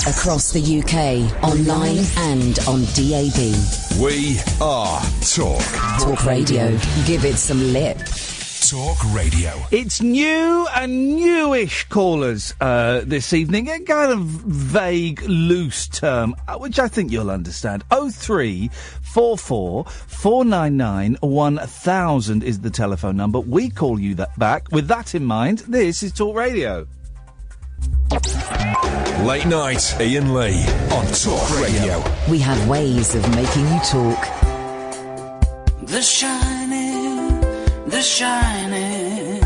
across the UK, online and on DAB. We are Talk. Talk Radio. Give it some lip. Talk Radio. It's new and newish callers this evening. A kind of vague, loose term, which I think you'll understand. 0344 499 1000 is the telephone number. We call you that back. With that in mind, this is Talk Radio. Late night, Iain Lee on Talk Radio. We have ways of making you talk. The Shining, The Shining.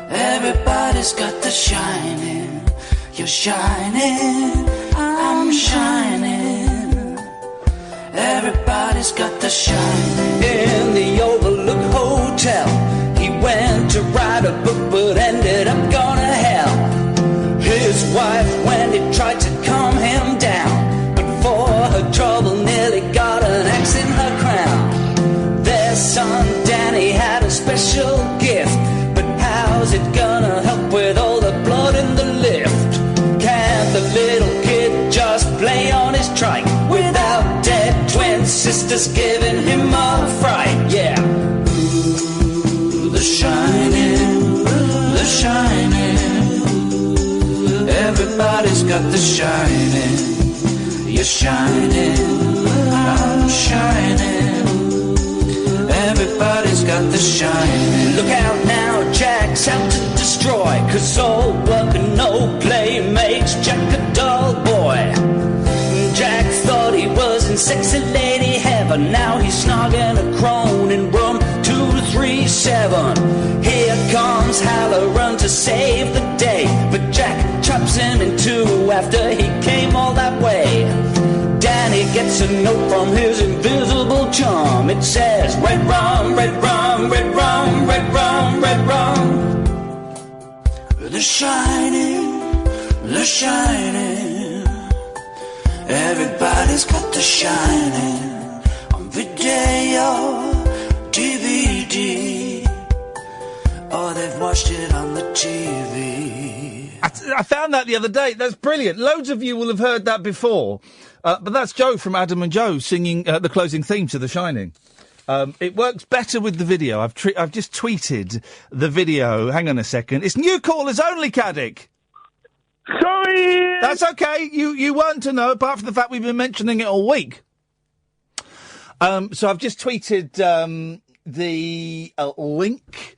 Everybody's got the shining. You're shining, I'm shining. Everybody's got the shining. In the Overlook Hotel, he went to write a book but ended up going to hell. His wife Wendy tried to calm him down, but for her trouble nearly got an axe in her crown. Their son Danny had a special gift, but how's it gonna help with all the blood in the lift? Can't the little kid just play on his trike without dead twin sisters giving him a fright? Yeah. Ooh, the shining, the shining. Everybody's got the shining. You're shining, I'm shining. Everybody's got the shining. Look out now, Jack's out to destroy, 'cause all work and no play makes Jack a dull boy. Jack thought he was in sexy lady heaven. Now he's snogging a crone in room 237. Here comes Halloran to save the day, but Jack chops him in two after he came all that way. Danny gets a note from his invisible chum. It says, red rum, red rum, red rum, red rum, red rum. The shining, the shining. Everybody's got the shining. On video, DVD, or they've watched it on the TV. I found that the other day. That's brilliant. Loads of you will have heard that before. But that's Joe from Adam and Joe singing the closing theme to The Shining. It works better with the video. I've just tweeted the video. Hang on a second. It's new callers only, Caddick. Sorry! That's okay. You weren't to know, apart from the fact we've been mentioning it all week. So I've just tweeted the link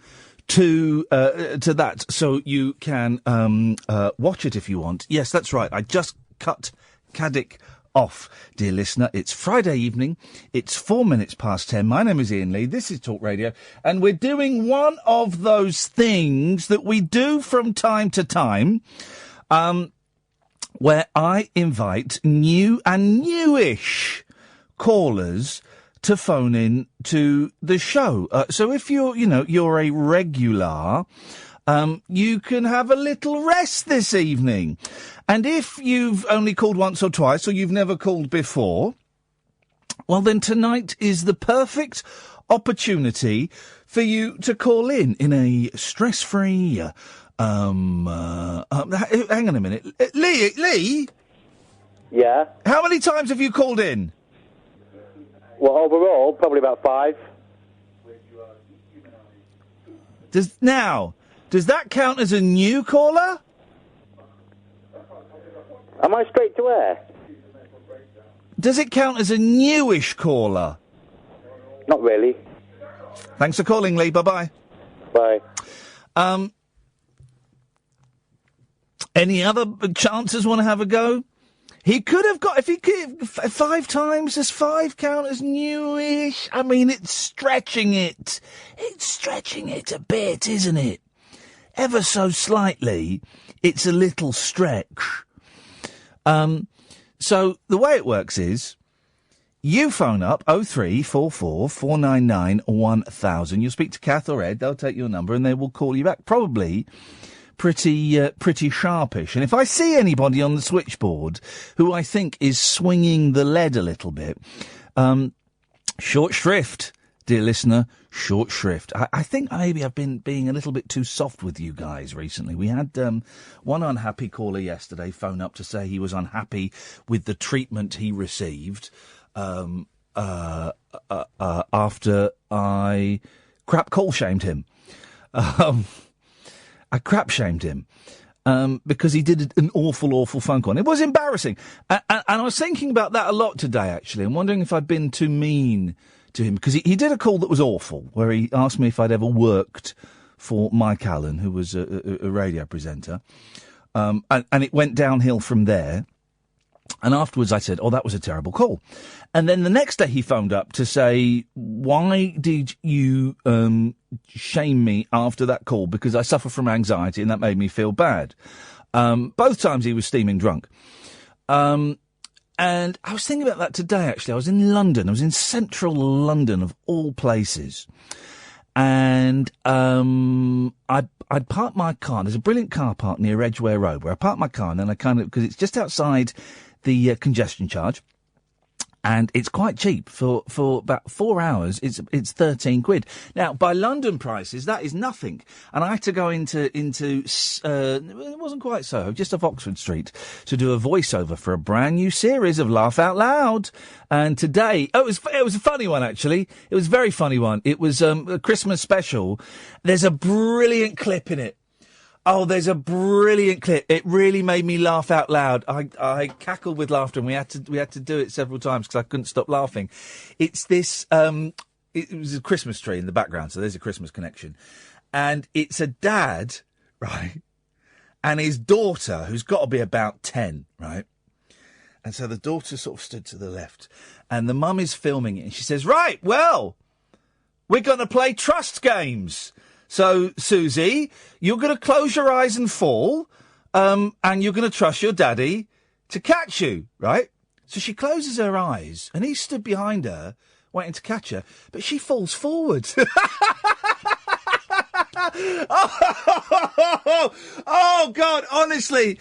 to that, so you can watch it if you want. Yes, that's right. I just cut Caddick off, dear listener. It's Friday evening. It's 4 minutes past 10. My name is Iain Lee. This is Talk Radio, and we're doing one of those things that we do from time to time, where I invite new and newish callers to phone in to the show. So if you're a regular, you can have a little rest this evening. And if you've only called once or twice, or you've never called before, well, then tonight is the perfect opportunity for you to call in a stress-free, hang on a minute. Lee? Yeah? How many times have you called in? Well, overall, probably about 5. Does that count as a new caller? Am I straight to air? Does it count as a newish caller? Not really. Thanks for calling, Lee. Bye-bye. Bye. Any other chancers want to have a go? He could have got, if he could, 5 times, does 5 count as newish? I mean, it's stretching it. It's stretching it a bit, isn't it? Ever so slightly, it's a little stretch. So the way it works is, you phone up 0344 499 1000. You'll speak to Kath or Ed. They'll take your number and they will call you back. Probably pretty sharpish. And if I see anybody on the switchboard who I think is swinging the lead a little bit, short shrift, dear listener, short shrift. I think maybe I've been being a little bit too soft with you guys recently. We had one unhappy caller yesterday phone up to say he was unhappy with the treatment he received after I call shamed him. I crap shamed him. Because he did an awful phone call. And it was embarrassing. And I was thinking about that a lot today, actually. I'm wondering if I'd been too mean to him. Because he did a call that was awful, where he asked me if I'd ever worked for Mike Allen, who was a radio presenter. And it went downhill from there. And afterwards I said, oh, that was a terrible call. And then the next day he phoned up to say, why did you shame me after that call? Because I suffer from anxiety and that made me feel bad. Both times he was steaming drunk. And I was thinking about that today, actually. I was in London. I was in central London, of all places. And I'd parked my car. There's a brilliant car park near Edgware Road where I parked my car, and then I because it's just outside the congestion charge. And it's quite cheap for about 4 hours. It's 13 quid. Now, by London prices, that is nothing. And I had to go into it wasn't quite Soho, just off Oxford Street, to do a voiceover for a brand new series of Laugh Out Loud. And today, it was a funny one, actually. It was a very funny one. It was a Christmas special. There's a brilliant clip in it. Oh, there's a brilliant clip. It really made me laugh out loud. I cackled with laughter, and we had to do it several times because I couldn't stop laughing. It's this. It was a Christmas tree in the background, so there's a Christmas connection, and it's a dad, right, and his daughter, who's got to be about 10, right, and so the daughter sort of stood to the left, and the mum is filming it, and she says, "Right, well, we're going to play trust games." So, Susie, you're going to close your eyes and fall, and you're going to trust your daddy to catch you, right? So she closes her eyes, and he stood behind her, waiting to catch her, but she falls forward. Oh, God, honestly.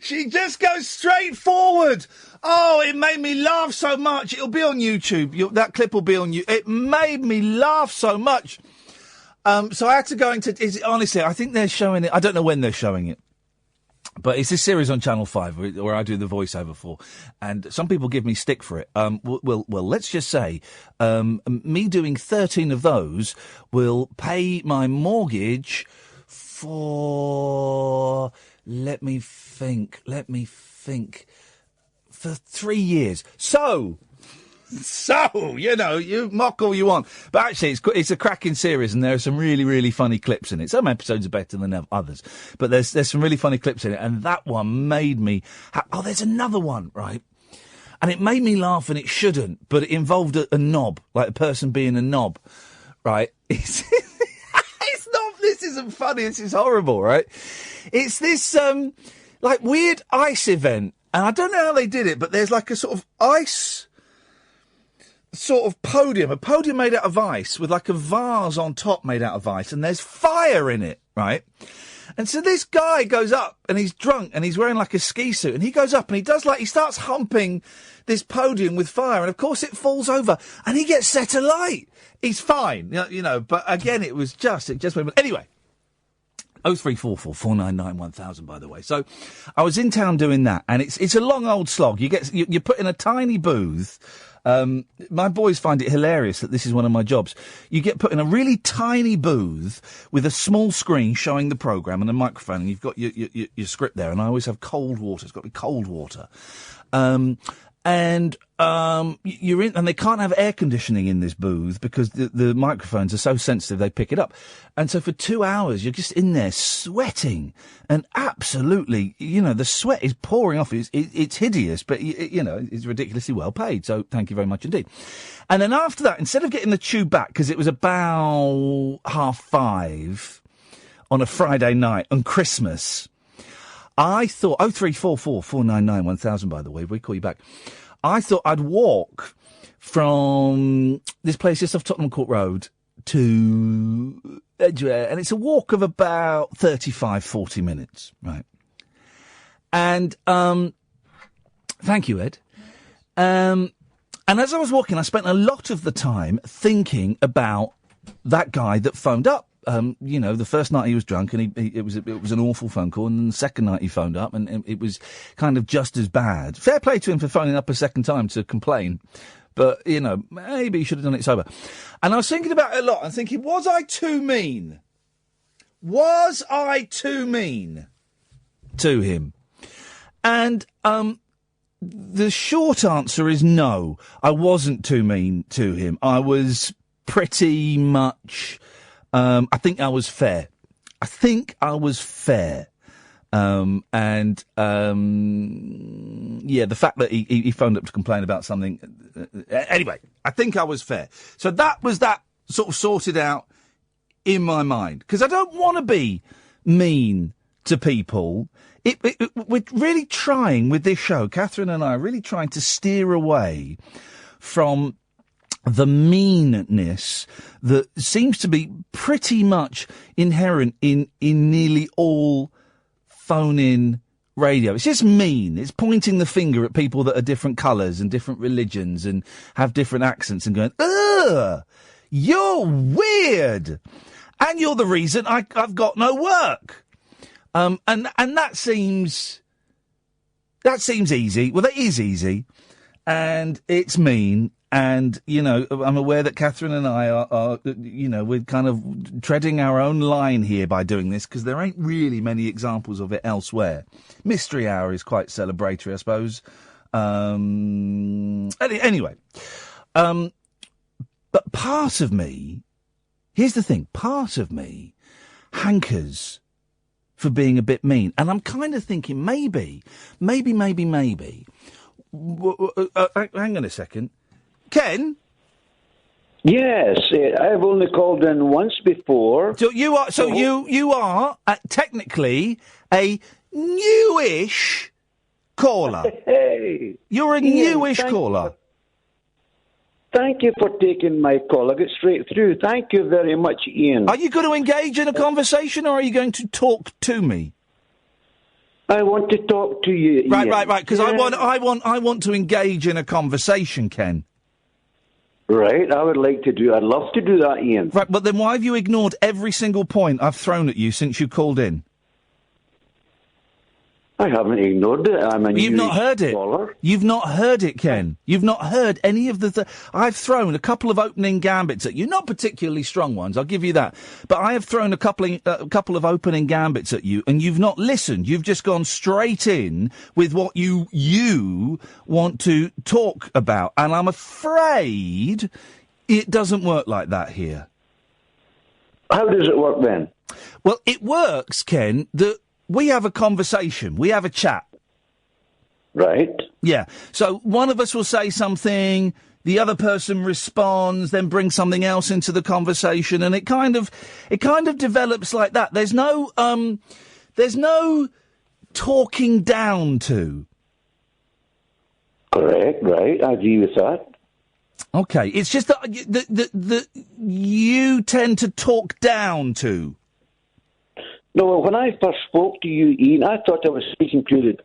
She just goes straight forward. Oh, it made me laugh so much. It'll be on YouTube. That clip will be on YouTube. It made me laugh so much. So I had to go into... honestly, I think they're showing it. I don't know when they're showing it. But it's a series on Channel 5 where I do the voiceover for. And some people give me stick for it. Well, let's just say me doing 13 of those will pay my mortgage for... Let me think... For 3 years. So, you mock all you want. But actually, it's a cracking series, and there are some really, really funny clips in it. Some episodes are better than others. But there's some really funny clips in it, and that one made me... Oh, there's another one, right? And it made me laugh, and it shouldn't, but it involved a knob, like a person being a knob, right? It's not... This isn't funny, this is horrible, right? It's this, weird ice event. And I don't know how they did it, but there's like a sort of ice sort of podium, a podium made out of ice with like a vase on top made out of ice, and there's fire in it, right? And so this guy goes up, and he's drunk, and he's wearing like a ski suit, and he goes up, and he starts humping this podium with fire, and of course it falls over, and he gets set alight. He's fine, but again, it just went... Anyway. 0344 499 1000, by the way. So I was in town doing that, and it's a long old slog. You put in a tiny booth. My boys find it hilarious that this is one of my jobs. You get put in a really tiny booth with a small screen showing the programme and a microphone, and you've got your script there, and I always have cold water. It's got to be cold water. And you're in, and they can't have air conditioning in this booth because the microphones are so sensitive they pick it up. And so for 2 hours you're just in there sweating, and absolutely, the sweat is pouring off. It's hideous, but it's ridiculously well paid. So thank you very much indeed. And then after that, instead of getting the tube back, because it was about 5:30 on a Friday night on Christmas, I thought, 0344 499 1000, by the way, we call you back. I thought I'd walk from this place just off Tottenham Court Road to Edgware, and it's a walk of about 35, 40 minutes, right? And, thank you, Ed. And And as I was walking, I spent a lot of the time thinking about that guy that phoned up. The first night he was drunk, and it was an awful phone call. And then the second night he phoned up, and it was kind of just as bad. Fair play to him for phoning up a second time to complain, but maybe he should have done it sober. And I was thinking about it a lot. I'm thinking, was I too mean? Was I too mean to him? And the short answer is no. I wasn't too mean to him. I was pretty much. I think I was fair. The fact that he phoned up to complain about something. Anyway, I think I was fair. So that was that sort of sorted out in my mind. Because I don't want to be mean to people. We're really trying with this show, Catherine and I are really trying to steer away from the meanness that seems to be pretty much inherent in nearly all phone-in radio. It's just mean. It's pointing the finger at people that are different colours and different religions and have different accents and going, ugh, you're weird. And you're the reason I've got no work. And that seems easy. Well, that is easy. And it's mean. And, I'm aware that Catherine and I are we're kind of treading our own line here by doing this, because there ain't really many examples of it elsewhere. Mystery Hour is quite celebratory, I suppose. Anyway. But part of me, here's the thing, part of me hankers for being a bit mean. And I'm kind of thinking maybe. Hang on a second. Ken? Yes, I've only called in once before. So you are technically a newish caller. Hey, you're a newish caller. Thank you for taking my call. I get straight through. Thank you very much, Ian. Are you going to engage in a conversation, or are you going to talk to me? I want to talk to you, Ian. Right. Because I want to engage in a conversation, Ken. Right, I'd love to do that, Ian. Right, but then why have you ignored every single point I've thrown at you since you called in? I haven't ignored it. You've not heard it. Caller. You've not heard it, Ken. You've not heard any of the... I've thrown a couple of opening gambits at you. Not particularly strong ones, I'll give you that. But I have thrown a couple of opening gambits at you, and you've not listened. You've just gone straight in with what you want to talk about. And I'm afraid it doesn't work like that here. How does it work then? Well, it works, Ken, that... we have a conversation. We have a chat. Right. Yeah. So one of us will say something, the other person responds, then brings something else into the conversation, and it kind of develops like that. There's no talking down to. Correct. Right. I agree with that. Okay. It's just that you tend to talk down to. No, when I first spoke to you, Ian, I thought I was speaking to the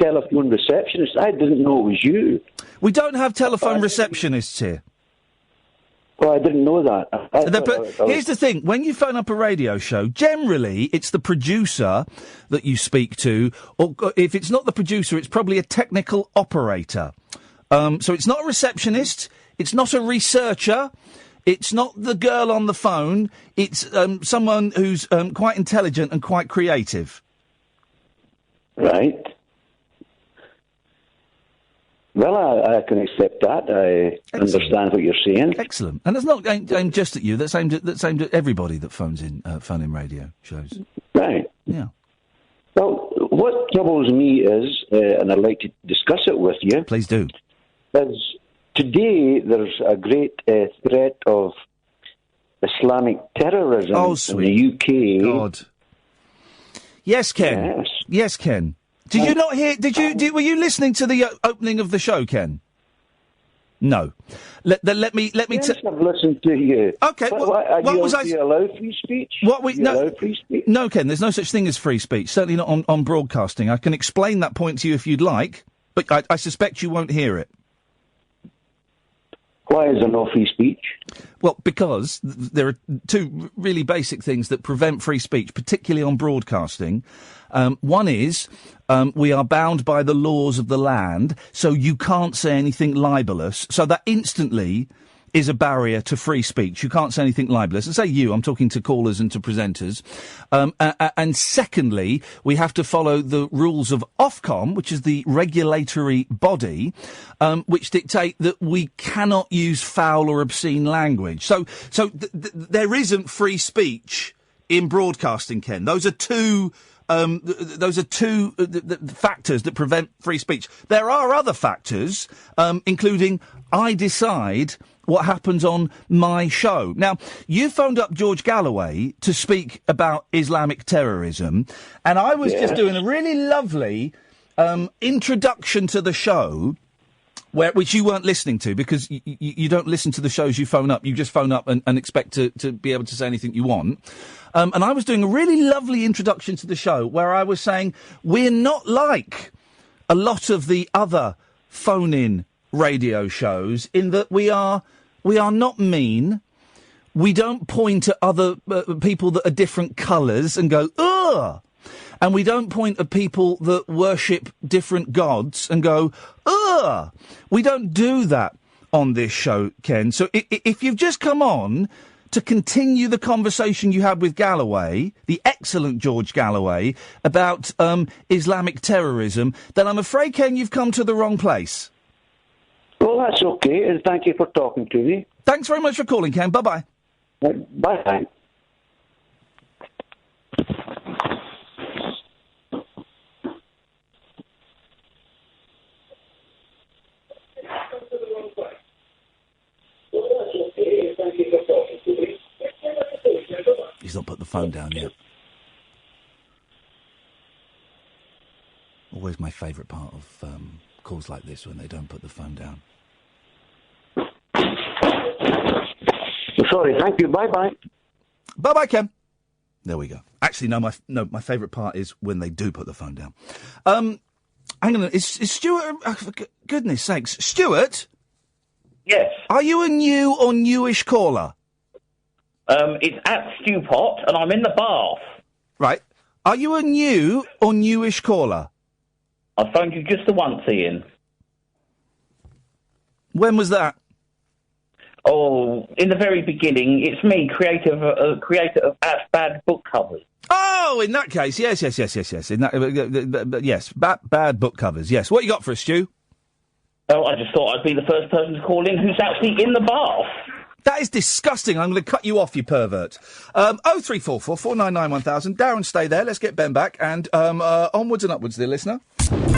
telephone receptionist. I didn't know it was you. We don't have telephone receptionists here. Well, I didn't know that. Here's the thing. When you phone up a radio show, generally it's the producer that you speak to, or if it's not the producer, it's probably a technical operator. So it's not a receptionist, it's not a researcher, it's not the girl on the phone, it's someone who's quite intelligent and quite creative. Right. Well, I can accept that. I understand what you're saying. Excellent. And that's not aimed just at you, that's aimed at everybody that phones in radio shows. Right. Yeah. Well, what troubles me is, and I'd like to discuss it with you. Please do. Is today there's a great threat of Islamic terrorism in the UK. God. Yes, Ken. Yes, Ken. Did you not hear? Were you listening to the opening of the show, Ken? No. Let me. Yes, I've listened to you. Okay. What was I? Do you allow free speech? Allow free speech? No, Ken. There's no such thing as free speech. Certainly not on broadcasting. I can explain that point to you if you'd like, but I suspect you won't hear it. Why is there no free speech? Well, because there are two really basic things that prevent free speech, particularly on broadcasting. One is we are bound by the laws of the land, so you can't say anything libelous. So that instantly is a barrier to free speech. You can't say anything libelous. And say you, I'm talking to callers and to presenters. And secondly, we have to follow the rules of Ofcom, which is the regulatory body, which dictate that we cannot use foul or obscene language. So there isn't free speech in broadcasting, Ken. Those are two factors that prevent free speech. There are other factors, including I decide what happens on my show. Now, you phoned up George Galloway to speak about Islamic terrorism, and I was just doing a really lovely introduction to the show, which you weren't listening to, because you don't listen to the shows you phone up. You just phone up and expect to be able to say anything you want. And I was doing a really lovely introduction to the show where I was saying we're not like a lot of the other phone-in radio shows in that we are not mean. We don't point at other people that are different colours and go, ugh! And we don't point at people that worship different gods and go, ugh! We don't do that on this show, Ken. So if you've just come on to continue the conversation you had with Galloway, the excellent George Galloway, about Islamic terrorism, then I'm afraid, Ken, you've come to the wrong place. Well, that's okay, and thank you for talking to me. Thanks very much for calling, Ken. Bye-bye. Bye. He's not put the phone down yet. Always my favourite part of calls like this, when they don't put the phone down. Sorry, thank you. Bye-bye. Bye-bye, Ken. There we go. Actually, no, my favourite part is when they do put the phone down. Hang on, is Stuart... for goodness sakes. Stuart? Yes. Are you a new or newish caller? It's at Stewpot, and I'm in the bath. Right. Are you a new or newish caller? I phoned you just the once, Ian. When was that? Oh, in the very beginning. It's me, creator of bad book covers. Oh, in that case, yes. In that, yes, bad book covers. Yes. What you got for us, Stu? Oh, I just thought I'd be the first person to call in who's actually in the bath. That is disgusting. I'm going to cut you off, you pervert. 0344 499 1000. Darren, stay there. Let's get Ben back. And onwards and upwards, dear listener.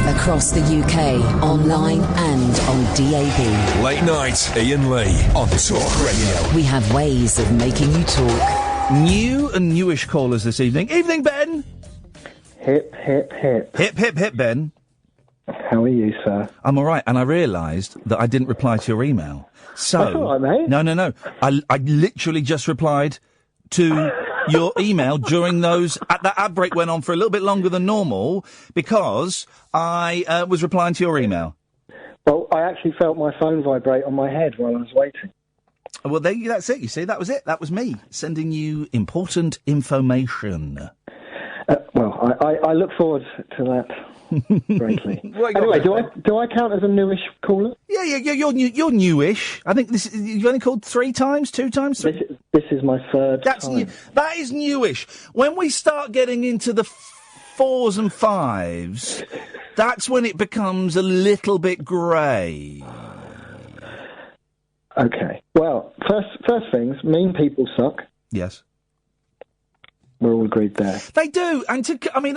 Across the UK, online and on DAB. Late night, Iain Lee on Talk Radio. We have ways of making you talk. New and newish callers this evening. Evening, Ben. Hip, hip, hip. Hip, hip, hip, Ben. How are you, sir? I'm all right, and I realised that I didn't reply to your email. So, that's all right, mate. No. I literally just replied to your email during those... that ad break went on for a little bit longer than normal because I was replying to your email. Well, I actually felt my phone vibrate on my head while I was waiting. Well, that's it, you see. That was it. That was me sending you important information. Well, I look forward to that greatly. Anyway, do I count as a newish caller? Yeah, you're newish. I think you've only called 3 times, 2 times. This is my third time. New. That is newish. When we start getting into the 4s and 5s, that's when it becomes a little bit grey. Okay. Well, first things, mean people suck. Yes. We're all agreed there. They do. And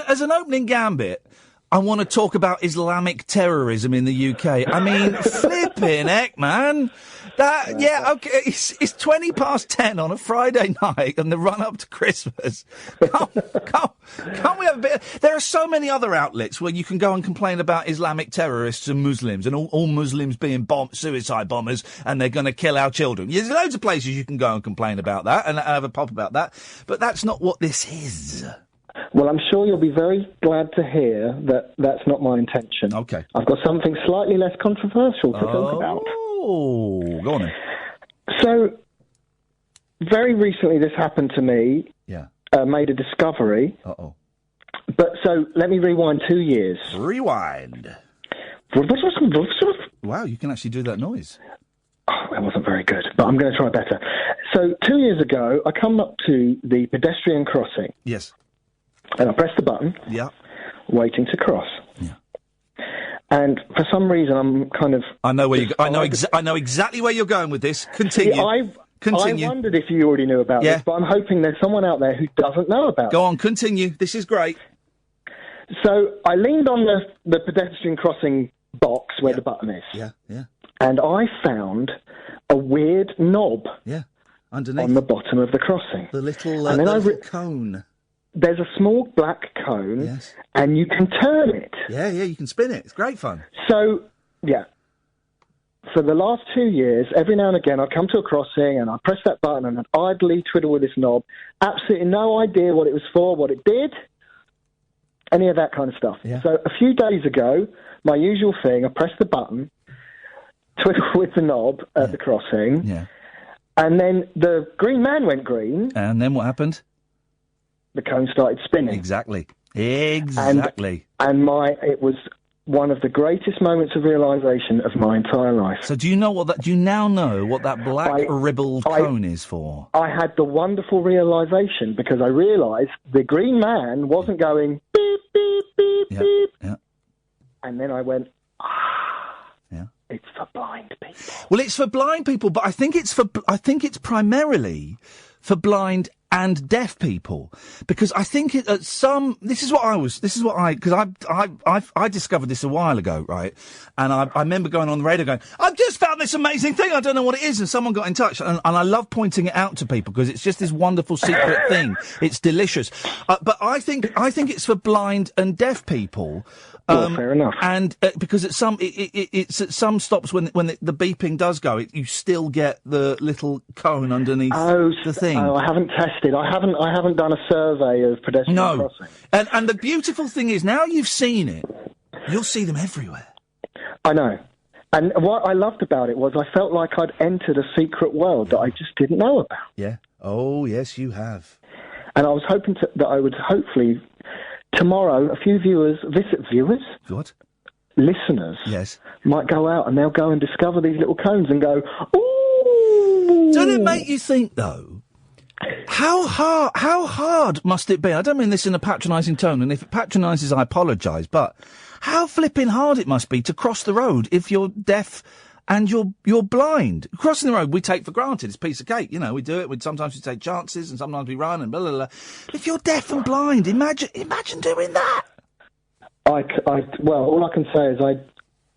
as an opening gambit, I want to talk about Islamic terrorism in the UK. I mean, flipping heck, man. Okay, it's 20 past 10 on a Friday night and the run-up to Christmas. Can't we have a bit... There are so many other outlets where you can go and complain about Islamic terrorists and Muslims and all Muslims being suicide bombers and they're going to kill our children. There's loads of places you can go and complain about that and have a pop about that. But that's not what this is. Well, I'm sure you'll be very glad to hear that that's not my intention. Okay. I've got something slightly less controversial to talk about. Oh, go on then. So, very recently this happened to me. Yeah. Made a discovery. Uh-oh. But, so, let me rewind 2 years. Rewind. Wow, you can actually do that noise. Oh, that wasn't very good, but I'm going to try better. So 2 years ago, I come up to the pedestrian crossing. Yes. And I press the button. Yeah. Waiting to cross. Yeah. And for some reason, I'm kind of... I know where you. I know exactly where you're going with this. Continue. Yeah, Continue. I wondered if you already knew about this, but I'm hoping there's someone out there who doesn't know about it. Go on, continue. This is great. So I leaned on the pedestrian crossing box where the button is. Yeah, yeah. And I found a weird knob. Yeah, underneath. On the bottom of the crossing. The little cone. There's a small black cone, and you can turn it. Yeah, you can spin it. It's great fun. So, yeah. For the last 2 years, every now and again, I come to a crossing and I press that button and I'd idly twiddle with this knob. Absolutely no idea what it was for, what it did, any of that kind of stuff. Yeah. So a few days ago, my usual thing, I pressed the button, twiddle with the knob at the crossing, and then the green man went green. And then what happened? The cone started spinning. Exactly. And it was one of the greatest moments of realisation of my entire life. So do you now know what that black ribbled cone is for? I had the wonderful realisation because I realised the green man wasn't going beep, beep, beep, beep. Yeah. And then I went, it's for blind people. Well, it's for blind people, but I think it's primarily for blind and deaf people, because I think because I discovered this a while ago, right? And I remember going on the radio going, I've just found this amazing thing, I don't know what it is, and someone got in touch, and I love pointing it out to people because it's just this wonderful secret thing. It's delicious. But I think it's for blind and deaf people. Fair enough. And because it's at some stops when the beeping does go, you still get the little cone underneath the thing. Oh, I haven't tested. I haven't done a survey of pedestrian crossing. And the beautiful thing is, now you've seen it, you'll see them everywhere. I know. And what I loved about it was I felt like I'd entered a secret world that I just didn't know about. Yeah. Oh, yes, you have. And I was hoping that I would hopefully tomorrow a few What? Listeners. Yes. Might go out and they'll go and discover these little cones and go, ooh. Doesn't it make you think, though, how hard must it be? I don't mean this in a patronising tone, and if it patronises, I apologise, but how flipping hard it must be to cross the road if you're deaf and you're blind. Crossing the road we take for granted. It's a piece of cake, we do it. Sometimes we take chances and sometimes we run and blah, blah, blah. If you're deaf and blind, imagine doing that. Well, all I can say is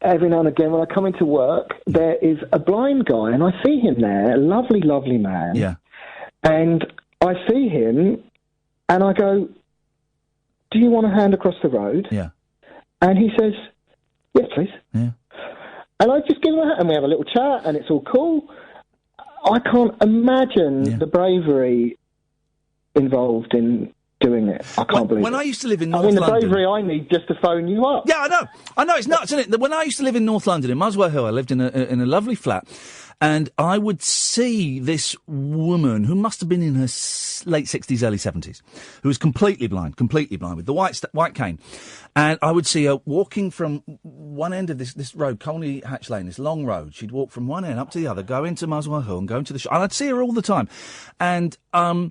every now and again when I come into work, there is a blind guy and I see him there, a lovely, lovely man. Yeah. And I see him and I go, do you want a hand across the road? Yeah. And he says, yes, please. Yeah. And I just give him a hand and we have a little chat and it's all cool. I can't imagine the bravery involved in doing it. I can't believe it. When I used to live in North London... the bravery I need just to phone you up. Yeah, I know, it's nuts, isn't it? When I used to live in North London, in Muswell Hill, I lived in a lovely flat, and I would see this woman who must have been in her late 60s, early 70s, who was completely blind, with the white cane. And I would see her walking from one end of this road, Colney Hatch Lane, this long road. She'd walk from one end up to the other, go into Muswell Hill and go into the shop. And I'd see her all the time. And I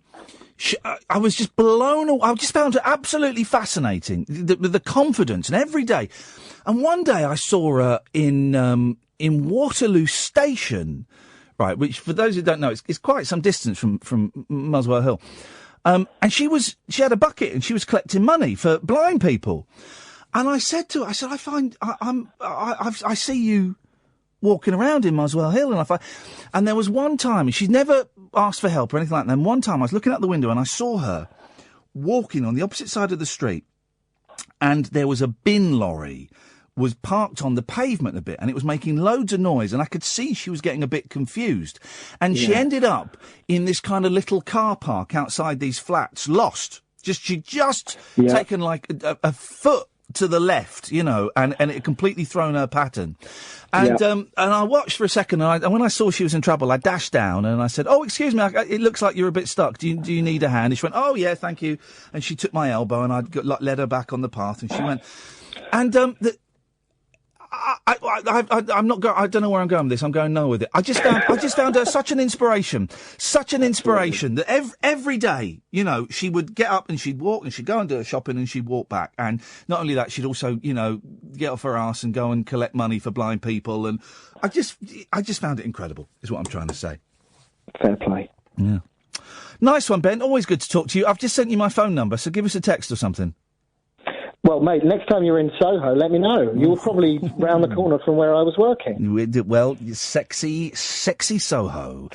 was just blown away. I just found her absolutely fascinating. The confidence, and every day. And one day I saw her in Waterloo Station, right, which for those who don't know, it's quite some distance from Muswell Hill. And she had a bucket and she was collecting money for blind people. And I said to her, I see you walking around in Muswell Hill, and there was one time, she'd never asked for help or anything like that, and one time I was looking out the window and I saw her walking on the opposite side of the street, and there was a bin lorry was parked on the pavement a bit, and it was making loads of noise, and I could see she was getting a bit confused, and she ended up in this kind of little car park outside these flats, lost. She'd just taken like a foot to the left, you know, and it had completely thrown her pattern. And I watched for a second, and when I saw she was in trouble, I dashed down and I said, "Oh, excuse me, it looks like you're a bit stuck. Do you need a hand?" And she went, "Oh, yeah, thank you." And she took my elbow, and I led her back on the path, and she went, and I'm not going. I don't know where I'm going with this. I'm going nowhere with it. I just found her such an inspiration that every day, you know, she would get up and she'd walk and she'd go and do her shopping and she'd walk back. And not only that, she'd also, you know, get off her arse and go and collect money for blind people. And I just found it incredible. Is what I'm trying to say. Fair play. Yeah. Nice one, Ben. Always good to talk to you. I've just sent you my phone number, so give us a text or something. Well, mate, next time you're in Soho, let me know. You were probably round the corner from where I was working. Well, sexy Soho.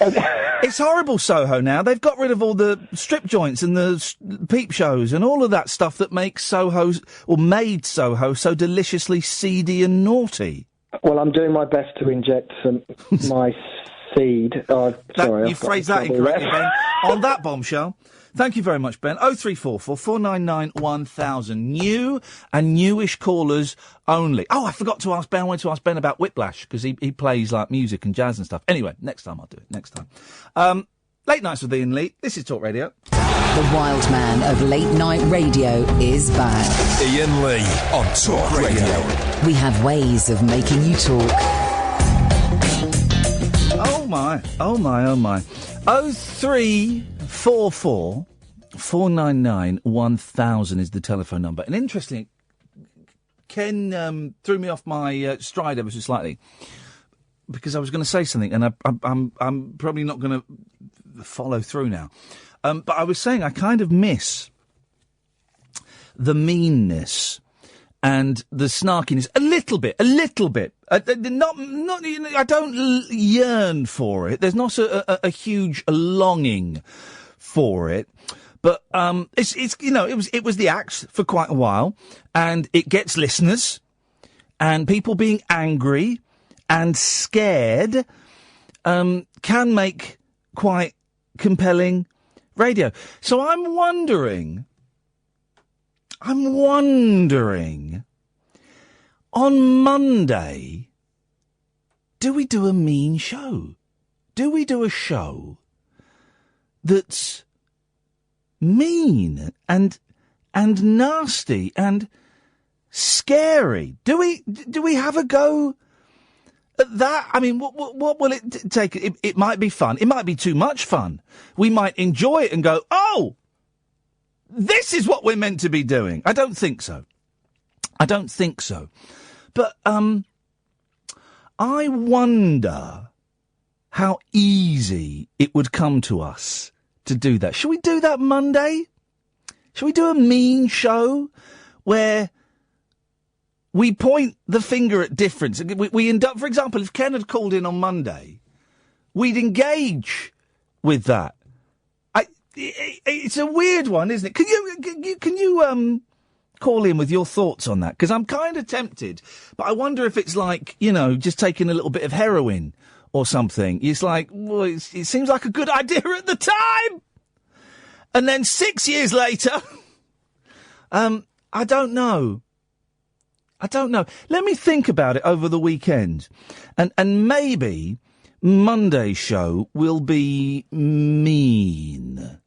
It's horrible, Soho, now. They've got rid of all the strip joints and the peep shows and all of that stuff that makes Soho, or made Soho, so deliciously seedy and naughty. Well, I'm doing my best to inject my seed. You phrased that incorrectly, Ben. On that bombshell. Thank you very much, Ben. 0344 499 1000. New and newish callers only. Oh, I forgot to ask Ben. I wanted to ask Ben about Whiplash, because he plays, like, music and jazz and stuff. Anyway, next time I'll do it. Next time. Late Nights with Iain Lee. This is Talk Radio. The wild man of late night radio is back. Iain Lee on Talk Radio. We have ways of making you talk. Oh, my. 0344 499 1000 is the telephone number. And interestingly, Ken threw me off my stride ever so slightly, because I was going to say something, and I'm probably not going to follow through now. But I was saying I kind of miss the meanness and the snarkiness a little bit. Not. I don't yearn for it. There's not a huge longing for it. But it's you know, it was the axe for quite a while, and it gets listeners, and people being angry and scared can make quite compelling radio. So I'm wondering, on Monday, do we do a mean show? Do we do a show that's mean and nasty and scary? Do we have a go at that? I mean, what will it take? It might be fun. It might be too much fun. We might enjoy it and go, oh, this is what we're meant to be doing. I don't think so. But I wonder how easy it would come to us to do that. Should we do that Monday? Should we do a mean show where we point the finger at difference? We end up, for example, if Ken had called in on Monday, we'd engage with that. It's a weird one, isn't it? Can you call in with your thoughts on that? Because I'm kind of tempted, but I wonder if it's like, you know, just taking a little bit of heroin or something. It's like, well, it seems like a good idea at the time, and then 6 years later, I don't know. Let me think about it over the weekend, and maybe Monday's show will be mean.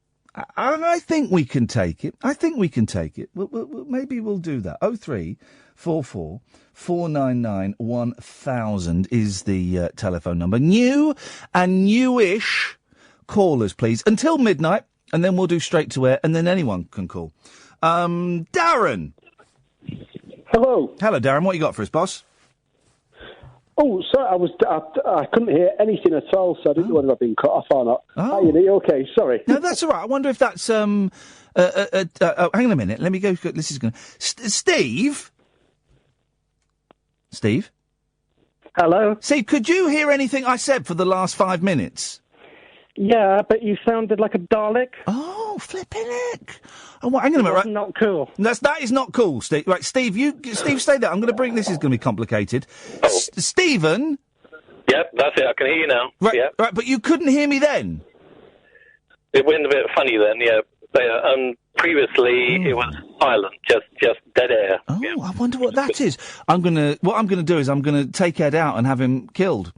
I think we can take it. Maybe we'll do that. 0344 499 1000 is the telephone number. New and newish callers, please, until midnight, and then we'll do straight to air, and then anyone can call. Darren. Hello. Hello, Darren. What you got for us, boss? Oh, sorry, I couldn't hear anything at all, so I didn't know whether I'd been cut off or not. Oh. Are you okay? Sorry. No, that's all right. I wonder if that's hang on a minute. Let me go. This is going to Steve. Steve. Hello. Steve, could you hear anything I said for the last 5 minutes? Yeah, but you sounded like a Dalek. Oh, flipping heck. Oh, well, hang on a minute, right? Not cool. That is not cool, Steve. Right, Steve, stay there. I'm going to bring... This is going to be complicated. Stephen? Yep, that's it. I can hear you now. Right, yep. Right, but you couldn't hear me then? It went a bit funny then, yeah. But, previously, it was silent, just dead air. Oh, Yeah. I wonder what that is. What I'm gonna do is I'm gonna take Ed out and have him killed.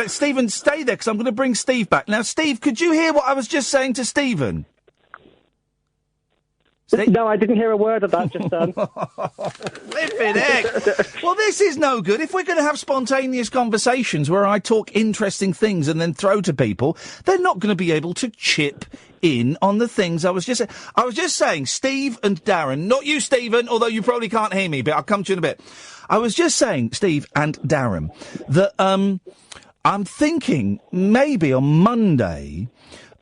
Stephen, stay there, because I'm going to bring Steve back. Now, Steve, could you hear what I was just saying to Stephen? No, I didn't hear a word of that just then. Flippin' heck. Well, this is no good. If we're going to have spontaneous conversations where I talk interesting things and then throw to people, they're not going to be able to chip in on the things I was just saying. I was just saying, Steve and Darren, not you, Stephen, although you probably can't hear me, but I'll come to you in a bit. I was just saying, Steve and Darren, that I'm thinking maybe on Monday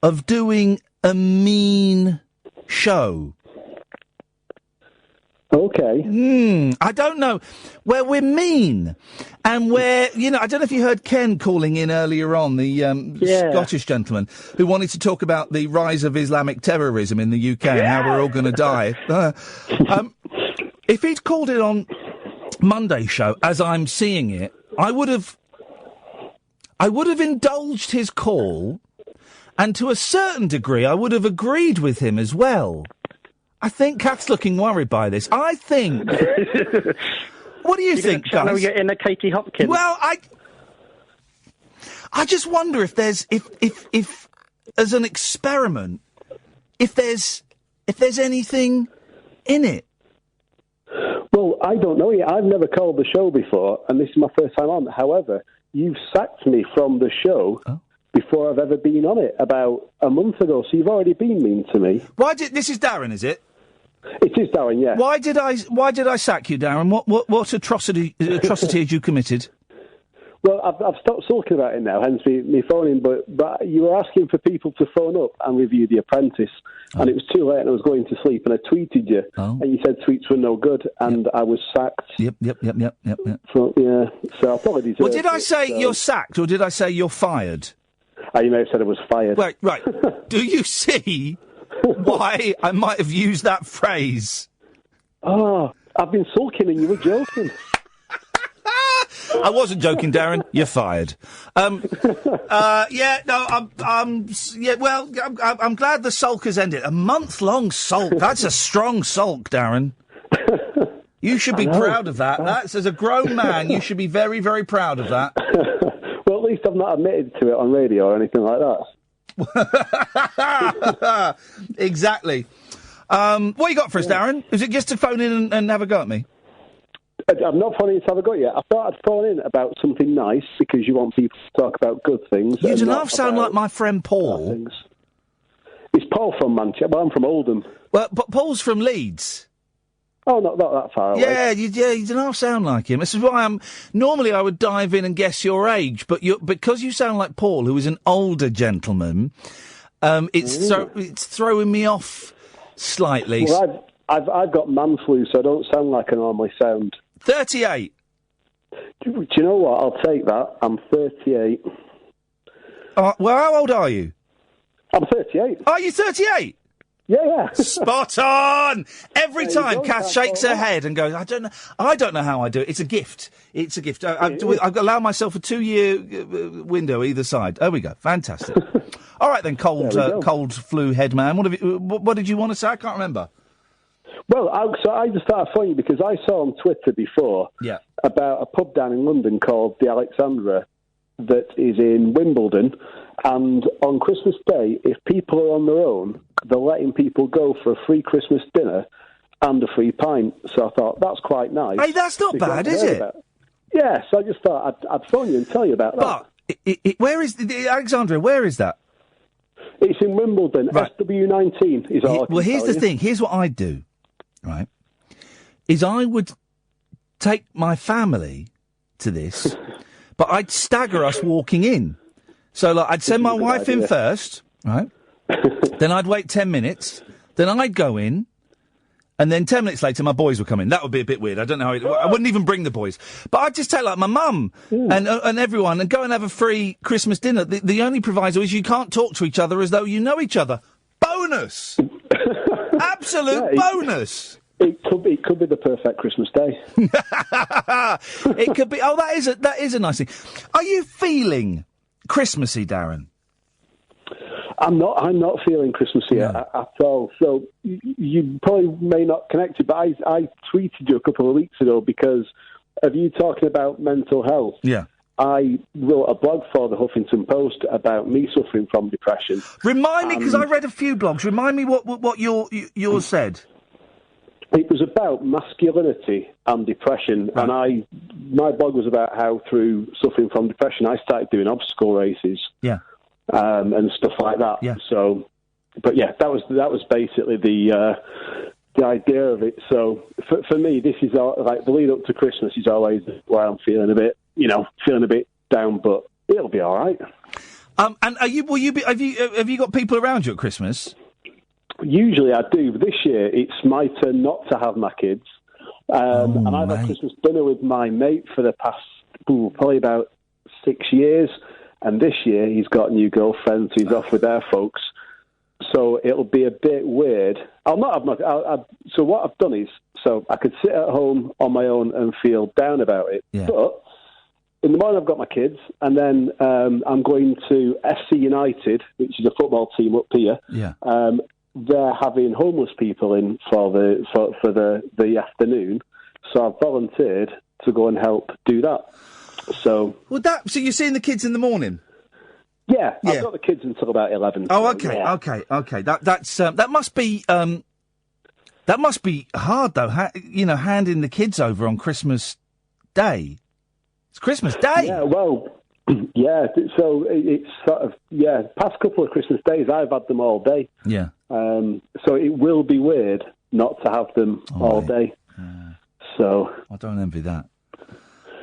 of doing a mean show. Okay. I don't know. Where we're mean. And where, I don't know if you heard Ken calling in earlier on, the Scottish gentleman, who wanted to talk about the rise of Islamic terrorism in the UK and how we're all going to die. If he'd called it on Monday show, as I'm seeing it, I would have indulged his call, and to a certain degree, I would have agreed with him as well. I think Kath's looking worried by this. I think. What do you think, guys? Channel your inner Katie Hopkins. Well, I just wonder if there's if as an experiment, if there's anything in it. Well, I don't know yet. I've never called the show before, and this is my first time on. However, you've sacked me from the show before I've ever been on it, about a month ago, so you've already been mean to me. This is Darren, is it? It is Darren, yeah. Why did I sack you, Darren? What atrocity had you committed? Well, I've stopped sulking about it now, hence me phoning, but you were asking for people to phone up and review The Apprentice, and it was too late and I was going to sleep, and I tweeted you, and you said tweets were no good, and I was sacked. Yep. So I probably deserved Well, did I say you're sacked, or did I say you're fired? You may have said I was fired. Right. Do you see why I might have used that phrase? Oh, I've been sulking and you were joking. I wasn't joking, Darren. You're fired. I'm glad the sulk has ended. A month-long sulk. That's a strong sulk, Darren. You should be proud of that. That's, as a grown man, you should be very, very proud of that. Well, at least I've not admitted to it on radio or anything like that. Exactly. What you got for us, Darren? Is it just to phone in and have a go at me? I'm not phoning in to have a go yet. I thought I'd phone in about something nice, because you want people to talk about good things. You do not sound like my friend Paul. Is Paul from Manchester? Well, I'm from Oldham. Well, but Paul's from Leeds. Oh, not that far away. Yeah, you do not sound like him. This is why normally I would dive in and guess your age, but because you sound like Paul, who is an older gentleman, it's throwing me off slightly. Well, I've got man flu, so I don't sound like I normally sound. 38. Do you know what? I'll take that. I'm 38. Well, how old are you? I'm 38. Are you 38? Yeah. Spot on! Every time Kath shakes her head and goes, I don't know how I do it. It's a gift. I've allowed myself a 2-year window either side. There we go. Fantastic. All right then, cold flu head man. What did you want to say? I can't remember. Well, I just started phoning because I saw on Twitter before about a pub down in London called the Alexandra that is in Wimbledon, and on Christmas Day, if people are on their own, they're letting people go for a free Christmas dinner and a free pint. So I thought, that's quite nice. Hey, that's not bad, is it? Yeah, so I just thought I'd phone you and tell you about that. But where is the Alexandra? Where is that? It's in Wimbledon. Right. SW19 is all I can Well, here's tell the thing. Here's what I'd do, right, is I would take my family to this, but I'd stagger us walking in. So, I'd send my wife in first, right? Then I'd wait 10 minutes. Then I'd go in. And then 10 minutes later, my boys would come in. That would be a bit weird. I don't know how I wouldn't even bring the boys. But I'd just take, my mum and everyone and go and have a free Christmas dinner. The only proviso is you can't talk to each other as though you know each other. Bonus! Absolute bonus! It could be the perfect Christmas day. It could be. Oh, that is a nice thing. Are you feeling Christmassy, Darren? I'm not feeling Christmassy at all. So you probably may not connect it, but I tweeted you a couple of weeks ago because of you talking about mental health. Yeah. I wrote a blog for the Huffington Post about me suffering from depression. Remind me, because I read a few blogs. Remind me what yours said. It was about masculinity and depression, and my blog was about how through suffering from depression, I started doing obstacle races, and stuff like that. Yeah. So, but yeah, that was basically the idea of it. So for me, this is like the lead up to Christmas is always where I'm feeling a bit down, but it'll be all right. And have you got people around you at Christmas? Usually I do, but this year it's my turn not to have my kids. And I've had Christmas dinner with my mate for the past probably about 6 years. And this year he's got a new girlfriend, so he's off with their folks. So it'll be a bit weird. I'll not have so what I've done is, so I could sit at home on my own and feel down about it. Yeah. But in the morning I've got my kids, and then I'm going to FC United, which is a football team up here. Yeah. They're having homeless people in for the afternoon, so I've volunteered to go and help do that. So you're seeing the kids in the morning? Yeah, I've got the kids until about 11. Oh, okay, okay. That must be hard though. Handing the kids over on Christmas Day. It's Christmas Day. Yeah, well. Yeah, so it's sort of, past couple of Christmas days, I've had them all day. Yeah. So it will be weird not to have them all day. So I don't envy that.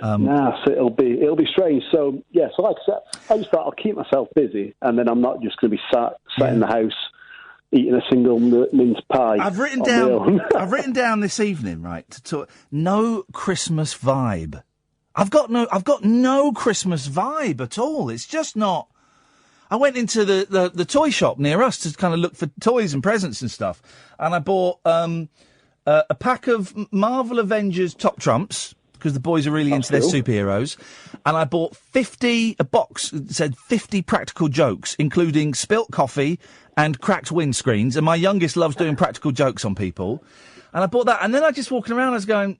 So it'll be strange. So, so like I said, I just thought I'll keep myself busy, and then I'm not just going to be sat in the house eating a single mince pie. I've written down this evening, right, to talk, no Christmas vibe. I've got no Christmas vibe at all. It's just not. I went into the toy shop near us to kind of look for toys and presents and stuff, and I bought a pack of Marvel Avengers Top Trumps because the boys are really into their superheroes, and I bought a box that said 50 practical jokes, including spilt coffee and cracked windscreens. And my youngest loves doing practical jokes on people, and I bought that. And then I just walking around, I was going,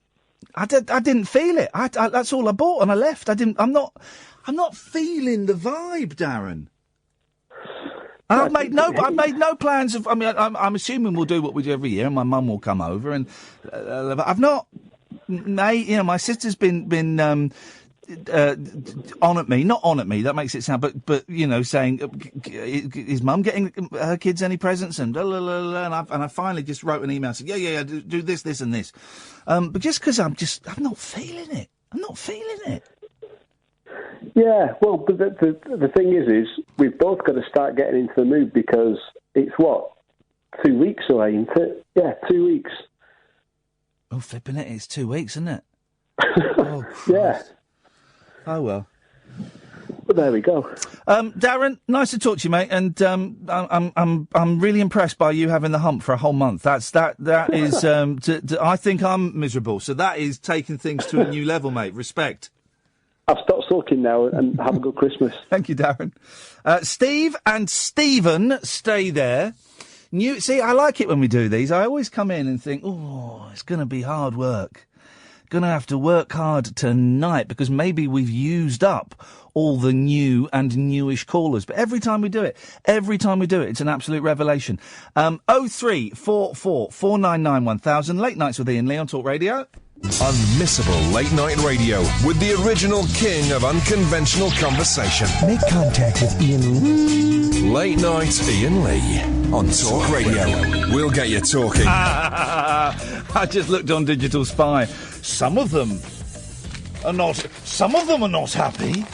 I didn't feel it. That's all I bought, and I left. I'm not feeling the vibe, Darren. And I've made no plans of. I mean, I'm assuming we'll do what we do every year, and my mum will come over, and I've not. My sister's been on at me, not on at me. That makes it sound, but saying, is Mum getting her kids any presents? And blah, blah, blah, blah, and I finally just wrote an email and said, yeah, do this, this, and this. But just because I'm not feeling it. I'm not feeling it. Yeah, well, but the thing is we've both got to start getting into the mood because it's 2 weeks away, isn't it? Yeah, 2 weeks. Oh, flipping it! It's 2 weeks, isn't it? Oh, yeah. Oh well. But there we go. Darren, nice to talk to you, mate. And I'm really impressed by you having the hump for a whole month. That is. I think I'm miserable, so that is taking things to a new level, mate. Respect. I've stopped sulking now, and have a good Christmas. Thank you, Darren. Steve and Stephen, stay there. See, I like it when we do these. I always come in and think, it's going to be hard work. Going to have to work hard tonight because maybe we've used up all the new and newish callers. But every time we do it, it's an absolute revelation. 0344 499 1000. Late Nights with Iain Lee on Talk Radio. Unmissable late night radio with the original king of unconventional conversation. Make contact with Iain Lee. Late night Iain Lee on Talk Radio. We'll get you talking. I just looked on Digital Spy. Some of them are not happy.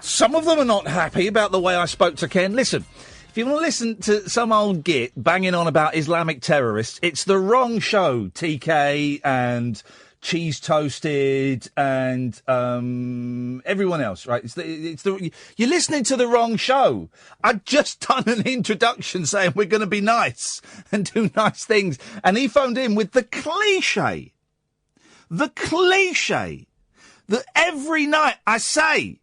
Some of them are not happy about the way I spoke to Ken. Listen. If you want to listen to some old git banging on about Islamic terrorists, it's the wrong show. TK and Cheese Toasted and everyone else, right? You're listening to the wrong show. I'd just done an introduction saying we're going to be nice and do nice things, and he phoned in with the cliche that every night I say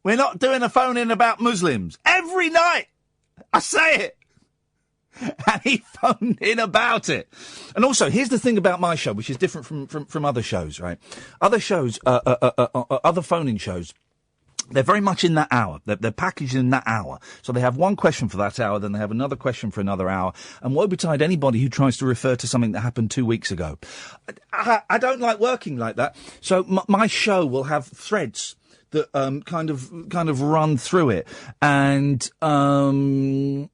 we're not doing a phone in about Muslims. Every night. I say it. And he phoned in about it. And also, here's the thing about my show, which is different from other shows, right? Other shows, other phone-in shows, they're very much in that hour. They're packaged in that hour. So they have one question for that hour, then they have another question for another hour. And woe betide anybody who tries to refer to something that happened 2 weeks ago. I don't like working like that. So my show will have threads that kind of run through it, and so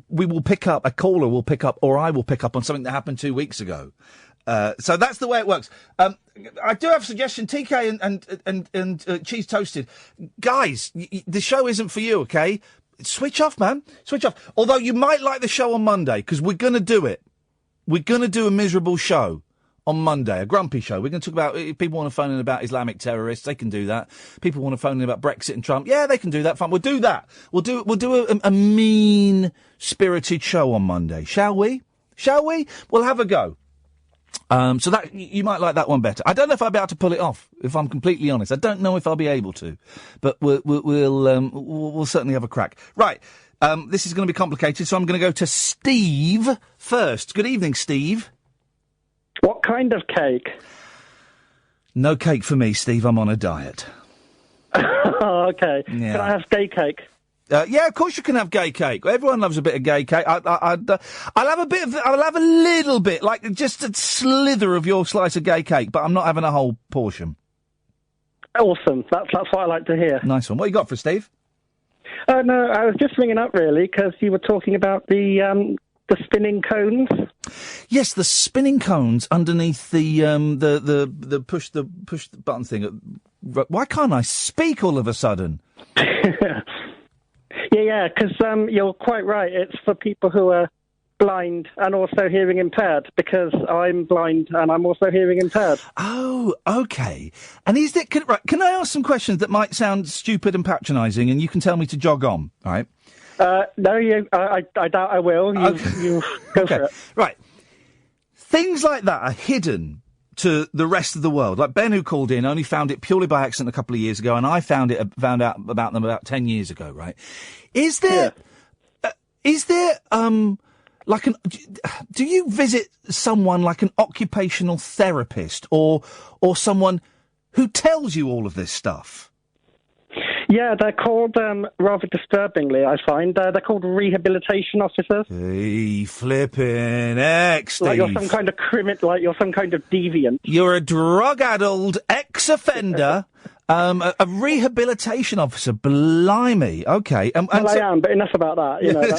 we will pick up, a caller will pick up, or I will pick up on something that happened 2 weeks ago. So that's the way it works. I do have a suggestion, TK and Cheese Toasted. Guys, the show isn't for you, okay? Switch off, man. Switch off. Although you might like the show on Monday, because we're going to do it. We're going to do a miserable show on Monday, a grumpy show. We're going to talk about, if people want to phone in about Islamic terrorists, they can do that. People want to phone in about Brexit and Trump, yeah, they can do that. Fine, we'll do that. We'll do a mean-spirited show on Monday, shall we? Shall we? We'll have a go. So that you might like that one better. I don't know if I'll be able to pull it off, if I'm completely honest. I don't know if I'll be able to, but we'll certainly have a crack. Right. This is going to be complicated, so I'm going to go to Steve first. Good evening, Steve. What kind of cake? No cake for me, Steve. I'm on a diet. Oh, okay. Yeah. Can I have gay cake? Yeah, of course you can have gay cake. Everyone loves a bit of gay cake. I'll have a little bit, like just a slither of your slice of gay cake, but I'm not having a whole portion. Awesome. That's what I like to hear. Nice one. What you got for Steve? No, I was just ringing up really because you were talking about the spinning cones. Yes, the spinning cones underneath the push the button thing. Why can't I speak all of a sudden? Yeah, because you're quite right. It's for people who are blind and also hearing impaired, because I'm blind and I'm also hearing impaired. Oh, okay. And is it... Can I ask some questions that might sound stupid and patronising, and you can tell me to jog on, right? No, I doubt I will. You go for it. Right. Things like that are hidden to the rest of the world. Like Ben, who called in, only found it purely by accident a couple of years ago, and I found out about them about 10 years ago, right? Is there... do you visit someone like an occupational therapist or someone who tells you all of this stuff? Yeah, they're called, rather disturbingly, I find, they're called rehabilitation officers. Hey, flipping heck, Steve. Like you're some kind of criminal, like you're some kind of deviant. You're a drug-addled ex-offender, a rehabilitation officer. Blimey, okay. Well, I am, but enough about that. You know.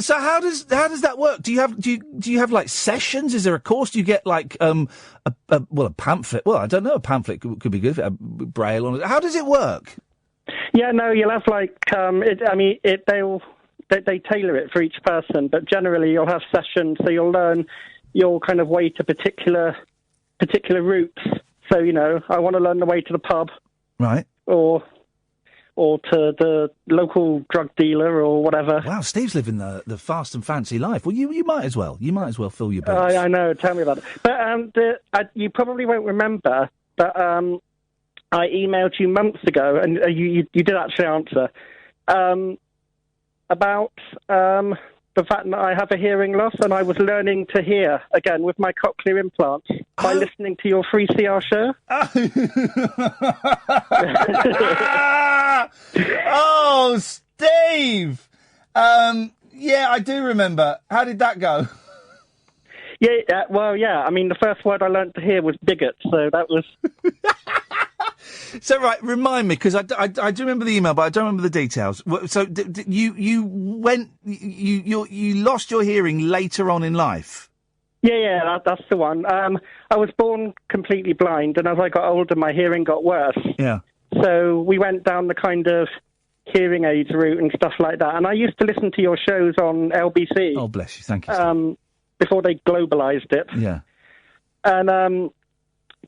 So how does that work? Do you have like sessions? Is there a course? Do you get like a pamphlet? Well, I don't know. A pamphlet could be good. A braille on it. How does it work? Yeah, no, you'll have like they tailor it for each person, but generally you'll have sessions, so you'll learn your kind of way to particular routes. So, you know, I want to learn the way to the pub. Right. Or to the local drug dealer or whatever. Wow, Steve's living the fast and fancy life. Well, you might as well. You might as well fill your boots. I know. Tell me about it. But you probably won't remember, but I emailed you months ago, and you did actually answer, about the fact that I have a hearing loss, and I was learning to hear again with my cochlear implants by listening to your 3CR show. Oh, Steve! Yeah, I do remember. How did that go? Yeah, well, yeah. I mean, the first word I learned to hear was bigot, so that was... So, right, remind me, because I do remember the email, but I don't remember the details. So, you lost your hearing later on in life? Yeah, that's the one. I was born completely blind, and as I got older, my hearing got worse. Yeah. So we went down the kind of hearing aids route and stuff like that. And I used to listen to your shows on LBC. Oh, bless you. Thank you. Before they globalised it. Yeah. And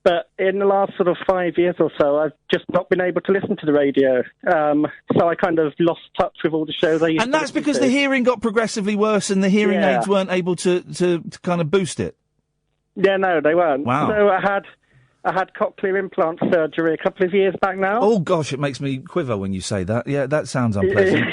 but in the last sort of 5 years or so, I've just not been able to listen to the radio. So I kind of lost touch with all the shows I used to listen to. And that's because the hearing got progressively worse and the hearing aids weren't able to kind of boost it? Yeah, no, they weren't. Wow. So I had cochlear implant surgery a couple of years back now. Oh, gosh, it makes me quiver when you say that. Yeah, that sounds unpleasant.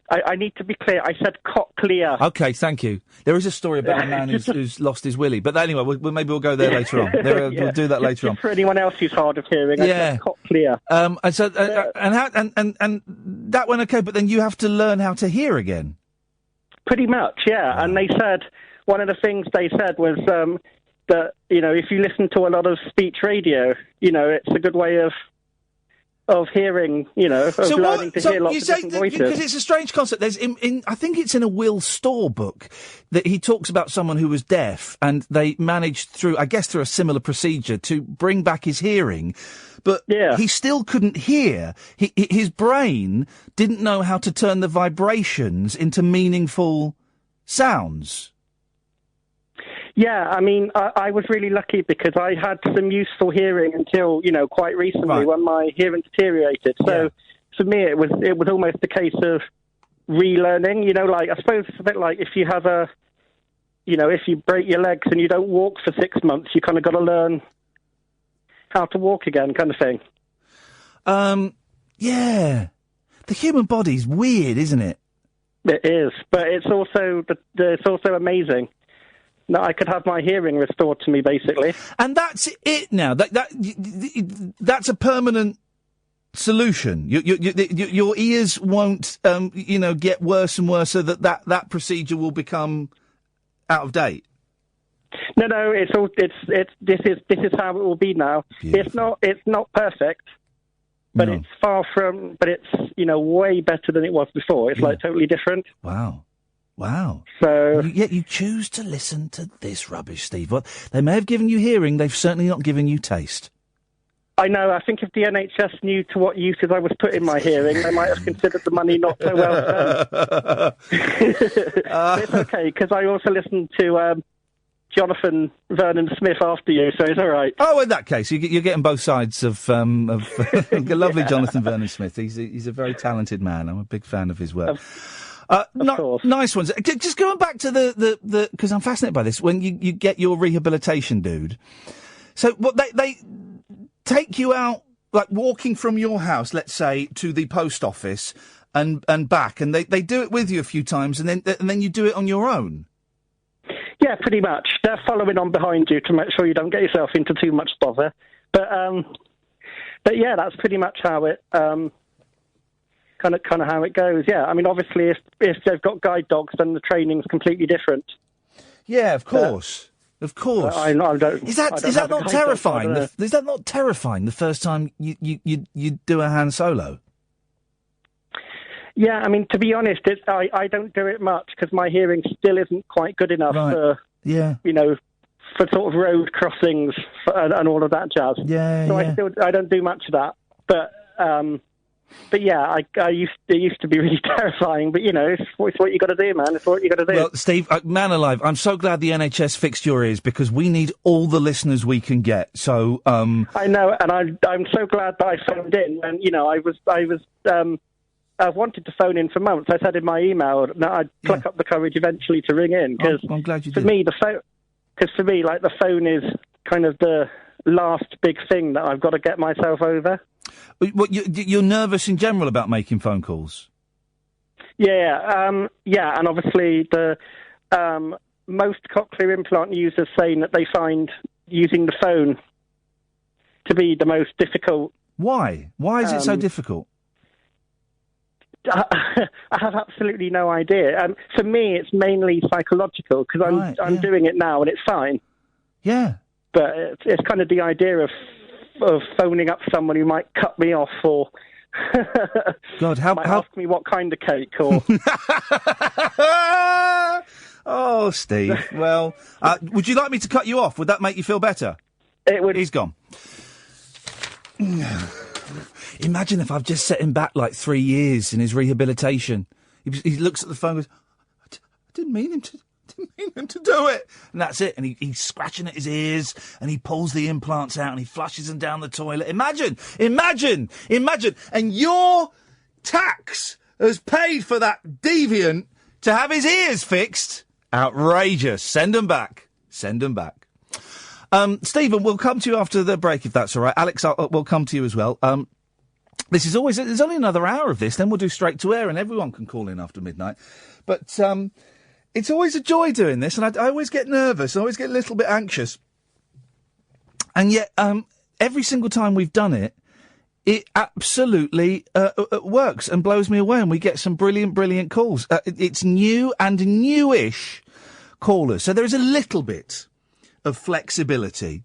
I need to be clear. I said cochlear. OK, thank you. There is a story about a man who's lost his willy. But anyway, maybe we'll go there later on. We'll do that later on. For anyone else who's hard of hearing, I said cochlear. And that went OK, but then you have to learn how to hear again. Pretty much, yeah. And they said, one of the things they said was that, if you listen to a lot of speech radio, it's a good way of hearing, learning to hear lots of different voices. Because it's a strange concept. There's I think it's in a Will Storr book that he talks about someone who was deaf and they managed through a similar procedure to bring back his hearing. But he still couldn't hear. His brain didn't know how to turn the vibrations into meaningful sounds. Yeah, I mean, I was really lucky because I had some useful hearing until, quite recently when my hearing deteriorated. So for me, it was almost a case of relearning, I suppose it's a bit like if you have if you break your legs and you don't walk for 6 months, you kind of got to learn how to walk again, kind of thing. Yeah. The human body's weird, isn't it? It is, but it's also amazing. No, I could have my hearing restored to me, basically. And that's it now. That's a permanent solution. Your ears won't, get worse and worse, so that procedure will become out of date. No. This is how it will be now. Beautiful. It's not perfect, but it's far from. But it's way better than it was before. It's like totally different. Wow. So yet you choose to listen to this rubbish, Steve. Well, they may have given you hearing, they've certainly not given you taste. I know. I think if the NHS knew to what uses I was putting my hearing, they might have considered the money not so well spent. It's okay, because I also listened to Jonathan Vernon Smith after you, so it's all right. Oh, in that case, you're getting both sides of lovely Jonathan Vernon Smith. He's a very talented man. I'm a big fan of his work. Nice ones. Just going back to the because I'm fascinated by this. When you get your rehabilitation, dude. So what they take you out, like walking from your house, let's say, to the post office and back, and they do it with you a few times, and then you do it on your own. Yeah, pretty much. They're following on behind you to make sure you don't get yourself into too much bother. But yeah, that's pretty much how it. Kind of how it goes, yeah. I mean, obviously, if they've got guide dogs, then the training's completely different. Yeah, of course. I don't. Is that not terrifying? Is that not terrifying? The first time you do a Han Solo. Yeah, I mean, to be honest, I don't do it much because my hearing still isn't quite good enough for for sort of road crossings and all of that jazz. Yeah, so I don't do much of that, But yeah, it used to be really terrifying. But it's what you got to do, man. It's what you got to do. Well, Steve, man alive, I'm so glad the NHS fixed your ears because we need all the listeners we can get. So I know, and I'm so glad that I phoned in. And I've wanted to phone in for months. I said in my email that I'd pluck up the courage eventually to ring in because I'm glad you did. For me, the phone is kind of the last big thing that I've got to get myself over. What, you're nervous in general about making phone calls? Yeah, and obviously the most cochlear implant users saying that they find using the phone to be the most difficult. Why? Why is it so difficult? I have absolutely no idea. For me, it's mainly psychological because I'm doing it now and it's fine. Yeah, but it's kind of the idea of phoning up someone who might cut me off or God, might ask me what kind of cake or. Oh, Steve. Well, would you like me to cut you off? Would that make you feel better? It would. He's gone. Imagine if I've just set him back like 3 years in his rehabilitation. He looks at the phone and goes, I didn't mean him to do it. And that's it. And he's scratching at his ears and he pulls the implants out and he flushes them down the toilet. Imagine. And your tax has paid for that deviant to have his ears fixed. Outrageous. Send them back. Stephen, we'll come to you after the break, if that's all right. Alex, we'll come to you as well. There's only another hour of this, then we'll do straight to air and everyone can call in after midnight. But it's always a joy doing this, and I always get nervous, I always get a little bit anxious. And yet, every single time we've done it, it absolutely works and blows me away, and we get some brilliant calls. It's new and newish callers, so there is a little bit of flexibility.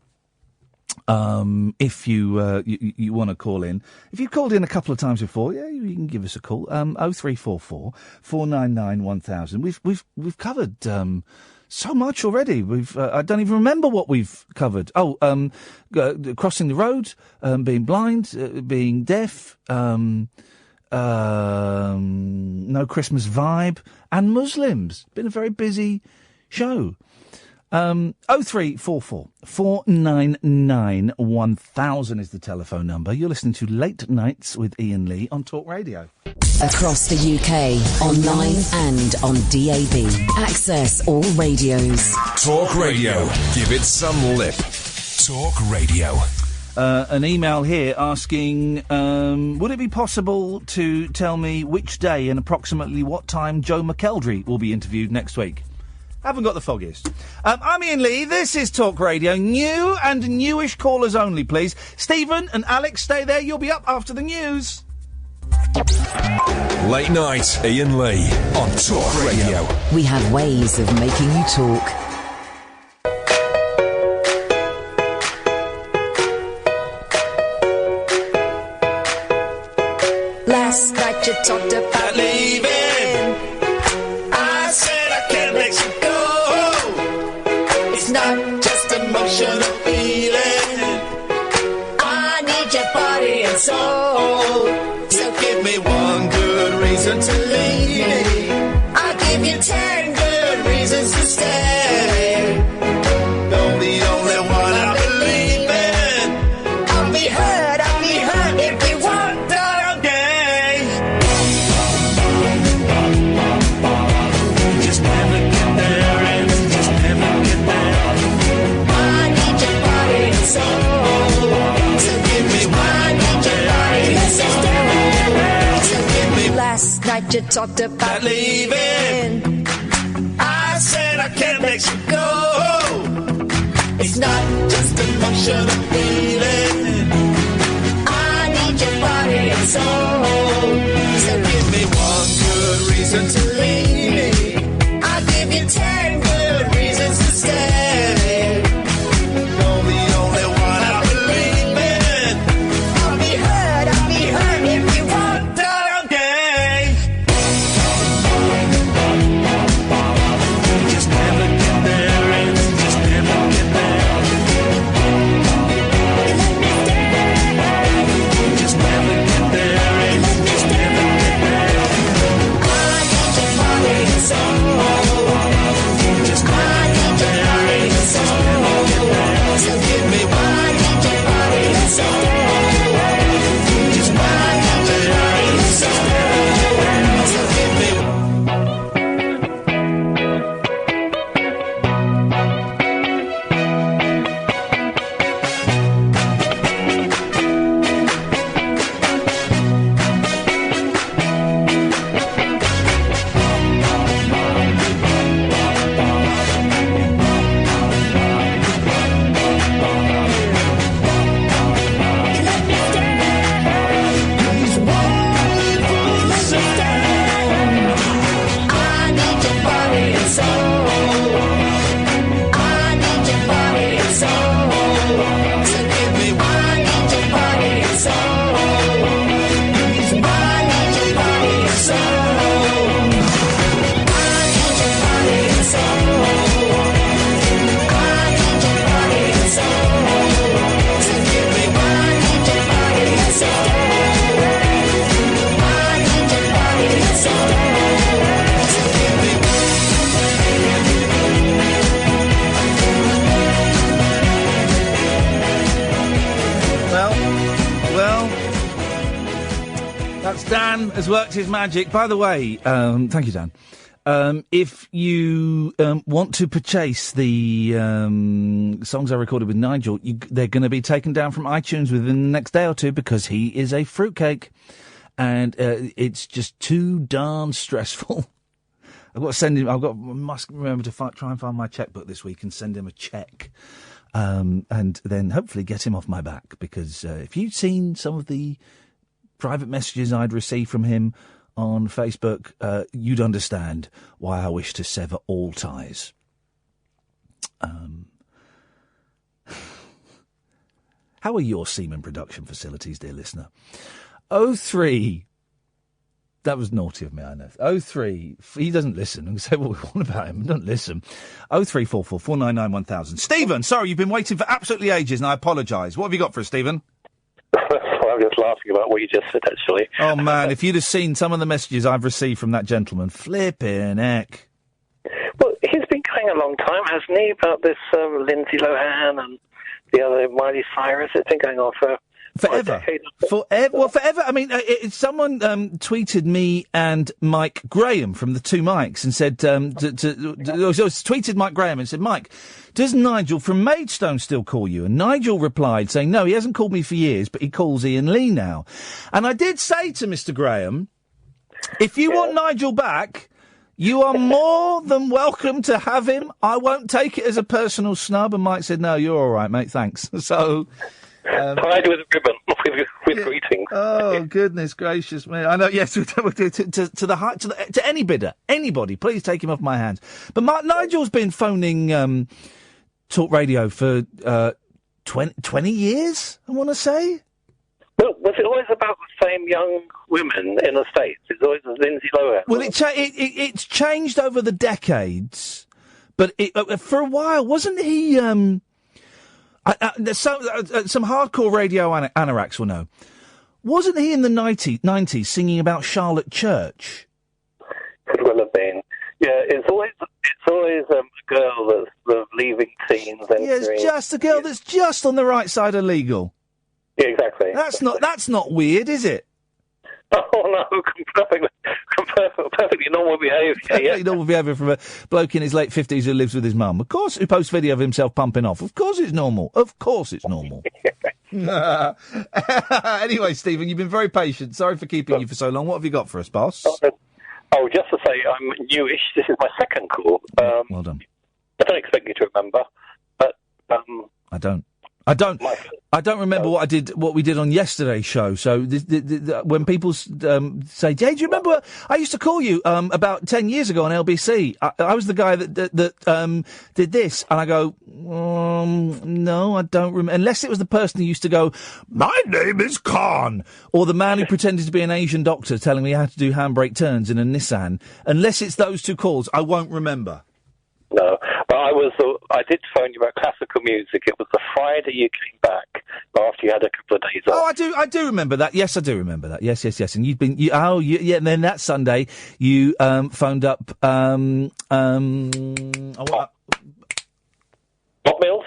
If you want to call in. If you've called in a couple of times before, yeah, you can give us a call. 0344 499 1000. We've covered so much already. I don't even remember what we've covered. Crossing the road, being blind, being deaf, no Christmas vibe, and Muslims. Been a very busy show. 0344 499 1000 is the telephone number. You're listening to Late Nights with Iain Lee on Talk Radio. Across the UK, online and on DAB. Access all radios. Talk Radio. Give it some lip. Talk Radio. An email here asking, would it be possible to tell me which day and approximately what time Joe McElderry will be interviewed next week? Haven't got the foggiest. I'm Iain Lee. This is Talk Radio. New and newish callers only, please. Stephen and Alex, stay there. You'll be up after the news. Late night, Iain Lee on Talk Radio. We have ways of making you talk. Last night you talked about leaving. I said I can't let you go. It's not just emotional feeling. I need your body and soul. So give me one good reason to leave me. I'll give you 10 good reasons to stay. You're the only one I believe in. I'll be hurt if we walked all day. Just never get there and just never get there. I need your body and soul. So give me one, need your body and soul. So give me. Last night you talked about leaving. I said I can't let you go. It's not just emotional feeling. I need your body and soul. So give me one good reason to leave me. I'll give you 10 good reasons to stay. You're the only one I believe in. I'll be hurt if you walked all day. Just never get there and just never get there. Just never get there and just never get there. I need your body and soul. Just I need your body and soul. So give me one, need your body and soul. Just I need your body and soul. So give me one. I need your body and soul. I need your body and soul. So give me one, need your body and soul. I need your body and soul. I need your body and soul. I need your body and soul. So give me one, need your body and soul. I need your body and soul. So give me one. Well, that's Dan has worked his magic. By the way, thank you, Dan. If you want to purchase the songs I recorded with Nigel, they're going to be taken down from iTunes within the next day or two because he is a fruitcake. And it's just too darn stressful. I've got to send him. Must remember to try and find my checkbook this week and send him a cheque, and then hopefully get him off my back. Because if you'd seen some of the private messages I'd received from him on Facebook, you'd understand why I wish to sever all ties. How are your semen production facilities, dear listener? 03. That was naughty of me, I know. 03. He doesn't listen. We can say what we want about him. Don't listen. 0344 499 1000. Stephen, sorry, you've been waiting for absolutely ages, and I apologise. What have you got for us, Stephen? I'm just laughing about what you just said, actually. Oh, man, if you'd have seen some of the messages I've received from that gentleman, flipping heck. Well, he's been going a long time, hasn't he, about this Lindsay Lohan and the other Miley Cyrus? It's been going on for... Forever. Forever. I mean, someone tweeted me and Mike Graham from the Two Mikes and said, tweeted Mike Graham and said, Mike, does Nigel from Maidstone still call you? And Nigel replied saying, no, he hasn't called me for years, but he calls Iain Lee now. And I did say to Mr. Graham, if you want Nigel back, you are more than welcome to have him. I won't take it as a personal snub. And Mike said, no, you're all right, mate, thanks. So... tied with a ribbon with greetings. Oh, goodness gracious me. I know, yes, we'll do to any bidder, anybody, please take him off my hands. But Nigel's been phoning Talk Radio for 20 years, I want to say. Well, was it always about the same young women in the States? It's always Lindsay Lohan. Well, it's changed over the decades, but for a while, wasn't he... some hardcore radio anoraks will know. Wasn't he in the 90s singing about Charlotte Church? Could well have been. Yeah, it's always a girl that's leaving teens. Yeah, it's just a girl that's just on the right side of legal. Yeah, exactly. That's not weird, is it? Oh no, perfectly normal behaviour. Perfectly normal behaviour from a bloke in his late 50s who lives with his mum. Of course, who posts video of himself pumping off. Of course it's normal. Of course it's normal. Anyway, Stephen, you've been very patient. Sorry for keeping you for so long. What have you got for us, boss? Oh, just to say, I'm newish. This is my second call. Well done. I don't expect you to remember, but I don't remember what we did on yesterday's show. So when people say, "Jay, do you remember I used to call you about 10 years ago on LBC? I was the guy that did this," and I go, "No, I don't remember." Unless it was the person who used to go, "My name is Khan," or the man who pretended to be an Asian doctor telling me how to do handbrake turns in a Nissan. Unless it's those two calls, I won't remember. No, but I did phone you about classical music. It was the Friday you came back after you had a couple of days off. Oh, I do remember that. Yes, I do remember that. Yes. And you've been, and then that Sunday you phoned up Bob Mills.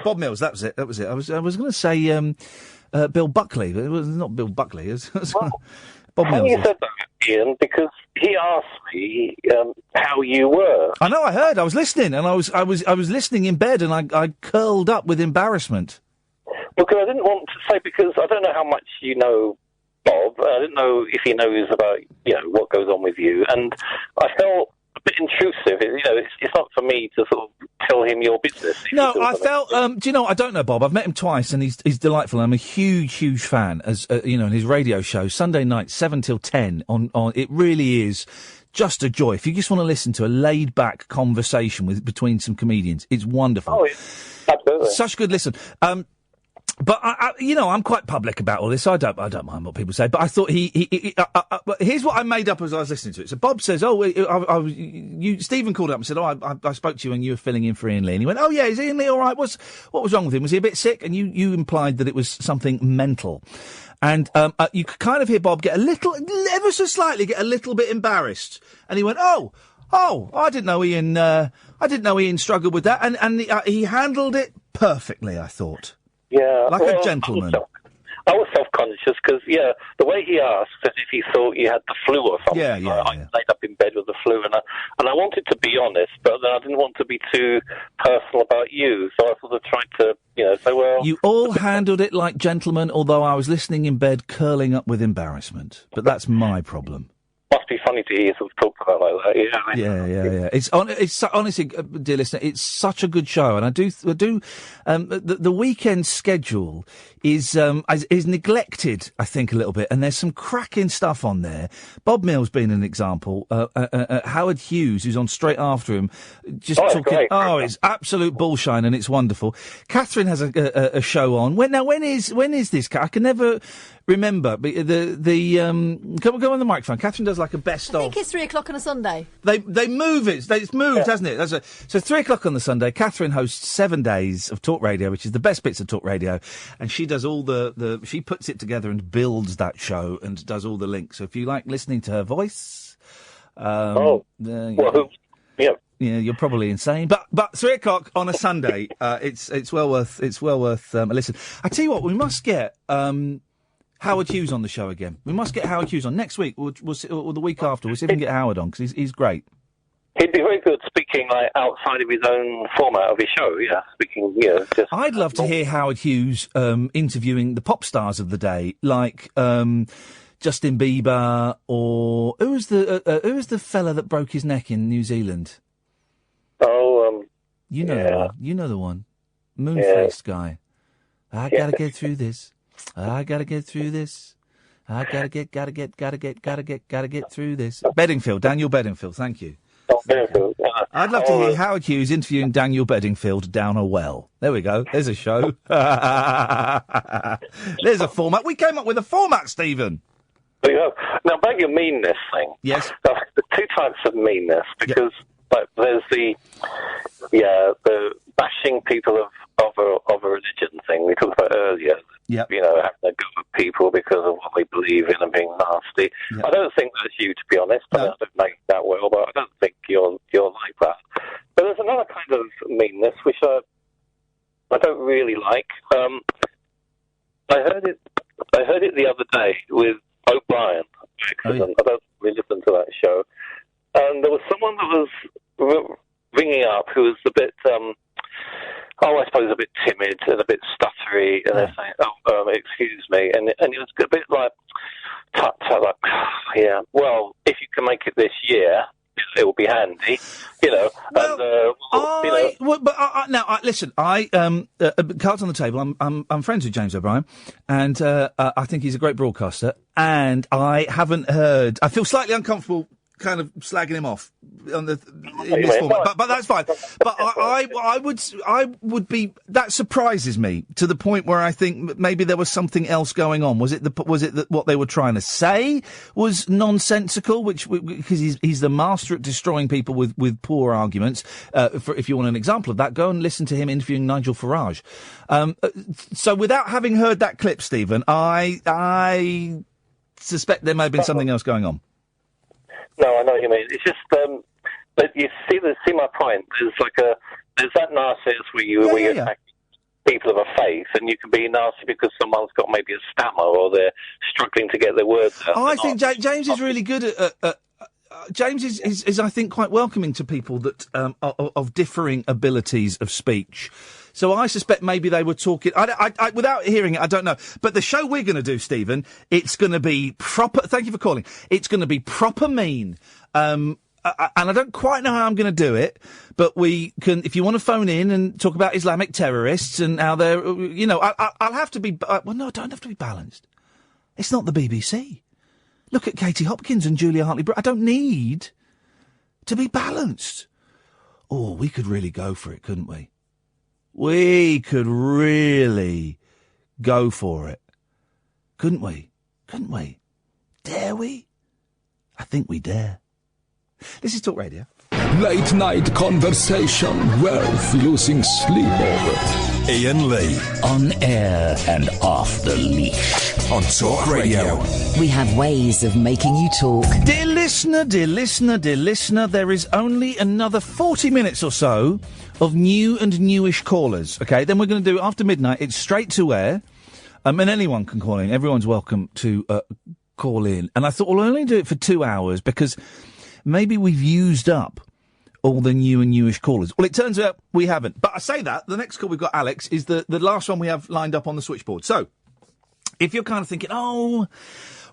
Bob Mills. That was it. I was going to say Bill Buckley, but it was not Bill Buckley. It was Bob Mills. You said that, Ian, because he asked me how you were. I know. I heard. I was listening, and I was listening in bed, and I curled up with embarrassment. Because I didn't want to say, because I don't know how much you know Bob. I didn't know if he knows about what goes on with you, and I felt a bit intrusive. It's not for me to sort of tell him your business. No, I felt. Do you know? I don't know Bob. I've met him twice, and he's delightful. I'm a huge fan. As in his radio show, Sunday night 7 till 10 on. It really is just a joy. If you just want to listen to a laid back conversation between some comedians, it's wonderful. Oh, absolutely. Such good listen. But I'm quite public about all this, so I don't mind what people say. But I thought here's what I made up as I was listening to it. So Bob says, Stephen called up and said, I spoke to you and you were filling in for Iain Lee. And he went, oh yeah, is Iain Lee all right? What was wrong with him? Was he a bit sick? And you implied that it was something mental. And you could kind of hear Bob get ever so slightly get a little bit embarrassed. And he went, oh, I didn't know Iain struggled with that. And he handled it perfectly, I thought. Yeah, like a gentleman. I was self-conscious because, the way he asked, as if he thought you had the flu or something. I laid up in bed with the flu, and I wanted to be honest, but then I didn't want to be too personal about you, so I sort of tried to, say, well... You all handled it like gentlemen, although I was listening in bed, curling up with embarrassment. But that's my problem. Must be funny to hear you sort of talk about it like that. Yeah. It's honestly, dear listener, it's such a good show, and I do. The weekend schedule is neglected, I think, a little bit, and there's some cracking stuff on there. Bob Mills being an example. Howard Hughes, who's on straight after him, just talking. Great. Oh, it's absolute bullshine, and it's wonderful. Catherine has a show on. When is this? I can never remember. Go on the microphone. Catherine does like a best of. I think it's 3:00 on a Sunday. They move it. It's moved, hasn't it? So 3:00 on the Sunday. Catherine hosts 7 days of talk radio, which is the best bits of talk radio, and she does all she puts it together and builds that show and does all the links. So if you like listening to her voice, yeah, you're probably insane. But 3:00 on a Sunday, it's well worth a listen. I tell you what, we must get Howard Hughes on the show again. We must get Howard Hughes on next week or the week after. We'll see if we can get Howard on, because he's great. He'd be very good speaking outside of his own format of his show. Yeah, speaking. Just. I'd love to hear Howard Hughes interviewing the pop stars of the day, like Justin Bieber, or who was the fella that broke his neck in New Zealand? You know the one, moon-faced guy. I gotta get through this. I gotta get through this. I gotta get through this. Bedingfield, Daniel Bedingfield. Thank you. I'd love to hear Howard Hughes interviewing Daniel Bedingfield down a well. There we go. There's a show. There's a format. We came up with a format, Stephen. Now, about your meanness thing. Yes. There's two types of meanness, because there's the bashing people of a religion thing we talked about earlier. Yep. Having a go at people because of what they believe in and being nasty. Yep. I don't think that's you, to be honest. No. I don't make that well, but I don't think you're like that. But there's another kind of meanness which I don't really like. I heard it the other day with O'Brien. I don't really listen to that show. And there was someone that was ringing up who was a bit, I suppose a bit timid and a bit stuttery, and they're saying, excuse me, and he was a bit like, like, well, if you can make it this year, it will be handy, listen, cards on the table. I'm friends with James O'Brien, and I think he's a great broadcaster. And I haven't heard. I feel slightly uncomfortable, kind of slagging him off in this format, but that's fine. But I would be. That surprises me to the point where I think maybe there was something else going on. Was it that what they were trying to say was nonsensical? Because he's the master at destroying people with poor arguments. If you want an example of that, go and listen to him interviewing Nigel Farage. So without having heard that clip, Stephen, I suspect there may have been something else going on. No, I know what you mean. It's just, but you see my point. There's that narcissism where you attack people of a faith, and you can be nasty because someone's got maybe a stammer or they're struggling to get their words out. I think James is really good at. James is I think quite welcoming to people that of differing abilities of speech. So I suspect maybe they were talking. I without hearing it, I don't know. But the show we're going to do, Stephen, it's going to be proper. Thank you for calling. It's going to be proper mean. And I don't quite know how I'm going to do it, but we can. If you want to phone in and talk about Islamic terrorists and how they're, I'll have to be. Well, no, I don't have to be balanced. It's not the BBC. Look at Katie Hopkins and Julia Hartley-Brooke. I don't need to be balanced. Oh, we could really go for it, couldn't we? We could really go for it. Couldn't we? Dare we? I think we dare. This is Talk Radio. Late night conversation worth losing sleep over. Iain Lee. On air and off the leash. On Talk Radio. We have ways of making you talk. Dear listener, there is only another 40 minutes or so of new and newish callers, okay? Then we're going to do, after midnight, it's straight to air. And anyone can call in. Everyone's welcome to call in. And I thought, we'll only do it for 2 hours because maybe we've used up all the new and newish callers. Well, it turns out we haven't. But I say that, the next call we've got, Alex, is the last one we have lined up on the switchboard. So, if you're kind of thinking, oh,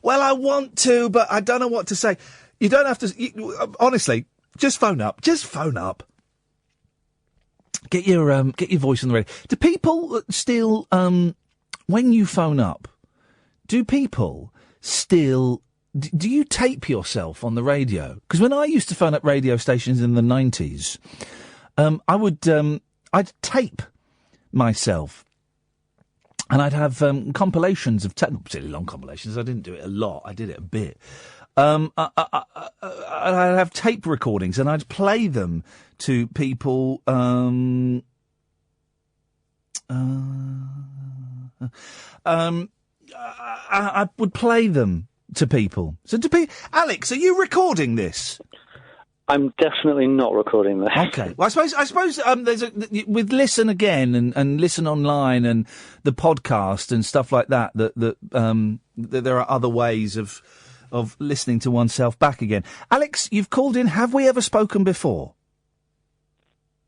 well, I want to, but I don't know what to say, you don't have to, honestly, just phone up. Just phone up. Get your voice on the radio. Do people still, when you phone up, do people still, do you tape yourself on the radio? Because when I used to phone up radio stations in the 90s, I'd tape myself. And I'd have compilations of, not particularly long compilations, I didn't do it a lot, I did it a bit. I'd have tape recordings and I'd play them to people, I would play them to people. So Alex, are you recording this? I'm definitely not recording this. Okay. Well, I suppose there's with Listen Again and Listen Online and the podcast and stuff like that there are other ways of listening to oneself back again. Alex, you've called in. Have we ever spoken before?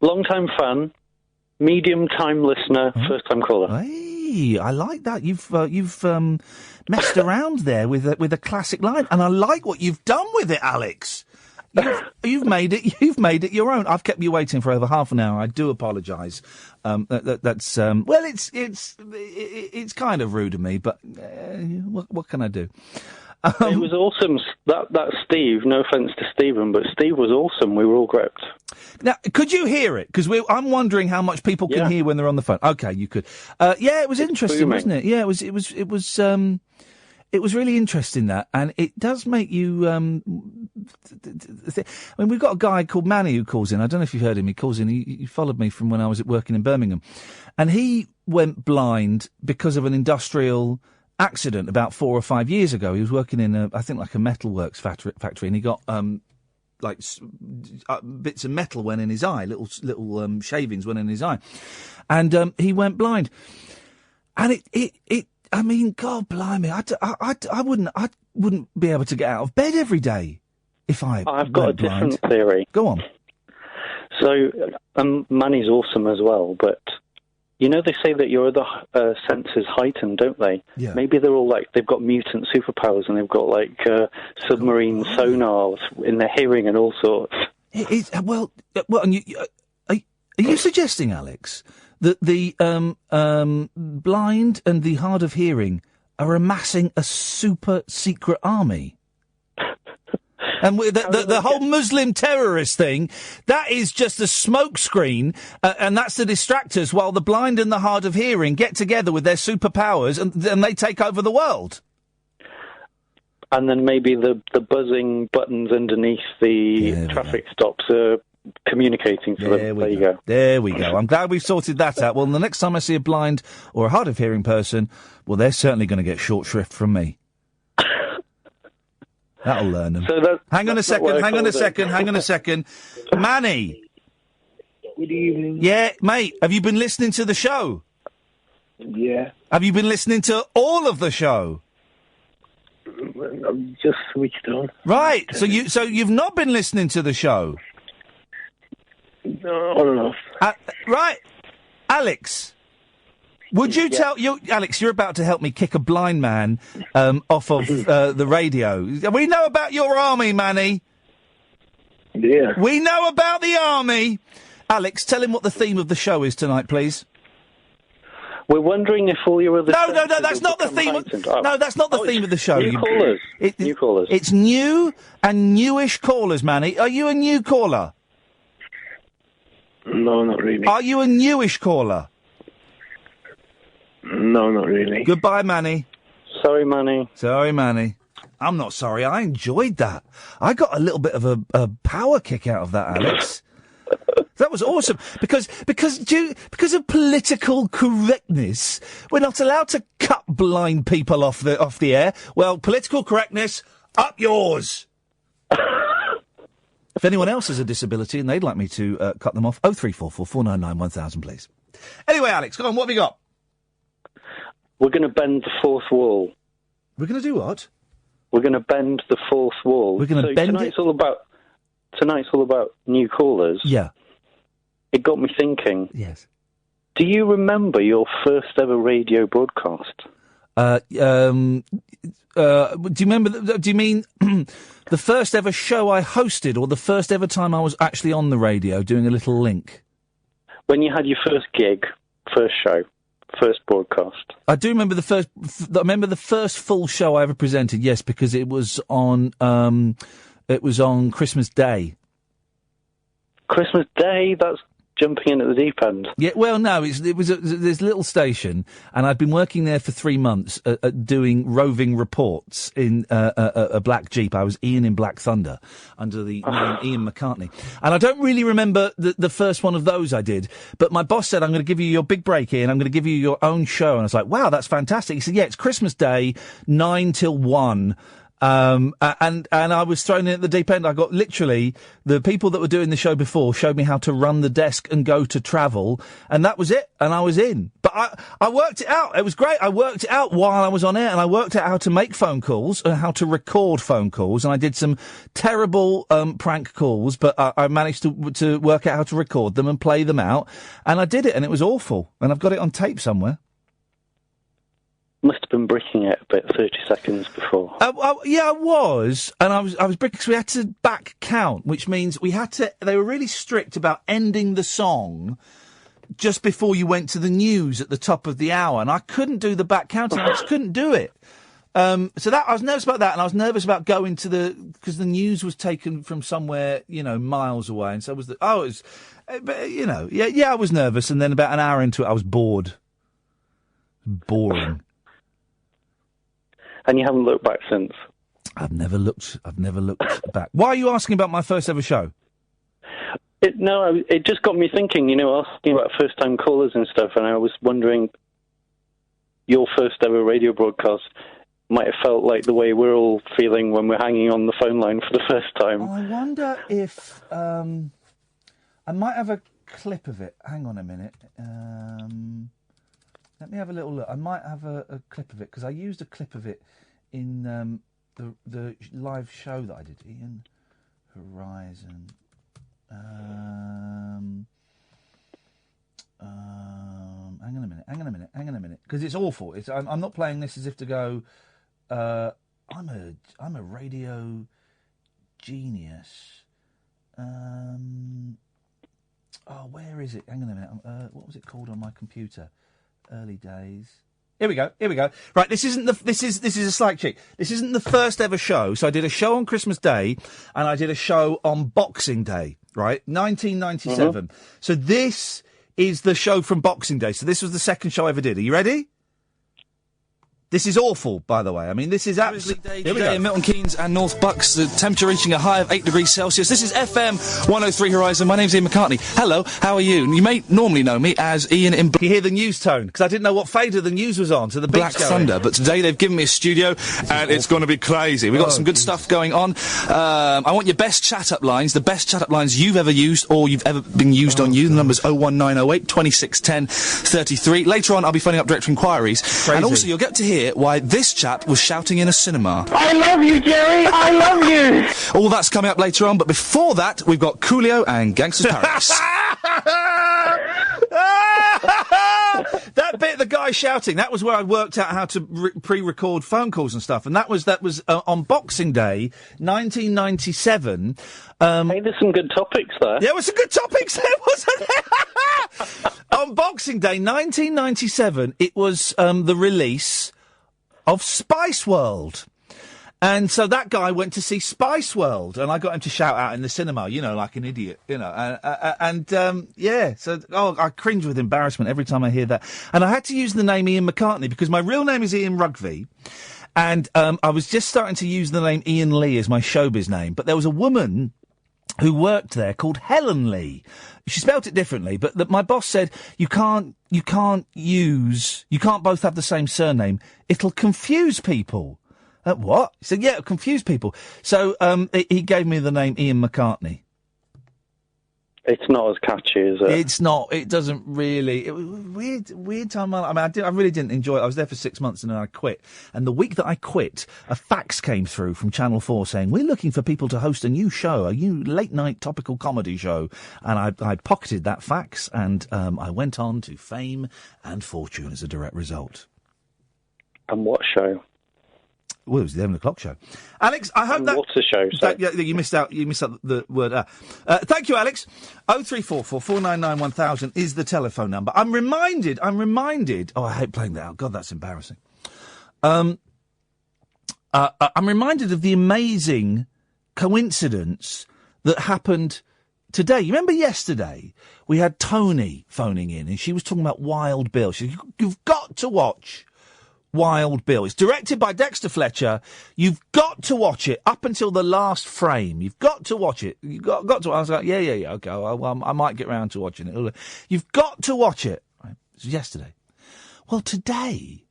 Long-time fan, medium-time listener, first-time caller. Hey, I like that. You've messed around there with a classic line, and I like what you've done with it, Alex. You've made it your own. I've kept you waiting for over half an hour. I do apologise. That's well, it's kind of rude of me, but what can I do? It was awesome. That Steve, no offence to Stephen, but Steve was awesome. We were all gripped. Now, could you hear it? Because I'm wondering how much people can hear when they're on the phone. Okay, you could. Yeah, it was interesting, wasn't it? Yeah, it was really interesting, that, and it does make you. I mean, we've got a guy called Manny who calls in. I don't know if you've heard him. He calls in. He followed me from when I was working in Birmingham, and he went blind because of an industrial accident about 4 or 5 years ago. He was working in a metalworks factory, and he got bits of metal went in his eye, little shavings went in his eye, and he went blind. And it I mean, God blimey, I wouldn't be able to get out of bed every day if I've got a different theory. Go on. So, Manny's awesome as well, but you know they say that your other senses heighten, don't they? Yeah. Maybe they're all they've got mutant superpowers and they've got submarine sonars in their hearing and all sorts. Well, and are you suggesting, Alex, that the blind and the hard of hearing are amassing a super secret army? And the whole Muslim terrorist thing, that is just a smokescreen, and that's to distract us while the blind and the hard of hearing get together with their superpowers and they take over the world. And then maybe the buzzing buttons underneath the traffic stops are communicating to them. There you go. There we go. I'm glad we've sorted that out. Well, the next time I see a blind or a hard of hearing person, well, they're certainly going to get short shrift from me. That'll learn them. So hang on a second. Manny. Good evening. Yeah, mate, have you been listening to the show? Yeah. Have you been listening to all of the show? I'm just switched on. Right, so you've not been listening to the show? No, on and off. Right, Alex. Would you tell Alex? You're about to help me kick a blind man off of the radio. We know about your army, Manny. Yeah. We know about the army. Alex, tell him what the theme of the show is tonight, please. We're wondering if all your other No, that's not the theme. No, that's not the theme of the show. New callers. New callers. It's new and newish callers, Manny. Are you a new caller? No, not really. Are you a newish caller? No, not really. Goodbye, Manny. Sorry, Manny. I'm not sorry. I enjoyed that. I got a little bit of a power kick out of that, Alex. That was awesome. Because of political correctness, we're not allowed to cut blind people off the air. Well, political correctness, up yours. If anyone else has a disability and they'd like me to cut them off, 0344 499 1000, please. Anyway, Alex, go on. What have you got? We're going to bend the fourth wall. We're going to do what? We're going to bend the fourth wall. We're going to bend tonight's all about new callers. Yeah. It got me thinking. Yes. Do you remember your first ever radio broadcast? Do you remember? Do you mean the first ever show I hosted, or the first ever time I was actually on the radio doing a little link? When you had your first gig, first show, first broadcast. I do remember the first. I remember the first full show I ever presented. Yes, because it was on. It was on Christmas Day. Christmas Day. That's jumping in at the deep end. Yeah, well, no, it was this little station, and I'd been working there for 3 months doing roving reports in a black Jeep. I was Ian in Black Thunder, under the name Ian McCartney. And I don't really remember the first one of those I did, but my boss said, I'm going to give you your big break, Ian, I'm going to give you your own show. And I was like, wow, that's fantastic. He said, yeah, it's Christmas Day, 9 till 1. And I was thrown in at the deep end. I got literally the people that were doing the show before showed me how to run the desk and go to travel, and that was it. And I was in. But I worked it out. It was great. I worked it out while I was on air, and I worked out how to make phone calls and how to record phone calls. And I did some terrible prank calls, but I managed to work out how to record them and play them out. And I did it, and it was awful. And I've got it on tape somewhere. Must have been bricking it a bit 30 seconds before. Yeah, I was. And I was bricking, because we had to back count, which means they were really strict about ending the song just before you went to the news at the top of the hour. And I couldn't do the back counting. I just couldn't do it. So I was nervous about that, and I was nervous about going because the news was taken from somewhere, miles away. And so was I was nervous. And then about an hour into it, I was bored. Boring. And you haven't looked back since? I've never looked back. Why are you asking about my first ever show? It just got me thinking, asking about first-time callers and stuff, and I was wondering, your first ever radio broadcast might have felt like the way we're all feeling when we're hanging on the phone line for the first time. I wonder if... I might have a clip of it. Hang on a minute. Let me have a little look. I might have a clip of it, because I used a clip of it in the live show that I did. Ian Horizon. Hang on a minute. Because it's awful. I'm not playing this as if to go, I'm a radio genius. Where is it? Hang on a minute. What was it called on my computer? Early days. Here we go. Right, this is a slight cheat. This isn't the first ever show. So I did a show on Christmas Day, and I did a show on Boxing Day, right? 1997. Mm-hmm. So this is the show from Boxing Day. So this was the second show I ever did. Are you ready? This is awful, by the way. I mean, this is absolutely... Here we go. In Milton Keynes and North Bucks, the temperature reaching a high of 8 degrees Celsius. This is FM 103 Horizon. My name's Ian McCartney. Hello, how are you? You may normally know me as Ian in... You hear the news tone, because I didn't know what fader the news was on, so the Black Thunder. But today they've given me a studio, and it's going to be crazy. We've got some good stuff going on. I want your best chat-up lines, the best chat-up lines you've ever used or you've ever been used on you. The number's 01908 2610 33. Later on, I'll be phoning up direct inquiries. Crazy. And also, you'll get to hear why this chap was shouting in a cinema. I love you, Jerry! I love you! All that's coming up later on, but before that, we've got Coolio and Gangsters Paradise. That bit, the guy shouting, that was where I worked out how to pre-record phone calls and stuff, and that was on Boxing Day, 1997. Hey, there's some good topics there. Yeah, there were some good topics there, wasn't there? On Boxing Day, 1997, it was the release of Spice World. And so that guy went to see Spice World, and I got him to shout out in the cinema, like an idiot, so I cringe with embarrassment every time I hear that. And I had to use the name Ian McCartney because my real name is Ian Rugby, and I was just starting to use the name Iain Lee as my showbiz name, but there was a woman who worked there called Helen Lee. She spelt it differently, but my boss said, you can't both have the same surname. It'll confuse people. What? He said, yeah, it'll confuse people. So, he gave me the name Ian McCartney. It's not as catchy as it. It's not. It doesn't really. It was a weird time. I really didn't enjoy it. I was there for 6 months and then I quit. And the week that I quit, a fax came through from Channel 4 saying, we're looking for people to host a new show, a new late-night topical comedy show. And I pocketed that fax and I went on to fame and fortune as a direct result. And what show? Well, it was the 11 o'clock show. Alex, I hope that... What's the show? You missed out the word. Thank you, Alex. 0344 499 1000 is the telephone number. I'm reminded... Oh, I hate playing that out. God, that's embarrassing. I'm reminded of the amazing coincidence that happened today. You remember yesterday? We had Tony phoning in, and she was talking about Wild Bill. She said, you've got to watch Wild Bill. It's directed by Dexter Fletcher. You've got to watch it up until the last frame. You've got to watch it. You've got to. I was like, yeah, okay. I might get round to watching it. You've got to watch it. Right? It was yesterday. Well, today,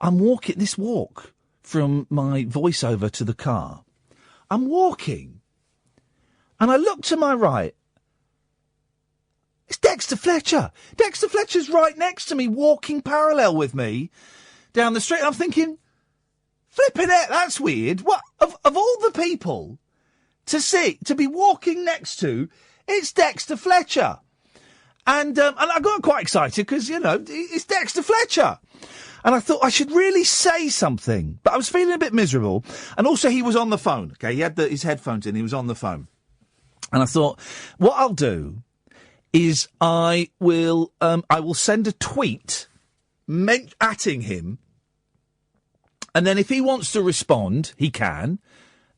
I'm walking this walk from my voiceover to the car. I'm walking, and I look to my right. It's Dexter Fletcher. Dexter Fletcher's right next to me, walking parallel with me down the street. I'm thinking, flipping it, that's weird. What of all the people to be walking next to, it's Dexter Fletcher. And I got quite excited because, it's Dexter Fletcher. And I thought I should really say something. But I was feeling a bit miserable. And also he was on the phone. Okay, he had his headphones in, he was on the phone. And I thought, what I'll do is I will send a tweet atting him, and then if he wants to respond, he can,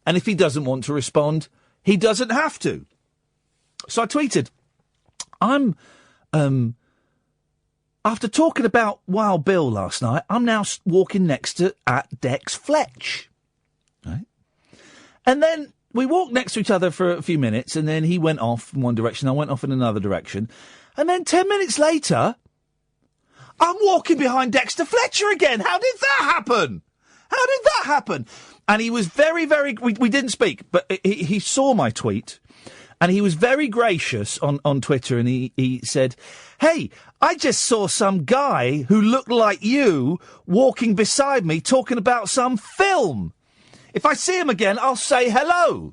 and if he doesn't want to respond, he doesn't have to. So I tweeted, I'm, after talking about Wild Bill last night, I'm now walking next to @Dex Fletch. Right? And then we walked next to each other for a few minutes, and then he went off in one direction, I went off in another direction, and then 10 minutes later, I'm walking behind Dexter Fletcher again. How did that happen? And he was very, very... We didn't speak, but he saw my tweet, and he was very gracious on Twitter, and he said, hey, I just saw some guy who looked like you walking beside me talking about some film. If I see him again, I'll say hello.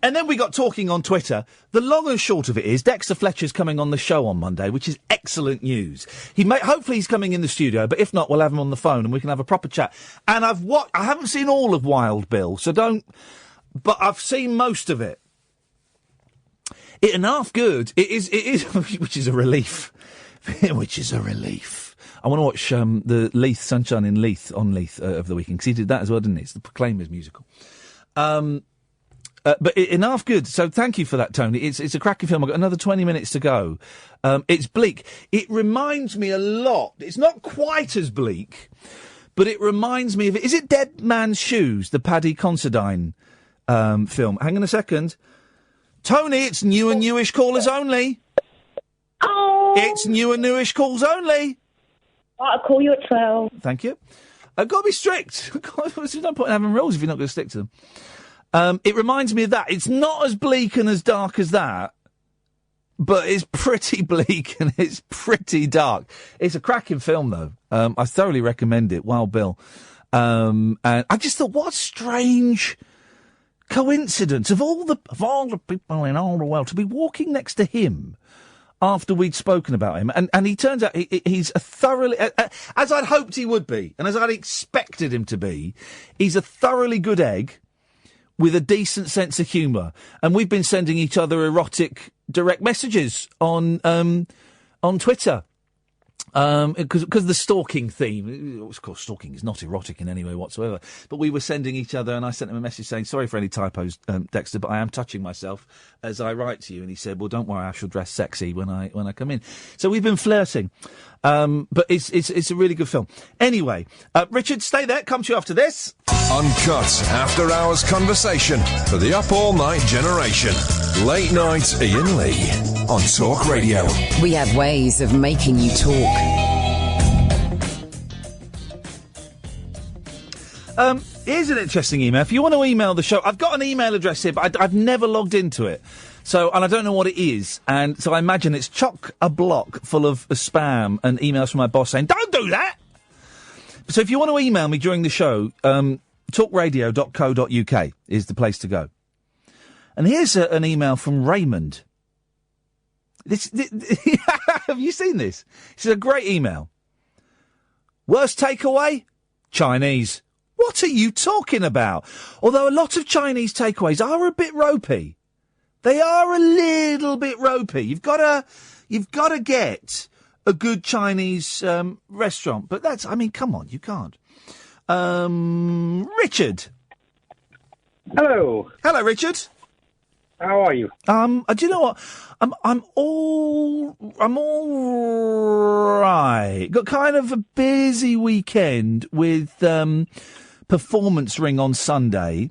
And then we got talking on Twitter. The long and short of it is Dexter Fletcher's coming on the show on Monday, which is excellent news. Hopefully he's coming in the studio, but if not, we'll have him on the phone and we can have a proper chat. And I haven't seen all of Wild Bill, but I've seen most of it. It and half good. It is, which is a relief. Which is a relief. I want to watch the Leith, Sunshine in Leith, on Leith of the weekend, because he did that as well, didn't he? It's the Proclaimers musical. But enough good. So thank you for that, Tony. It's a cracking film. I've got another 20 minutes to go. It's bleak. It reminds me a lot. It's not quite as bleak, but it reminds me of it. Is it Dead Man's Shoes, the Paddy Considine film? Hang on a second. Tony, it's new and newish callers only. Oh! It's new and newish calls only. I'll call you at 12. Thank you. I've got to be strict. There's no point in having rules if you're not going to stick to them. It reminds me of that. It's not as bleak and as dark as that, but it's pretty bleak and it's pretty dark. It's a cracking film, though. I thoroughly recommend it. Wild Bill. And I just thought, what a strange coincidence of all the people in all the world to be walking next to him after we'd spoken about him. And he turns out he's a thoroughly, as I'd hoped he would be, and as I'd expected him to be, he's a thoroughly good egg with a decent sense of humour. And we've been sending each other erotic direct messages on Twitter. Because the stalking theme, of course, stalking is not erotic in any way whatsoever, but we were sending each other, and I sent him a message saying, sorry for any typos, Dexter, but I am touching myself as I write to you. And he said, well, don't worry, I shall dress sexy when I come in. So we've been flirting. But it's a really good film. Anyway, Richard, stay there, come to you after this. Uncut, after-hours conversation for the up-all-night generation. Late night Iain Lee on Talk Radio. We have ways of making you talk. Here's an interesting email. If you want to email the show, I've got an email address here, but I've never logged into it. So, and I don't know what it is, and so I imagine it's chock-a-block full of spam and emails from my boss saying, don't do that! So if you want to email me during the show, talkradio.co.uk is the place to go. And here's an email from Raymond. Have you seen this? This is a great email. Worst takeaway? Chinese. What are you talking about? Although a lot of Chinese takeaways are a bit ropey. They are a little bit ropey. You've got to get a good Chinese restaurant. But come on, you can't. Richard. Hello. Hello, Richard. How are you? Do you know what? I'm all right. Got kind of a busy weekend with Performance Ring on Sunday.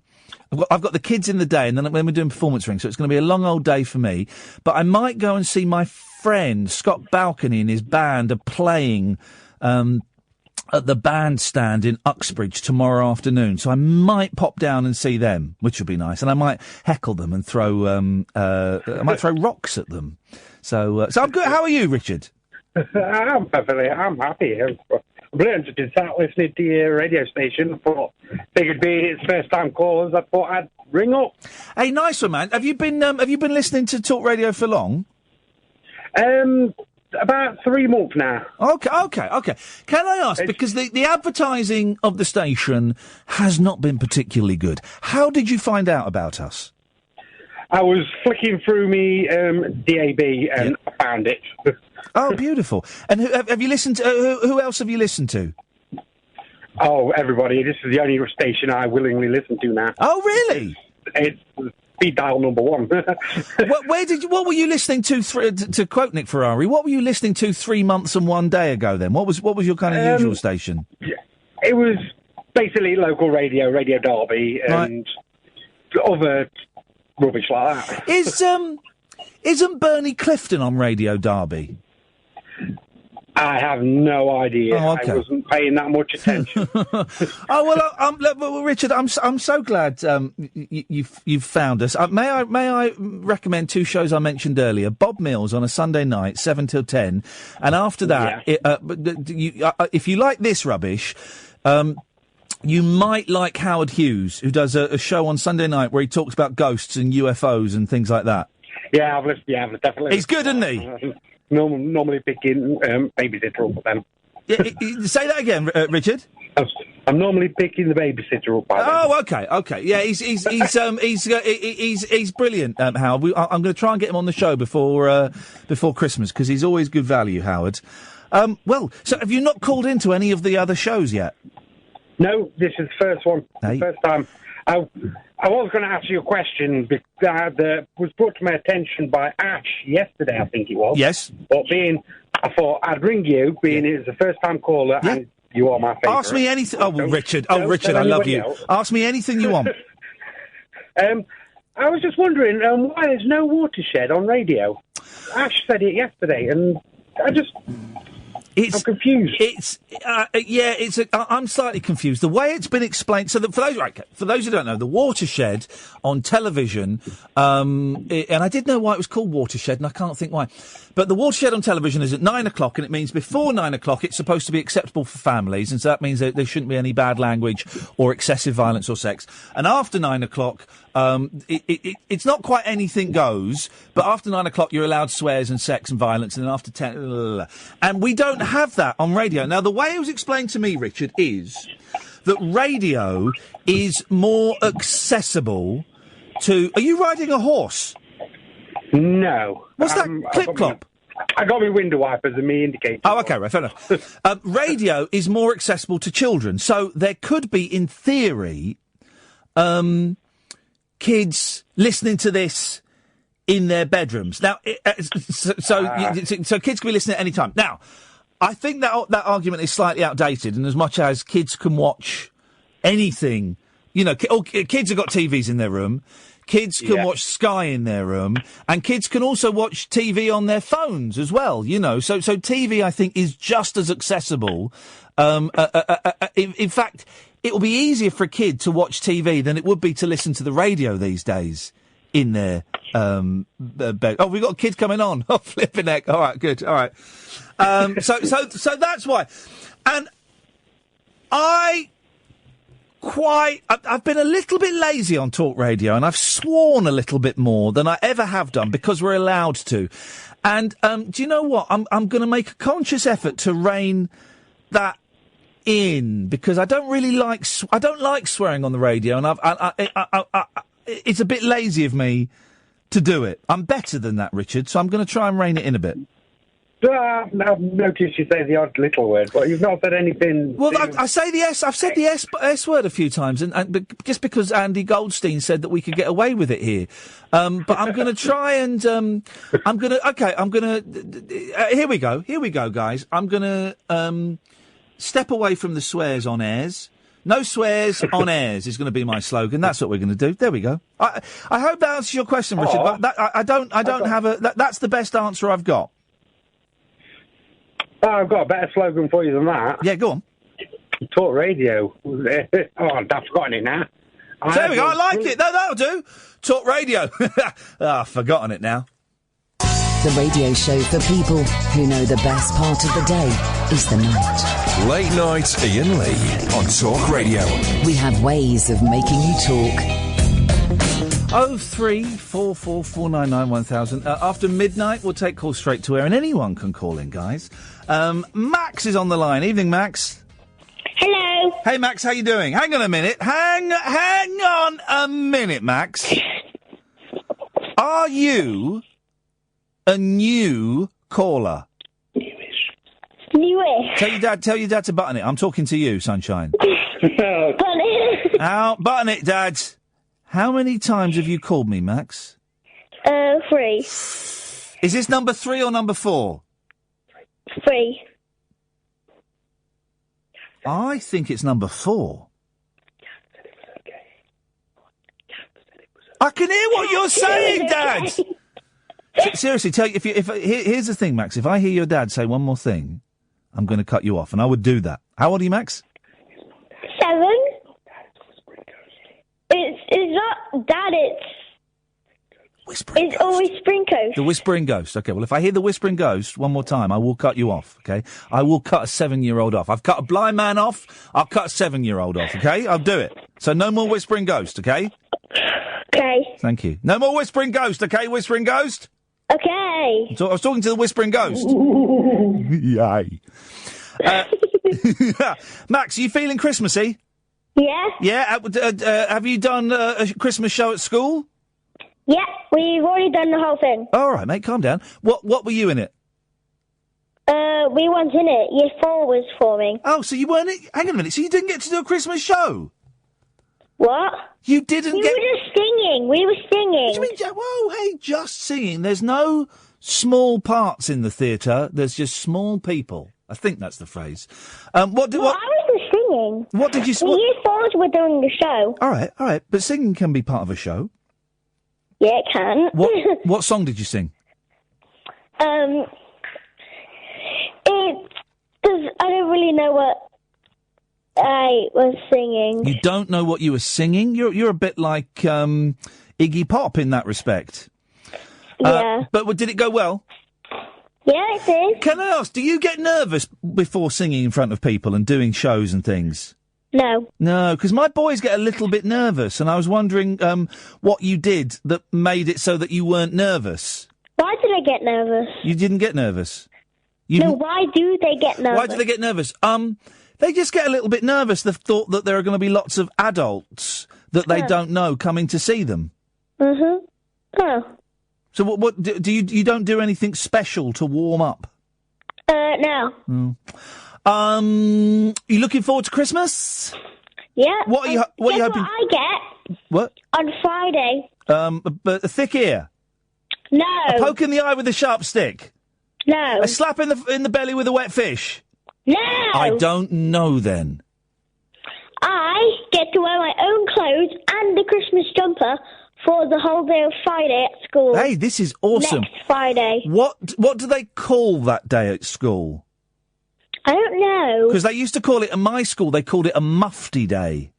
I've got the kids in the day, and then we're doing Performance Ring, so it's going to be a long old day for me. But I might go and see my friend Scott Balcony and his band are playing at the bandstand in Uxbridge tomorrow afternoon, so I might pop down and see them, which would be nice, and I might heckle them and throw rocks at them. So I'm good. How are you, Richard? I'm happy. I've learned to start listening to your radio station. Figured being it's first time callers, I thought I'd ring up. Hey, nice one, man. Have you been listening to Talk Radio for long? About 3 months now. Okay. Can I ask, because the advertising of the station has not been particularly good. How did you find out about us? I was flicking through me DAB and I found it. Oh, beautiful. And have you listened to, who else have you listened to? Oh, everybody. This is the only station I willingly listen to now. Oh, really? It's speed dial number one. What were you listening to quote Nick Ferrari, what were you listening to 3 months and 1 day ago then? What was your kind of usual station? It was basically local Radio Derby, and other rubbish like that. Isn't Bernie Clifton on Radio Derby? I have no idea. Oh, okay. I wasn't paying that much attention. Well, Richard, I'm so glad you've found us. May I recommend 2 shows I mentioned earlier? Bob Mills on a Sunday night, 7 till 10, and after that, if you like this rubbish. You might like Howard Hughes, who does a show on Sunday night where he talks about ghosts and UFOs and things like that. Yeah, I've listened. Yeah, definitely. He's good, isn't he? Normally picking babysitter up then. Say that again, Richard. I'm normally picking the babysitter up by then. Oh, okay. Yeah, he's brilliant, Howard. I'm going to try and get him on the show before Christmas because he's always good value, Howard. So have you not called into any of the other shows yet? No, this is the first one. Hey. First time. I was going to ask you a question that was brought to my attention by Ash yesterday, I think it was. Yes. But I thought I'd ring you, being it's a first-time caller, and you are my favourite. Ask me anything. Oh, Richard, I love you. Else. Ask me anything you want. I was just wondering why there's no watershed on radio. Ash said it yesterday, and I'm confused. I'm slightly confused. The way it's been explained. So for those who don't know, the watershed on television, and I did know why it was called watershed, and I can't think why. But the watershed on television is at 9 o'clock, and it means before 9 o'clock it's supposed to be acceptable for families, and so that means that there shouldn't be any bad language or excessive violence or sex. And after 9 o'clock, it's not quite anything goes, but after 9 o'clock you're allowed swears and sex and violence, and then after 10, and we don't have that on radio. Now, the way it was explained to me, Richard, is that radio is more accessible to... Are you riding a horse? No. What's that? Clip-clop? I got my window wipers and me indicator. Oh, okay, right, fair enough. Radio is more accessible to children, so there could be, in theory, kids listening to this in their bedrooms. Now, so kids can be listening at any time. Now, I think that argument is slightly outdated, in as much as kids can watch anything. You know, kids have got TVs in their room. Kids can watch Sky in their room, and kids can also watch TV on their phones as well, you know. So TV, I think, is just as accessible. In fact, it will be easier for a kid to watch TV than it would be to listen to the radio these days. in their bed. Oh, we've got kids coming on. Oh, flipping heck. All right, good. All right. So that's why. And I've been a little bit lazy on talk radio, and I've sworn a little bit more than I ever have done because we're allowed to. And do you know what? I'm going to make a conscious effort to rein that in, because I don't really like swearing on the radio, and it's a bit lazy of me to do it. I'm better than that, Richard, so I'm going to try and rein it in a bit. I've noticed you say the odd little word, but you've not said anything. Well, I say the S. I've said the S word a few times, and just because Andy Goldstein said that we could get away with it here. But I'm going to try and here we go, guys. I'm going to step away from the swears on airs. No swears on airs is going to be my slogan. That's what we're going to do. There we go. I hope that answers your question, Richard. But I don't have a. That's the best answer I've got. Oh, I've got a better slogan for you than that. Yeah, go on. Talk radio. Oh, I've forgotten it now. There we go. I like it. No, that'll do. Talk radio. I've forgotten it now. The radio show for people who know the best part of the day is the night. Late night Iain Lee on Talk Radio. We have ways of making you talk. 03444991000. After midnight, we'll take calls straight to air, and anyone can call in, guys. Max is on the line. Evening, Max. Hello. Hey, Max, how you doing? Hang on a minute. Hang on a minute, Max. Are you a new caller? Newish. Tell your dad to button it. I'm talking to you, sunshine. Button it. Button it, Dad. How many times have you called me, Max? 3. Is this number 3 or number 4? 3. I think it's number 4. I can hear what you're saying, Dad! Seriously, here's the thing, Max. If I hear your dad say one more thing, I'm going to cut you off, and I would do that. How old are you, Max? 7. It's not Dad, it's... Whispering Ghost. Always Whispering Ghost. The Whispering Ghost. Okay, well, if I hear the Whispering Ghost one more time, I will cut you off, okay? I will cut a 7-year-old off. I've cut a blind man off, I'll cut a 7-year-old off, okay? I'll do it. So no more Whispering Ghost, okay? Okay. Thank you. No more Whispering Ghost, okay, Whispering Ghost? Okay. So I was talking to the Whispering Ghost. Yay. Max, are you feeling Christmassy? Yeah. Yeah? Have you done a Christmas show at school? Yeah, we've already done the whole thing. All right, mate, calm down. What were you in it? We weren't in it. Year 4 was forming. Oh, so you weren't... Hang on a minute, so you didn't get to do a Christmas show? What? You didn't We were just singing. We were singing. What do you mean, whoa, hey, just singing? There's no small parts in the theatre. There's just small people. I think that's the phrase. I was just singing. What did you... The Year 4s were doing the show. All right. But singing can be part of a show. Yeah, it can. What song did you sing? I don't really know what I was singing. You don't know what you were singing? You're a bit like Iggy Pop in that respect. Yeah. But did it go well? Yeah, it did. Can I ask, do you get nervous before singing in front of people and doing shows and things? No. No, because my boys get a little bit nervous, and I was wondering what you did that made it so that you weren't nervous. Why did I get nervous? You didn't get nervous? No, why do they get nervous? Why do they get nervous? They just get a little bit nervous, the thought that there are going to be lots of adults that they don't know coming to see them. Mm-hmm. Oh. So what do you don't do anything special to warm up? No. You looking forward to Christmas? Yeah. What are you hoping? What I get? What? On Friday. But a thick ear. No. A poke in the eye with a sharp stick. No. A slap in the belly with a wet fish. No. I don't know then. I get to wear my own clothes and the Christmas jumper for the whole day of Friday at school. Hey, this is awesome. Next Friday. What do they call that day at school? I don't know. Because they used to call it, at my school, they called it a mufti day.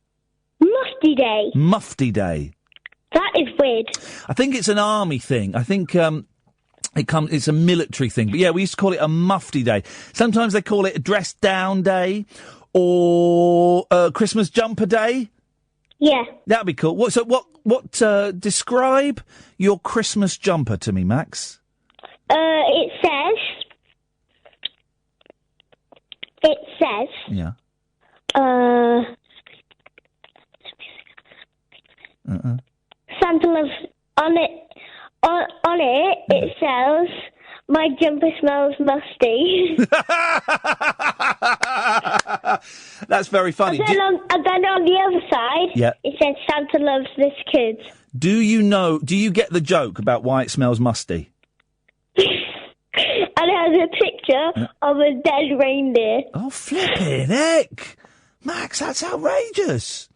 Mufti day? Mufti day. That is weird. I think it's an army thing. I think it's a military thing. But yeah, we used to call it a mufti day. Sometimes they call it a dress down day or Christmas jumper day. Yeah. That'd be cool. What describe your Christmas jumper to me, Max? It says. Yeah. Santa loves on it. It says, "My jumper smells musty." That's very funny. And then on the other side, it says, "Santa loves this kid." Do you get the joke about why it smells musty? And it has a picture of a dead reindeer. Oh, flipping heck! Max, that's outrageous.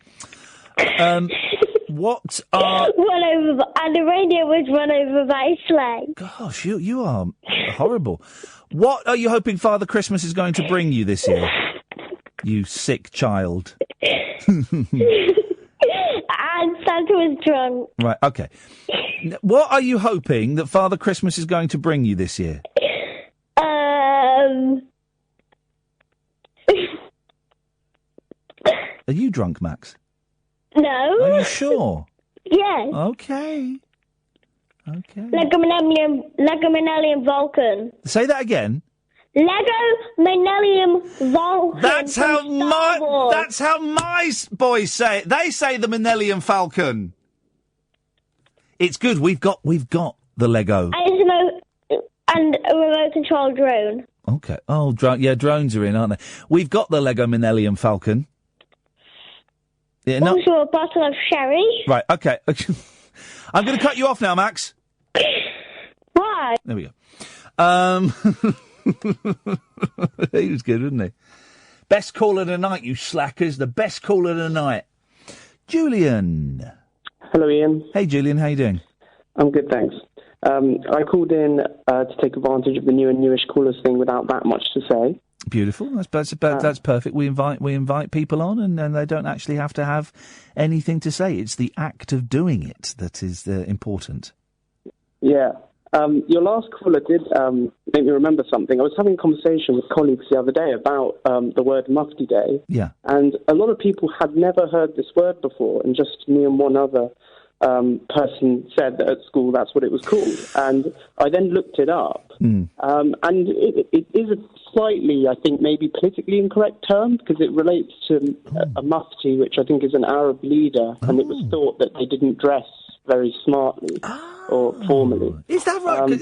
What are... And the reindeer was run over by a sleigh. Gosh, you are horrible. What are you hoping Father Christmas is going to bring you this year? You sick child. And Santa was drunk. Right, okay. What are you hoping that Father Christmas is going to bring you this year? Are you drunk, Max? No. Are you sure? Yes. Okay. Lego Millennium Vulcan. Say that again. Lego Millennium Vulcan. That's how my boys say it. They say the Millennium Falcon. It's good. We've got the Lego. And a remote control drone. Okay. Oh, drones are in, aren't they? We've got the Lego Millennium Falcon. Yeah, also a bottle of sherry. Right, okay. I'm going to cut you off now, Max. Why? There we go. He was good, wasn't he? Best caller of the night, you slackers. The best caller of the night. Julian. Hello, Ian. Hey, Julian. How you doing? I'm good, thanks. I called in to take advantage of the new and newish callers thing without that much to say. Beautiful. That's perfect. We invite people on, and they don't actually have to have anything to say. It's the act of doing it that is important. Yeah. Your last caller did make me remember something. I was having a conversation with colleagues the other day about the word Mufti Day. Yeah. And a lot of people had never heard this word before, and just me and one other person said that at school that's what it was called. And I then looked it up. And it is a slightly, I think, maybe politically incorrect term, because it relates to a mufti, which I think is an Arab leader, and it was thought that they didn't dress very smartly or formally. Is that right?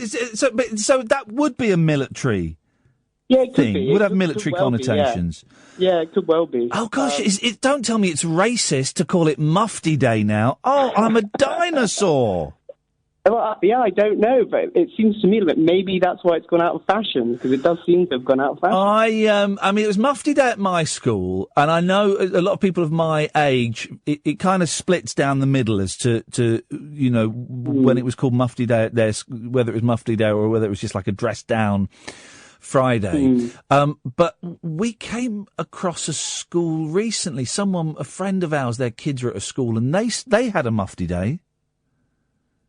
So that would be a military it thing. Could be. Would have military connotations. Yeah, it could well be. Oh, gosh, don't tell me it's racist to call it Mufti Day now. Oh, I'm a dinosaur. Well, I don't know, but it seems to me that maybe that's why it's gone out of fashion, because it does seem to have gone out of fashion. I mean, it was Mufti Day at my school, and I know a lot of people of my age, it kind of splits down the middle as to when it was called Mufti Day at theirs, whether it was Mufti Day or whether it was just like a dress down Friday. But we came across a school recently, a friend of ours, their kids were at a school, and they had a Mufti Day.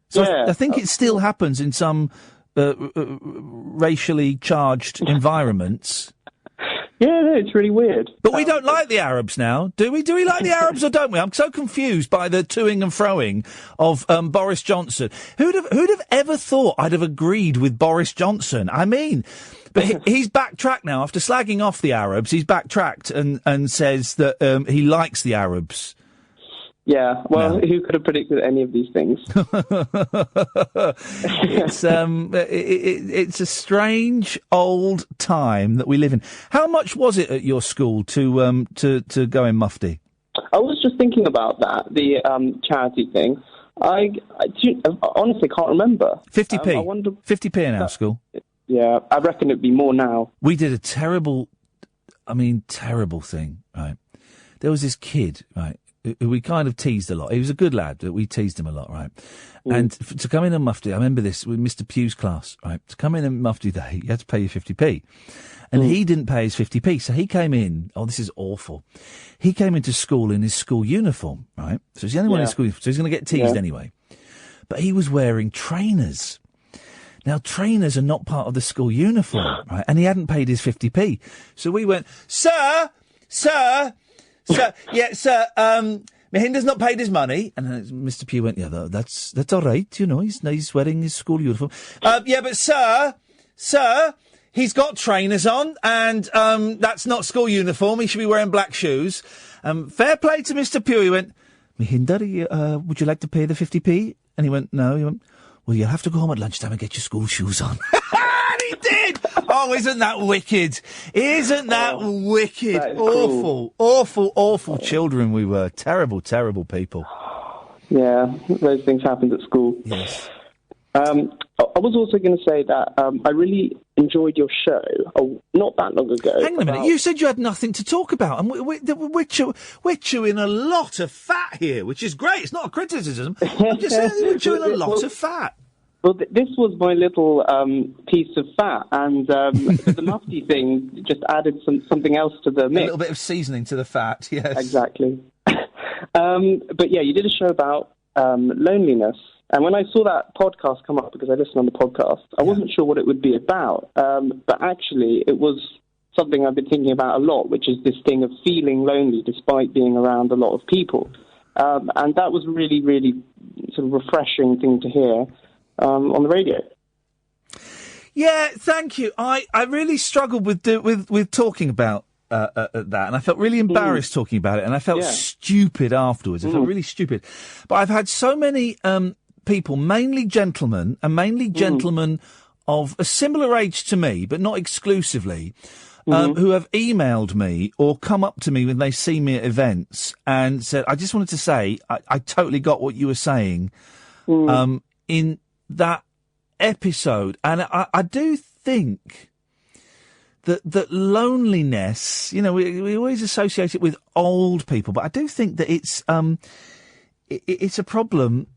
So I think it still happens in some racially charged environments. Yeah, no, it's really weird. But we don't like the Arabs now, do we? Do we like the Arabs or don't we? I'm so confused by the toing and froing of Boris Johnson. Who'd have ever thought I'd have agreed with Boris Johnson? I mean, but he's backtracked now. After slagging off the Arabs, he's backtracked and says that he likes the Arabs. Yeah, well, who could have predicted any of these things? It's a strange old time that we live in. How much was it at your school to go in Mufti? I was just thinking about that, the charity thing. I honestly can't remember. 50p. 50p in our school. Yeah, I reckon it'd be more now. We did a terrible thing, right? There was this kid, right? We kind of teased a lot. He was a good lad, but we teased him a lot, right? And to come in on Mufti, I remember this with Mr. Pugh's class, right? To come in on Mufti Day, you had to pay your 50p. And he didn't pay his 50p, so he came in, this is awful. He came into school in his school uniform, right? So he's the only one in school uniform, so he's going to get teased anyway. but he was wearing trainers. Now, trainers are not part of the school uniform, right? And he hadn't paid his 50p. So we went, Sir, yeah, sir, Mahinder's not paid his money. And then Mr. Pugh went, yeah, that's all right, you know, he's wearing his school uniform. Yeah, but sir, he's got trainers on, and that's not school uniform. He should be wearing black shoes. Fair play to Mr. Pugh. He went, Mahinder, would you like to pay the 50p? And he went, no. He went, well, you'll have to go home at lunchtime and get your school shoes on. And he did! Oh, isn't that wicked? Isn't that wicked? That is awful, cool. awful children we were. Terrible, terrible people. Yeah, those things happened at school. Yes. I was also going to say that I really enjoyed your show not that long ago. Hang on a minute. You said you had nothing to talk about, and we're chewing a lot of fat here, which is great. It's not a criticism. I'm just saying we're chewing a lot of fat. Well, this was my little piece of fat, and the mufti thing just added something else to the mix. A little bit of seasoning to the fat, yes. Exactly. But yeah, you did a show about loneliness. And when I saw that podcast come up, because I listened on the podcast, I wasn't sure what it would be about. But actually, it was something I've been thinking about a lot, which is this thing of feeling lonely despite being around a lot of people. And that was really, really sort of refreshing thing to hear on the radio. Yeah, thank you. I really struggled with talking about that, and I felt really embarrassed talking about it, and I felt stupid afterwards. I felt really stupid. But I've had so many people, mainly gentlemen, of a similar age to me, but not exclusively, who have emailed me or come up to me when they see me at events and said, I just wanted to say, I totally got what you were saying in that episode. And I do think that loneliness, you know, we always associate it with old people, but I do think that it's a problem.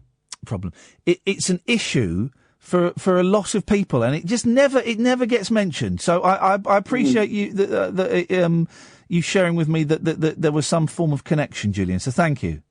It's an issue for a lot of people, and it never gets mentioned. So I appreciate you you sharing with me that there was some form of connection, Julian. So thank you.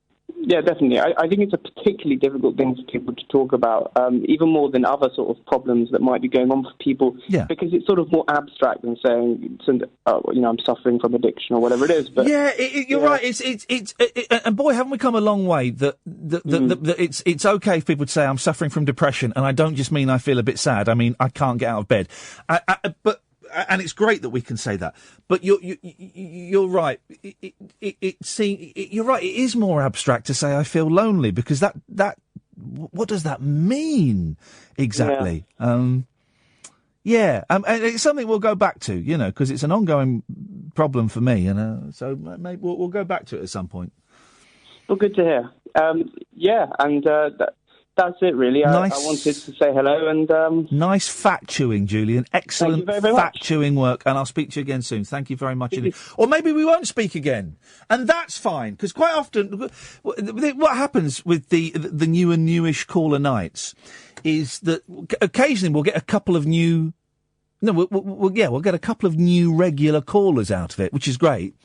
Yeah, definitely. I think it's a particularly difficult thing for people to talk about, even more than other sort of problems that might be going on for people, because it's sort of more abstract than saying, I'm suffering from addiction or whatever it is. But you're right. It's and boy, haven't we come a long way that it's okay for people to say I'm suffering from depression, and I don't just mean I feel a bit sad. I mean I can't get out of bed, and it's great that we can say that. But you're right. You're right. It is more abstract to say I feel lonely, because that what does that mean exactly? And it's something we'll go back to, you know, because it's an ongoing problem for me, and so maybe we'll go back to it at some point. Well, good to hear. That's it, really. I wanted to say hello and... Nice fat chewing, Julian. Excellent very, very fat chewing work, and I'll speak to you again soon. Thank you very much indeed. Or maybe we won't speak again, and that's fine, because quite often what happens with the new and newish caller nights is that occasionally we'll get a couple of new... No, we'll get a couple of new regular callers out of it, which is great.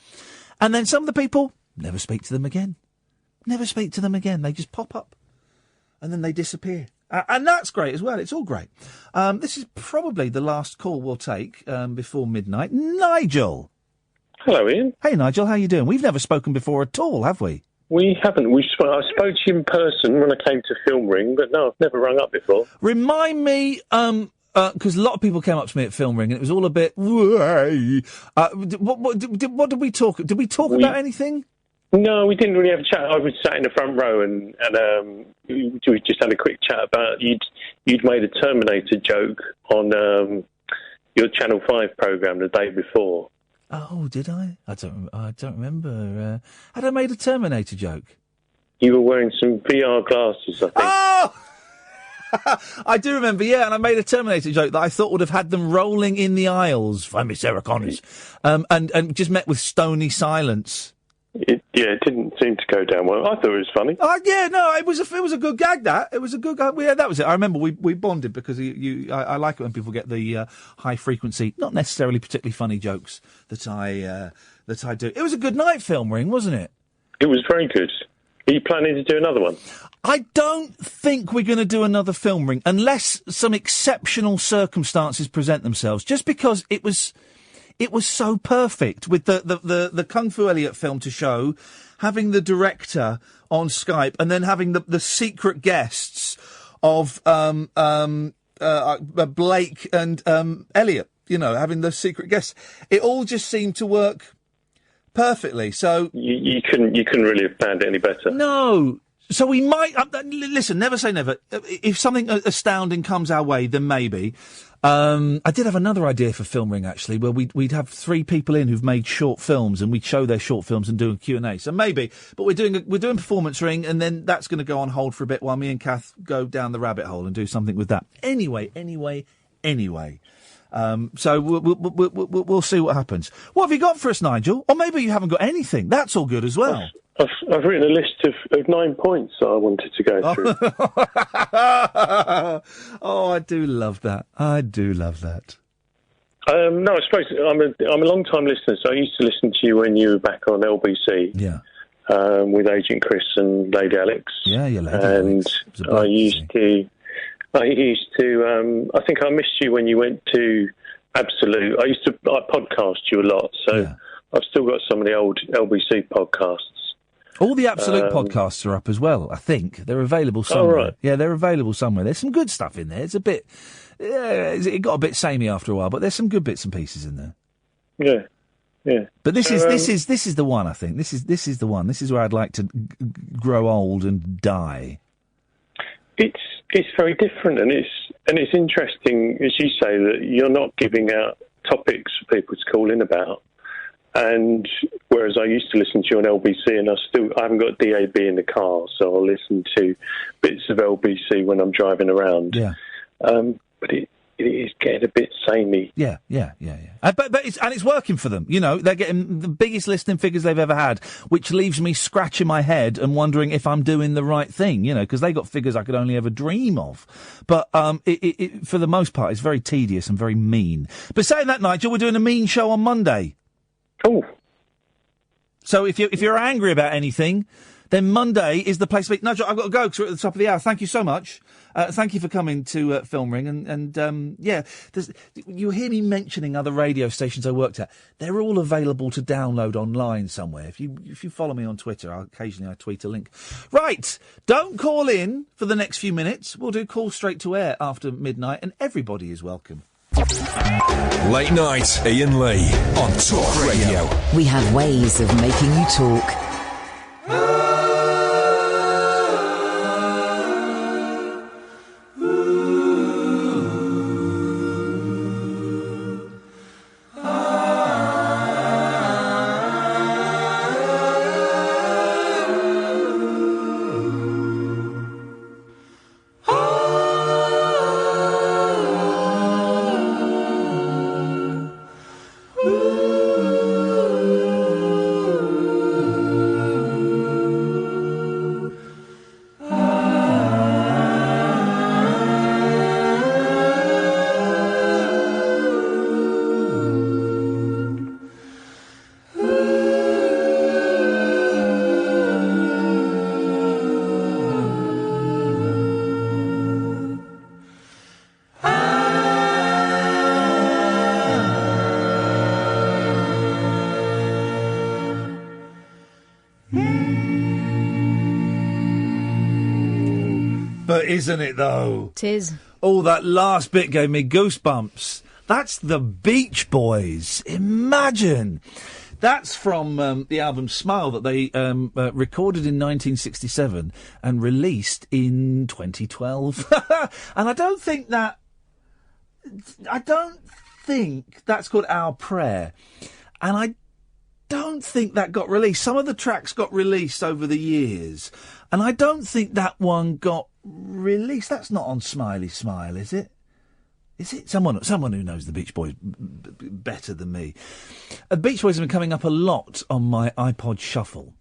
And then some of the people, never speak to them again. Never speak to them again. They just pop up. And then they disappear. And that's great as well. It's all great. This is probably the last call we'll take before midnight. Nigel. Hello, Ian. Hey, Nigel. How you doing? We've never spoken before at all, have we? We haven't. I spoke to you in person when I came to Film Ring, but no, I've never rung up before. Remind me, because a lot of people came up to me at Film Ring and it was all a bit... what did we talk... Did we talk about anything? No, we didn't really have a chat. I was sat in the front row and we just had a quick chat about you'd made a Terminator joke on your Channel 5 programme the day before. Oh, did I? I don't remember. Had I made a Terminator joke? You were wearing some VR glasses, I think. Oh! I do remember, yeah, and I made a Terminator joke that I thought would have had them rolling in the aisles, if I miss Sarah Connors, and just met with stony silence. It didn't seem to go down well. I thought it was funny. It was a good gag. It was a good gag. Yeah, that was it. I remember we bonded because I like it when people get the high frequency, not necessarily particularly funny jokes that I do. It was a good night, Film Ring, wasn't it? It was very good. Are you planning to do another one? I don't think we're going to do another film ring unless some exceptional circumstances present themselves. Just because it was so perfect with the Kung Fu Elliot film to show, having the director on Skype, and then having the secret guests of Blake and Elliot. You know, having the secret guests. It all just seemed to work perfectly. So you couldn't really have planned it any better. No. So we might listen. Never say never. If something astounding comes our way, then maybe. I did have another idea for Film Ring actually, where we'd have 3 people in who've made short films, and we'd show their short films and do a Q&A. So maybe, but we're doing Performance Ring, and then that's going to go on hold for a bit while me and Kath go down the rabbit hole and do something with that. Anyway. So we'll see what happens. What have you got for us, Nigel? Or maybe you haven't got anything. That's all good as well. I've written a list of 9 points that I wanted to go through. Oh, I do love that. No, I suppose I'm a long time listener, so I used to listen to you when you were back on LBC. Yeah. With Agent Chris and Lady Alex. Yeah, Lady Alex. And I used to. I think I missed you when you went to Absolute. I podcast you a lot, so I've still got some of the old LBC podcasts. All the Absolute podcasts are up as well, I think. They're available somewhere. Oh, right. Yeah, they're available somewhere. There's some good stuff in there. It's a bit... it got a bit samey after a while, but there's some good bits and pieces in there. Yeah. But this is the one, I think. This is the one. This is where I'd like to grow old and die. It's very different, and it's interesting, as you say, that you're not giving out topics for people to call in about. And whereas I used to listen to you on LBC, and I haven't got DAB in the car, so I'll listen to bits of LBC when I'm driving around. Yeah. But it is getting a bit samey. Yeah. But it's working for them. You know, they're getting the biggest listening figures they've ever had, which leaves me scratching my head and wondering if I'm doing the right thing, you know, because they got figures I could only ever dream of. But it for the most part, it's very tedious and very mean. But saying that, Nigel, we're doing a mean show on Monday. Oh. So if you're angry about anything, then Monday is the place to be. Nigel, I've got to go because we're at the top of the hour. Thank you so much. Thank you for coming to Film Ring. And you hear me mentioning other radio stations I worked at. They're all available to download online somewhere. If you follow me on Twitter, occasionally I tweet a link. Right. Don't call in for the next few minutes. We'll do Call Straight to Air after midnight, and everybody is welcome. Late night, Iain Lee on Talk Radio. We have ways of making you talk. Isn't it, though? 'Tis. Oh, that last bit gave me goosebumps. That's the Beach Boys. Imagine. That's from the album Smile that they recorded in 1967 and released in 2012. And I don't think that's called Our Prayer. And I don't think that got released. Some of the tracks got released over the years. And I don't think that one got released. That's not on Smiley Smile, is it? Is it? Someone who knows the Beach Boys better than me. The Beach Boys have been coming up a lot on my iPod Shuffle.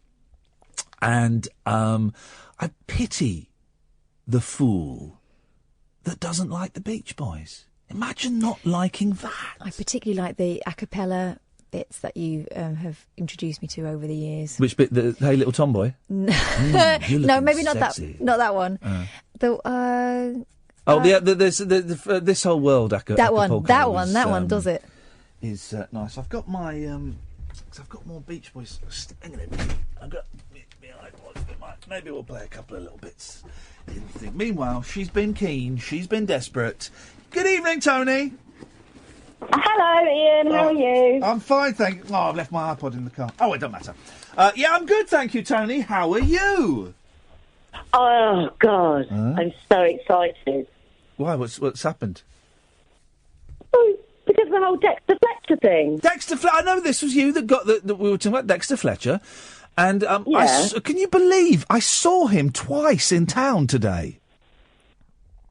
And I pity the fool that doesn't like the Beach Boys. Imagine not liking that. I particularly like the a cappella bits that you have introduced me to over the years. Which bit? The Hey Little Tomboy? No, maybe not sexy. Not that one. This Whole World. That one does it. Is nice. I've got my I've got more Beach Boys. Hang on a minute. I've got my iPod. Maybe we'll play a couple of little bits. Meanwhile, she's been keen. She's been desperate. Good evening, Tony. Hello, Ian. How are you? I'm fine, thank you. Oh, I've left my iPod in the car. Oh, it doesn't matter. Yeah, I'm good, thank you, Tony. How are you? Oh, God. I'm so excited. Why? What's happened? Oh, because of the whole Dexter Fletcher thing. Dexter Fletcher. I know this was you that we were talking about Dexter Fletcher. And can you believe I saw him twice in town today?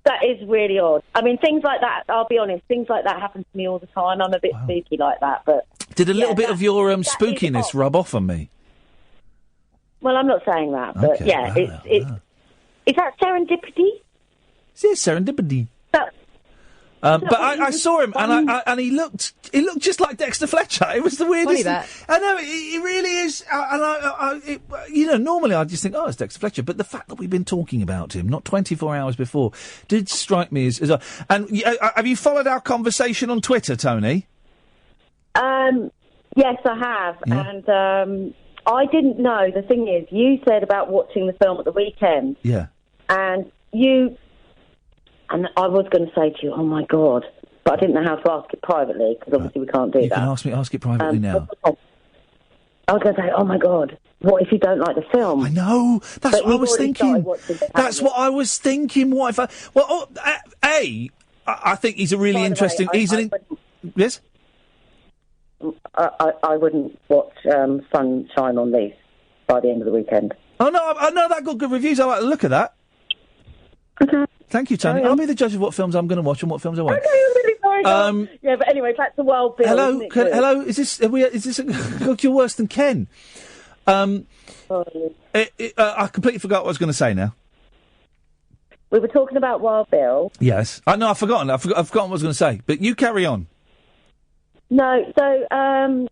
That is really odd. I mean, things like that, I'll be honest, things like that happen to me all the time. I'm a bit spooky like that, but... Did a little bit of your spookiness rub off on me? Well, I'm not saying that, but is that serendipity? It is serendipity. But I saw him, and he looked just like Dexter Fletcher. It was the weirdest thing. I know, it really is. Normally I just think, it's Dexter Fletcher. But the fact that we've been talking about him, not 24 hours before, did strike me as and have you followed our conversation on Twitter, Tony? Yes, I have. Yeah. And I didn't know. The thing is, you said about watching the film at the weekend. Yeah. And And I was going to say to you, oh, my God, but I didn't know how to ask it privately, because obviously we can't do that. You can ask it privately now. I was going to say, oh, my God, what if you don't like the film? I know. That's what I was thinking. That's what I was thinking. What if I think he's a really interesting... Yes? I wouldn't watch Sunshine on Leith by the end of the weekend. Oh, no, I know that got good reviews. I like the look of that. Okay. Thank you, Tony. I'll be the judge of what films I'm going to watch and what films I won't. Okay, I'm really sorry. Yeah, but anyway, back to Wild Bill. Hello, hello. Is this? God, you're worse than Ken. I completely forgot what I was going to say now. We were talking about Wild Bill. Yes, I know. I've forgotten. I've forgotten what I was going to say. But you carry on. No, so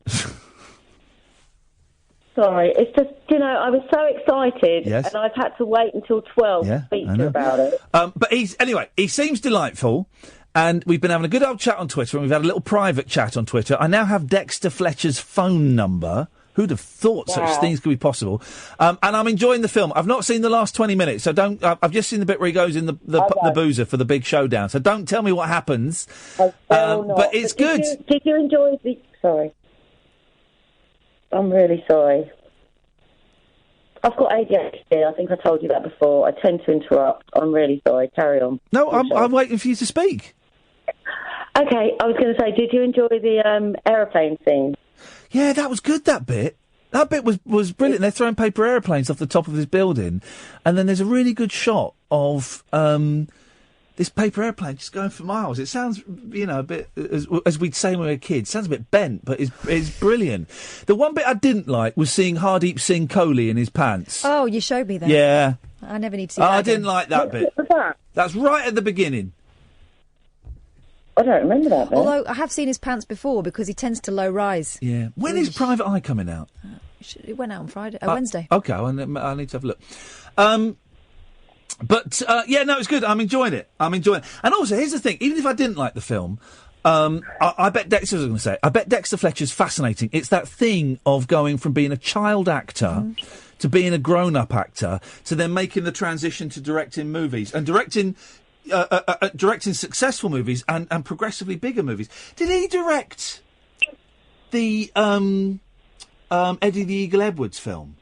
sorry, it's just, I was so excited, and I've had to wait until 12 to speak to you about it. But he seems delightful, and we've been having a good old chat on Twitter, and we've had a little private chat on Twitter. I now have Dexter Fletcher's phone number. Who'd have thought such things could be possible? And I'm enjoying the film. I've not seen the last 20 minutes, so don't... I've just seen the bit where he goes in the boozer for the big showdown, so don't tell me what happens. But it's good. Did you enjoy the... Sorry. I'm really sorry. I've got ADHD. I think I told you that before. I tend to interrupt. I'm really sorry. Carry on. No, I'm waiting for you to speak. Okay, I was going to say, did you enjoy the aeroplane scene? Yeah, that was good, that bit. That bit was brilliant. They're throwing paper aeroplanes off the top of this building, and then there's a really good shot of this paper airplane just going for miles. It sounds, a bit, as we'd say when we were kids, sounds a bit bent, but it's brilliant. The one bit I didn't like was seeing Hardeep Singh Kohli in his pants. Oh, you showed me that. Yeah. I never need to see that. I didn't like that bit. What was that? That's right at the beginning. I don't remember that bit. Although I have seen his pants before because he tends to low rise. Yeah. When is Private Eye coming out? It went out on Wednesday. Okay, I need to have a look. But it's good. I'm enjoying it. And also, here's the thing. Even if I didn't like the film, I bet Dexter Fletcher's fascinating. It's that thing of going from being a child actor to being a grown-up actor to then making the transition to directing movies and directing successful movies and progressively bigger movies. Did he direct the Eddie the Eagle Edwards film?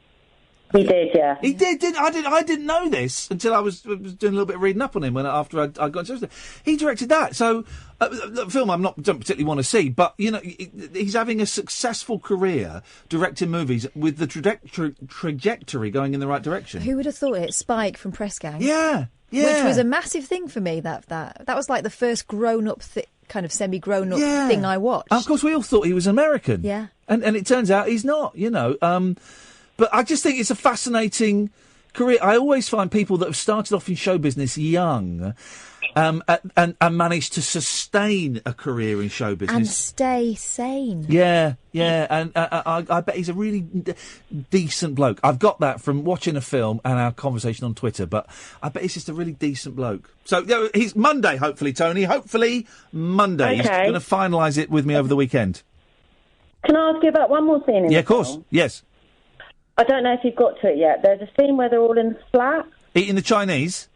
He did, yeah. He did. I didn't know this until I was doing a little bit of reading up on him after I got into it. He directed that. So the film don't particularly want to see, but he's having a successful career directing movies with the trajectory going in the right direction. Who would have thought it? Spike from Press Gang. Yeah. Yeah. Which was a massive thing for me. That was like the first grown-up kind of semi-grown-up thing I watched. And of course, we all thought he was American. Yeah. And it turns out he's not. But I just think it's a fascinating career. I always find people that have started off in show business young and managed to sustain a career in show business. And stay sane. Yeah, and I bet he's a really decent bloke. I've got that from watching a film and our conversation on Twitter, but I bet he's just a really decent bloke. So he's Monday, hopefully, Tony. Hopefully Monday. Okay. He's going to finalise it with me over the weekend. Can I ask you about one more scene in Yeah, the of course. film? Yes. I don't know if you've got to it yet. There's a scene where they're all in the flat. Eating the Chinese?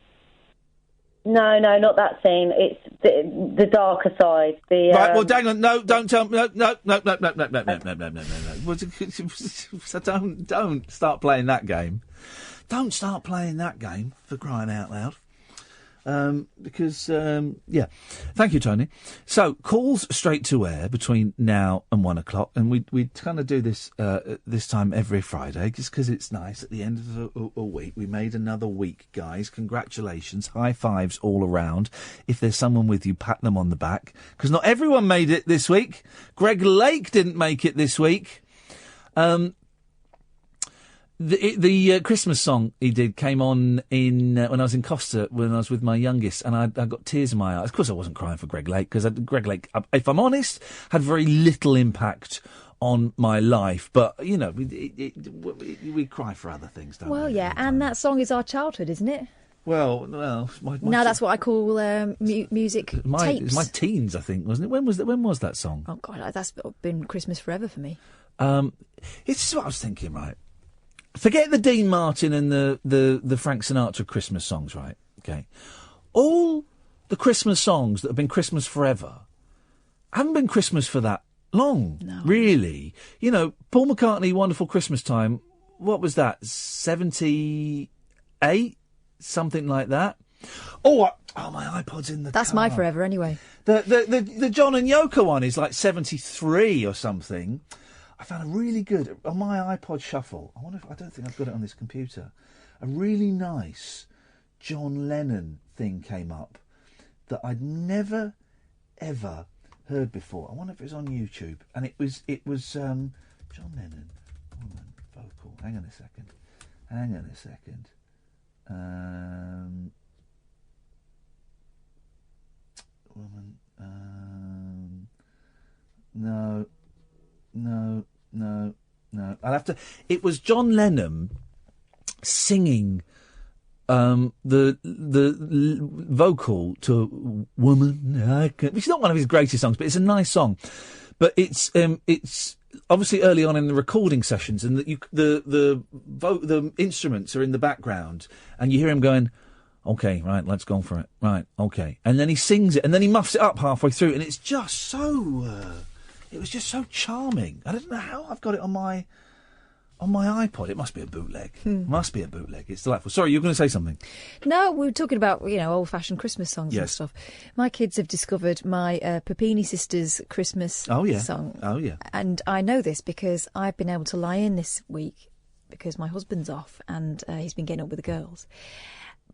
No, not that scene. It's the darker side. Right, well, hang on. No, don't tell me. No. So don't start playing that game. Don't start playing that game, for crying out loud. Because thank you, Tony. So calls straight to air between now and 1 o'clock, and we kind of do this this time every Friday, just because it's nice at the end of a week. We made another week, guys. Congratulations, high fives all around. If there's someone with you, pat them on the back, because not everyone made it this week. Greg Lake didn't make it this week. The Christmas song he did came on in when I was in Costa, when I was with my youngest, and I got tears in my eyes. Of course, I wasn't crying for Greg Lake, because Greg Lake, if I'm honest, had very little impact on my life. But, you know, we cry for other things, don't we? Well, yeah, and that song is our childhood, isn't it? Well, now that's what I call music tapes. My teens, I think, wasn't it? When was that song? Oh, God, that's been Christmas forever for me. It's what I was thinking, right? Forget the Dean Martin and the Frank Sinatra Christmas songs, right? Okay. All the Christmas songs that have been Christmas forever haven't been Christmas for that long, really. You know, Paul McCartney, Wonderful Christmas Time, what was that, 78? Something like that. Oh, my iPod's in the That's car. my forever, anyway. The John and Yoko one is like 73 or something. I found a really good, on my iPod Shuffle, I don't think I've got it on this computer, a really nice John Lennon thing came up that I'd never, ever heard before. I wonder if it was on YouTube. And it was John Lennon, woman, vocal. Hang on a second. Woman, No. I'll have to. It was John Lennon singing the vocal to "Woman," which is not one of his greatest songs, but it's a nice song. But it's obviously early on in the recording sessions, and the instruments are in the background, and you hear him going, "Okay, right, let's go for it. Right, okay," and then he sings it, and then he muffs it up halfway through, and it's just so. It was just so charming. I don't know how I've got it on my iPod. It must be a bootleg. It's delightful. Sorry, you were going to say something. No, we were talking about, old-fashioned Christmas songs and stuff. My kids have discovered my Papini Sisters Christmas song. Oh, yeah. And I know this because I've been able to lie in this week because my husband's off and he's been getting up with the girls.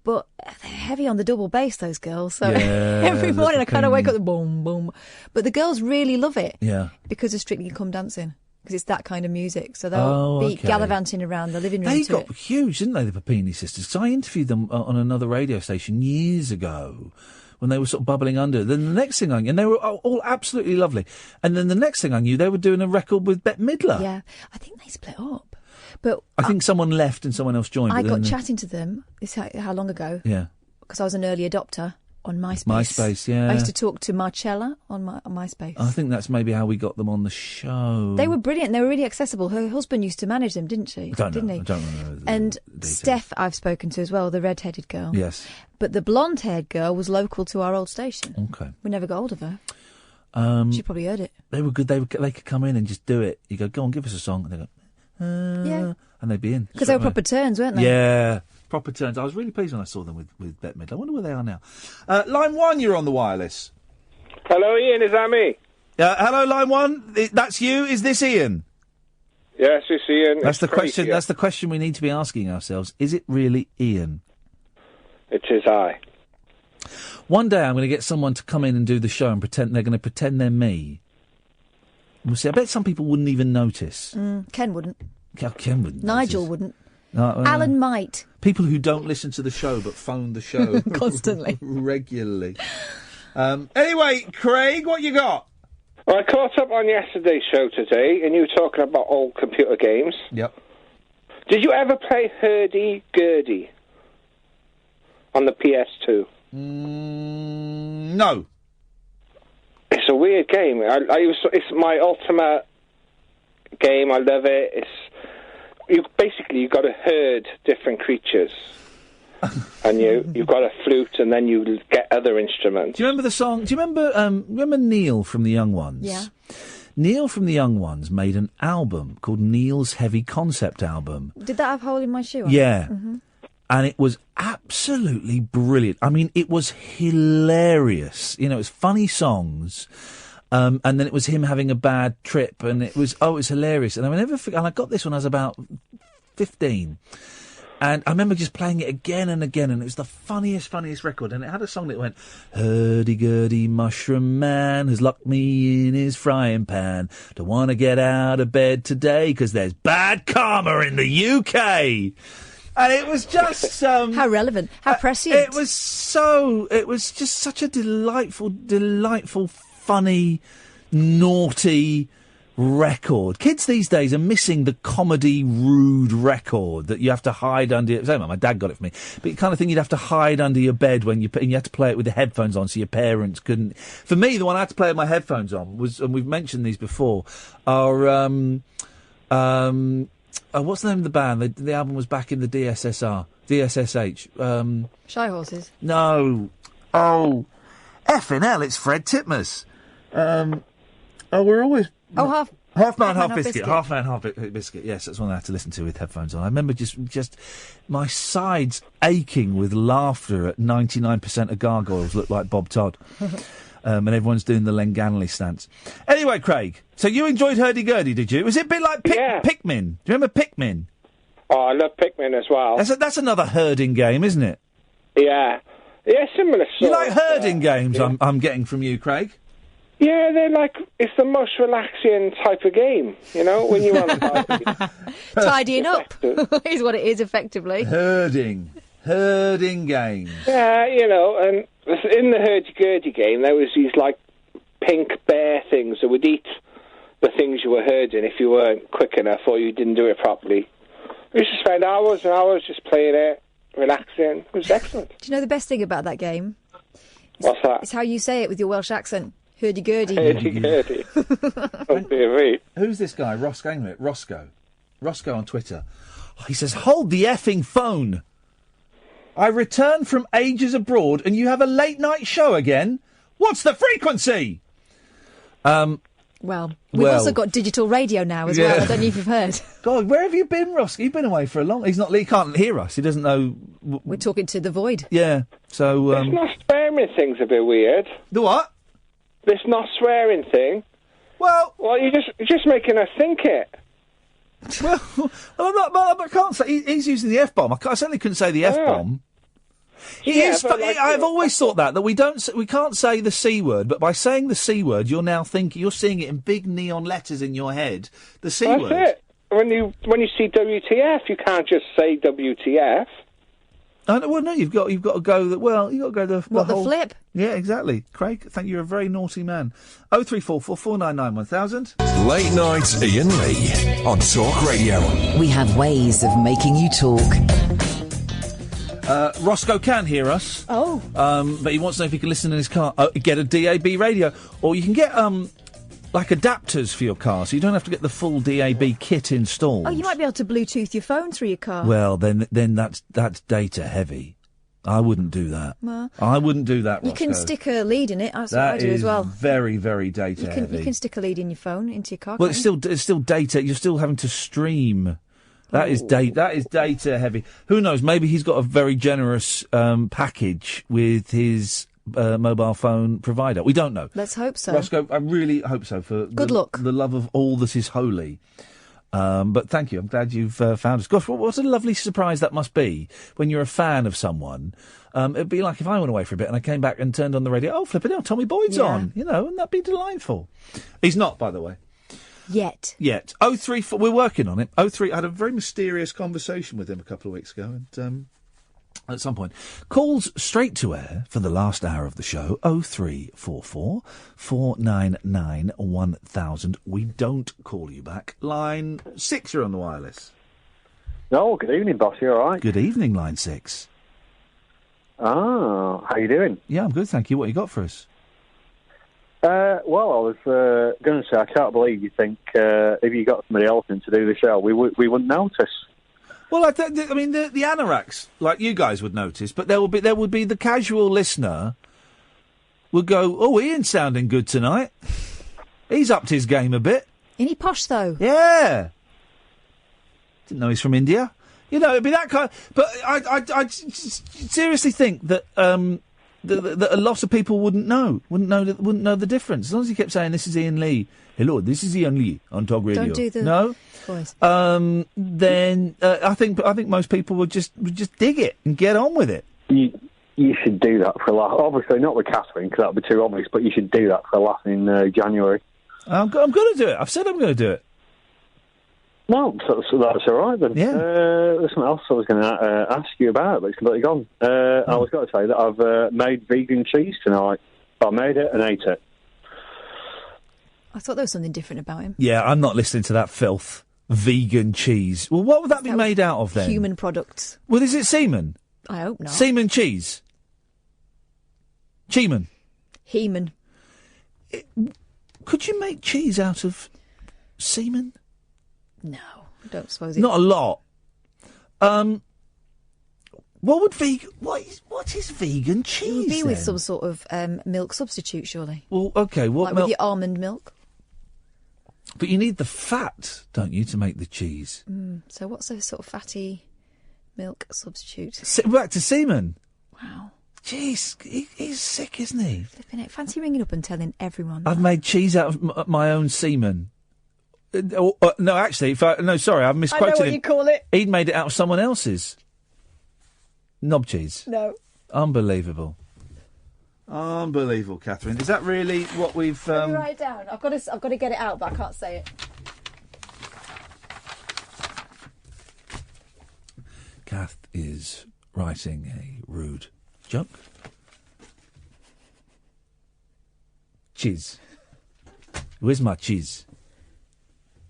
But they're heavy on the double bass, those girls. So every morning I kind of wake up, boom, boom. But the girls really love it. Yeah. Because of Strictly Come Dancing. Because it's that kind of music. So they'll be gallivanting around the living room. They got huge, didn't they, the Papini Sisters? So I interviewed them on another radio station years ago when they were sort of bubbling under. Then the next thing I knew, and they were all absolutely lovely. And then the next thing I knew, they were doing a record with Bette Midler. Yeah. I think they split up. But I think someone left and someone else joined. I got chatting to them. This how long ago? Yeah. Because I was an early adopter on MySpace. MySpace, yeah. I used to talk to Marcella on MySpace. I think that's maybe how we got them on the show. They were brilliant. They were really accessible. Her husband used to manage them, didn't she? I don't know. And Steph, I've spoken to as well, the red-headed girl. Yes. But the blonde-haired girl was local to our old station. Okay. We never got hold of her. She probably heard it. They were good. They could come in and just do it. You go on, give us a song. And they go, yeah. And they'd be in. Because they were proper turns, weren't they? Yeah, proper turns. I was really pleased when I saw them with Bette Midler. I wonder where they are now. Line 1, you're on the wireless. Hello, Ian, is that me? Hello, Line 1. That's you. Is this Ian? Yes, it's Ian. That's the question. That's the question we need to be asking ourselves. Is it really Ian? It is I. One day I'm going to get someone to come in and do the show and they're going to pretend they're me. We'll see. I bet some people wouldn't even notice. Ken wouldn't. Ken wouldn't. Nigel wouldn't. No, Alan might. People who don't listen to the show but phone the show constantly, regularly. Anyway, Craig, what you got? Well, I caught up on yesterday's show today, and you were talking about old computer games. Yep. Did you ever play Hurdy-Gurdy on the PS2? No. It's a weird game. It's my ultimate game. I love it. You've got to herd different creatures. And you've got a flute, and then you get other instruments. Do you remember the song? Do you remember Neil from the Young Ones? Yeah. Neil from the Young Ones made an album called Neil's Heavy Concept Album. Did that have Hole in My Shoe on Yeah. it? Mm-hmm. And it was absolutely brilliant. I mean, it was hilarious. You know, it was funny songs. And then it was him having a bad trip, and it was hilarious. And I never forget. And I got this when I was about 15. And I remember just playing it again and again, and it was the funniest record. And it had a song that went, "Hurdy-gurdy mushroom man has locked me in his frying pan. Don't want to get out of bed today because there's bad karma in the UK." And it was just... how relevant, how prescient. It was just such a delightful, funny, naughty record. Kids these days are missing the comedy rude record that you have to hide under. My dad got it for me, but the kind of thing you'd have to hide under your bed when you had to play it with the headphones on, so your parents couldn't. For me, the one I had to play with my headphones on was, and we've mentioned these before, are what's the name of the band? The album was back in the DSSH. Shy Horses. No. Oh, effing hell! It's Fred Titmus. We're always. Oh, half man, half biscuit. Half man, half biscuit. Yes, that's one I had to listen to with headphones on. I remember just my sides aching with laughter at 99% of gargoyles look like Bob Todd. And everyone's doing the Lenganley stance. Anyway, Craig, so you enjoyed Hurdy-Gurdy, did you? Was it a bit like Pikmin? Do you remember Pikmin? Oh, I love Pikmin as well. That's another herding game, isn't it? Yeah. Yeah, similar sort. You like herding games, yeah. I'm getting from you, Craig? Yeah, it's the most relaxing type of game, you know, when you're on the tidying up is what it is, effectively. Herding games. Yeah, you know, and in the Hurdy-Gurdy game, there was these, pink bear things that would eat the things you were herding if you weren't quick enough or you didn't do it properly. We used to spend hours and hours just playing it, relaxing. It was excellent. Do you know the best thing about that game? What's that? It's how you say it with your Welsh accent. Hurdy-gurdy. Hurdy-gurdy. Oh, dear me. Who's this guy? Roscoe on Twitter. He says, "Hold the effing phone. I returned from ages abroad and you have a late night show again? What's the frequency?" Well, we've also got digital radio now as well. I don't know if you've heard. God, where have you been, Roscoe? You've been away for a long... He can't hear us. He doesn't know... We're talking to the void. Yeah, so... This not swearing thing's a bit weird. The what? This not swearing thing. Well, you're just making us think it. Well, I can't say... He's using the F-bomb. I certainly couldn't say the F-bomb. I've always thought that we can't say the C word, but by saying the C word, you're seeing it in big neon letters in your head. The C word. That's it. When you see WTF, you can't just say WTF. Well, no, you've got to go. You've got to go the whole... flip? Yeah, exactly. Craig, you're a very naughty man. 0344 499 1000. Late night Iain Lee on Talk Radio. We have ways of making you talk. Roscoe can hear us. Oh. But he wants to know if he can listen in his car. Get a DAB radio. Or you can get, adapters for your car, so you don't have to get the full DAB kit installed. Oh, you might be able to Bluetooth your phone through your car. Well, then that's data heavy. I wouldn't do that. I wouldn't do that, Roscoe. You can stick a lead in it. That's what I do as well. Very, very data heavy. You can stick a lead in your phone into your car. Well, it's still data. You're still having to stream. That is data heavy. Who knows? Maybe he's got a very generous package with his mobile phone provider. We don't know. Let's hope so. Roscoe, I really hope so. For good luck. The love of all that is holy. But thank you. I'm glad you've found us. Gosh, what a lovely surprise that must be when you're a fan of someone. It'd be like if I went away for a bit and I came back and turned on the radio. Oh, flipping hell, Tommy Boyd's on. You know, and that'd be delightful. He's not, by the way. Yet. 034. We're working on it. 03. I had a very mysterious conversation with him a couple of weeks ago, and at some point, calls straight to air for the last hour of the show. 0344 499 1000. We don't call you back. Line 6, you're on the wireless. Oh, good evening, boss. You all right? Good evening, line 6. Ah, how you doing? Yeah, I'm good, thank you. What you got for us? Well, I was going to say, I can't believe you think if you got somebody else in to do the show, we wouldn't notice. Well, I mean, the anoraks, like you guys would notice, but there would be the casual listener would go, "Oh, Ian's sounding good tonight. He's upped his game a bit." Isn't he posh though? Yeah. Didn't know he's from India. You know, it'd be that kind. But I seriously think that that a lot of people wouldn't know the difference. As long as he kept saying, "This is Iain Lee. Hello, this is Iain Lee on Talk Radio." Don't do the no voice. Then I think most people would just dig it and get on with it. You should do that for a laugh. Obviously, not with Catherine, because that would be too obvious, but you should do that for a laugh in January. I'm going to do it. I've said I'm going to do it. No, so that's all right then. Yeah. There's something else I was going to ask you about, but it's completely gone. I was going to say that I've made vegan cheese tonight. I made it and ate it. I thought there was something different about him. Yeah, I'm not listening to that filth. Vegan cheese. Well, what would that be made out of then? Human products. Well, is it semen? I hope not. Semen cheese? Cheeman? Heman. Could you make cheese out of semen? No, I don't suppose it. Not a lot. What is vegan cheese? It would be then? with some sort of milk substitute, surely. Well, okay, what like milk? with your almond milk. But you need the fat, don't you, to make the cheese? So what's a sort of fatty milk substitute? Back to semen. Wow. Jeez, he's sick, isn't he? Flipping it. Fancy ringing up and telling everyone I've that. made cheese out of my own semen. No, actually, sorry, I've misquoted him. I know what you call it. He'd made it out of someone else's. Knob cheese. No. Unbelievable. Unbelievable, Catherine. Is that really what we've... Let me write it down. I've got to get it out, but I can't say it. Kath is writing a rude joke. Cheese. Where's my cheese?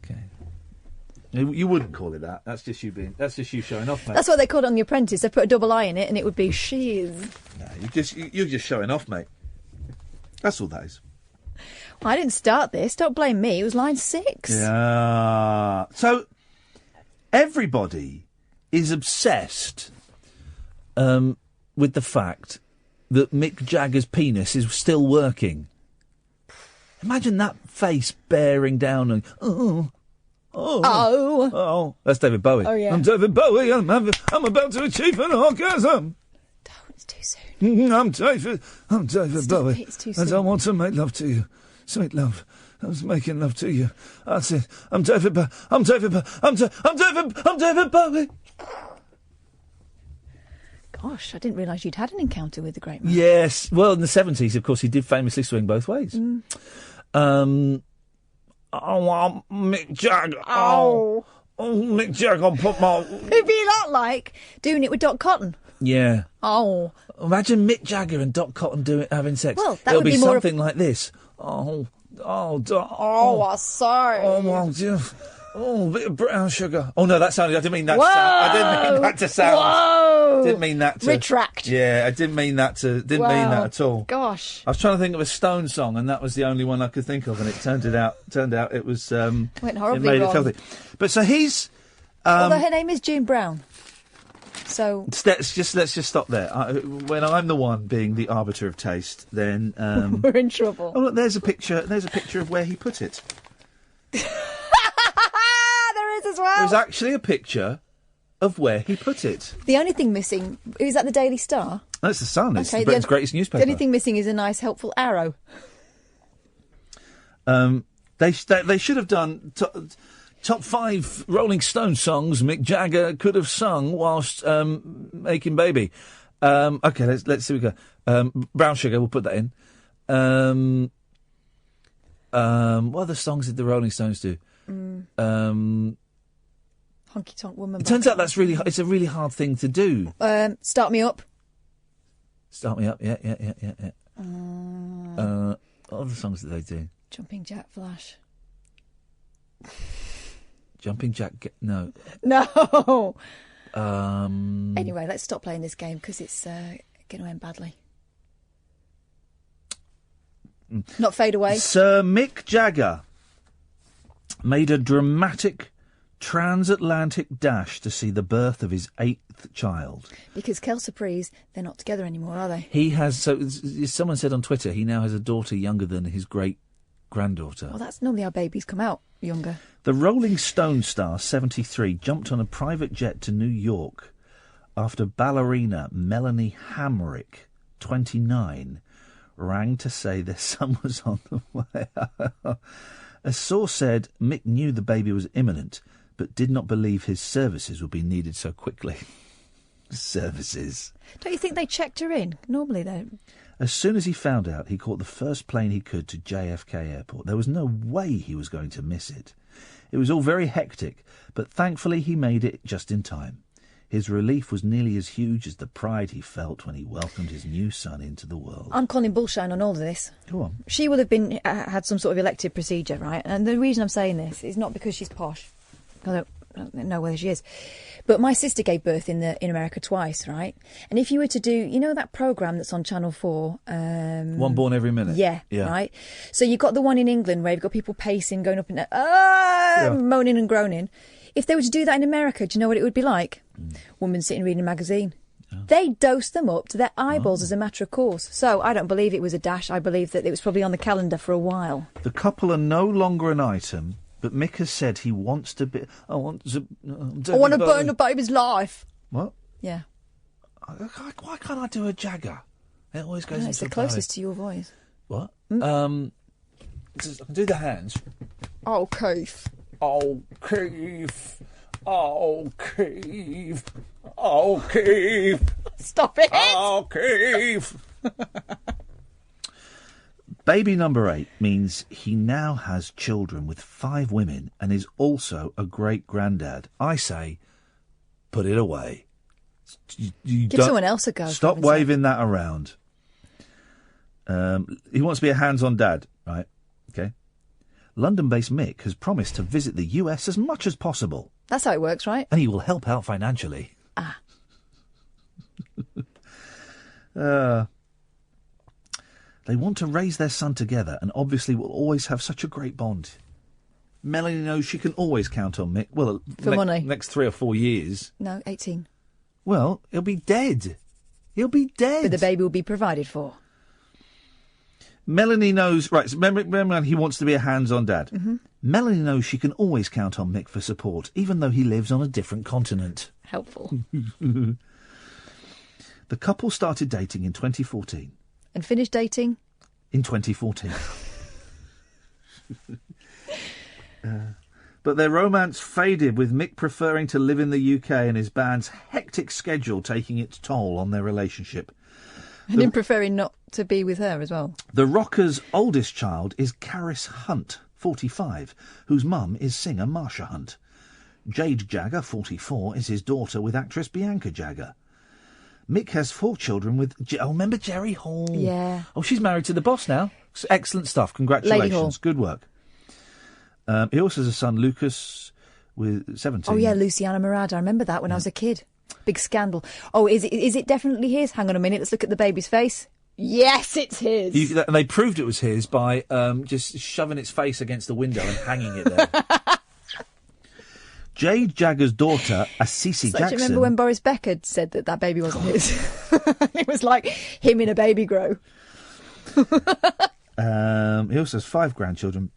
Okay. You wouldn't call it that. That's just you showing off, mate. That's what they called it on The Apprentice. They put a double I in it, and it would be cheese. No, you're just showing off, mate. That's all that is. Well, I didn't start this. Don't blame me. It was line 6. Yeah. So everybody is obsessed with the fact that Mick Jagger's penis is still working. Imagine that face bearing down and oh. That's David Bowie. Oh, yeah. I'm David Bowie. I'm about to achieve an orgasm. It's too soon. I'm David Bowie. It's too I soon. don't want to make love to you. Sweet love. I was making love to you. That's it. I'm David Bowie. Gosh, I didn't realise you'd had an encounter with the great man. Yes. Well, in the 70s, of course, he did famously swing both ways. I want Mick Jagger. Oh, Mick Jagger, put my... It'd be that like doing it with Doc Cotton. Yeah. Oh. Imagine Mick Jagger and Doc Cotton having sex. Well, that It'll would be be more something like this. I'm sorry. Oh, my dear. Oh, a bit of brown sugar. Oh, no, that sounded... I didn't mean that Whoa! to sound. I didn't mean that to sound. Whoa! Didn't mean that to... Retract. Yeah, I didn't mean that to... Didn't mean that at all. Gosh. I was trying to think of a Stone song, and that was the only one I could think of, and it turned out it was... Went horribly it made wrong. it filthy. But so he's... Although her name is June Brown. So... Let's just stop there. When I'm the one being the arbiter of taste, then... We're in trouble. Oh, look, there's a picture of where he put it. There is as well. There's actually a picture of where he put it. The only thing missing... Is that the Daily Star? That's the Sun. It's Okay, Britain's greatest newspaper. The only thing missing is a nice, helpful arrow. They should have done top 5 Rolling Stone songs Mick Jagger could have sung whilst making baby. Okay, let's see what we go. Brown sugar, we'll put that in. What other songs did the Rolling Stones do? Honky Tonk Woman. It turns out it's a really hard thing to do. Start Me Up. Start Me Up, yeah. What other songs did they do? Jumping Jack Flash. Jumping Jack, no. No! Um, Anyway, let's stop playing this game because it's going to end badly. Not Fade Away. Sir Mick Jagger made a dramatic transatlantic dash to see the birth of his 8th child. Because Kel Surprise, they're not together anymore, are they? He has, someone said on Twitter, he now has a daughter younger than his great-granddaughter. Well, that's normally how babies come out, younger. The Rolling Stone star, 73, jumped on a private jet to New York after ballerina Melanie Hamrick, 29, rang to say their son was on the way. A source said Mick knew the baby was imminent, but did not believe his services would be needed so quickly. Services. Don't you think they checked her in? Normally they... As soon as he found out, he caught the first plane he could to JFK Airport. There was no way he was going to miss it. It was all very hectic, but thankfully he made it just in time. His relief was nearly as huge as the pride he felt when he welcomed his new son into the world. I'm calling bullshine on all of this. Go on. She will have been had some sort of elective procedure, right? And the reason I'm saying this is not because she's posh. I don't know whether she is. But my sister gave birth in America twice, right? And if you were to do, you know that programme that's on Channel 4? One Born Every Minute? Yeah, right? So you've got the one in England where you've got people pacing, going up and moaning and groaning. If they were to do that in America, do you know what it would be like? Woman sitting reading a magazine. They dosed them up to their eyeballs as a matter of course. So I don't believe it was a dash. I believe that it was probably on the calendar for a while. The couple are no longer an item, but Mick has said he wants to be... I want to burn the baby's life. What? Yeah. Why can't I do a Jagger? It always goes into it's the closest to your voice. What? I can do the hands. Oh, Keith. Oh, Keith. Oh, Keith. Oh, Keith. Stop it. Oh, Keith. Baby number 8 means he now has children with 5 women and is also a great-granddad. I say, put it away. Give someone else a go. Stop waving that around. He wants to be a hands-on dad, right? Okay. London-based Mick has promised to visit the US as much as possible. That's how it works, right? And he will help out financially. Ah. They want to raise their son together and obviously will always have such a great bond. Melanie knows she can always count on Mick. Well, for money. Next 3 or 4 years. No, 18. Well, he'll be dead. He'll be dead. But the baby will be provided for. Melanie knows... Right, so remember he wants to be a hands-on dad. Mm-hmm. Melanie knows she can always count on Mick for support, even though he lives on a different continent. Helpful. The couple started dating in 2014. And finished dating? In 2014. But their romance faded, with Mick preferring to live in the UK and his band's hectic schedule taking its toll on their relationship. And him preferring not to be with her as well. The rocker's oldest child is Caris Hunt, 45, whose mum is singer Marsha Hunt. Jade Jagger, 44, is his daughter with actress Bianca Jagger. Mick has 4 children with... remember Jerry Hall? Yeah. Oh, she's married to the boss now. Excellent stuff. Congratulations. Lady Hall. Good work. He also has a son, Lucas, with 17. Oh, yeah, Luciana Murad. I remember that when I was a kid. Big scandal. Oh, is it definitely his? Hang on a minute. Let's look at the baby's face. Yes, it's his. And they proved it was his by just shoving its face against the window and hanging it there. Jade Jagger's daughter, Assisi Jackson... Do you remember when Boris Becker said that baby wasn't his? It was like him in a baby grow. He also has 5 grandchildren.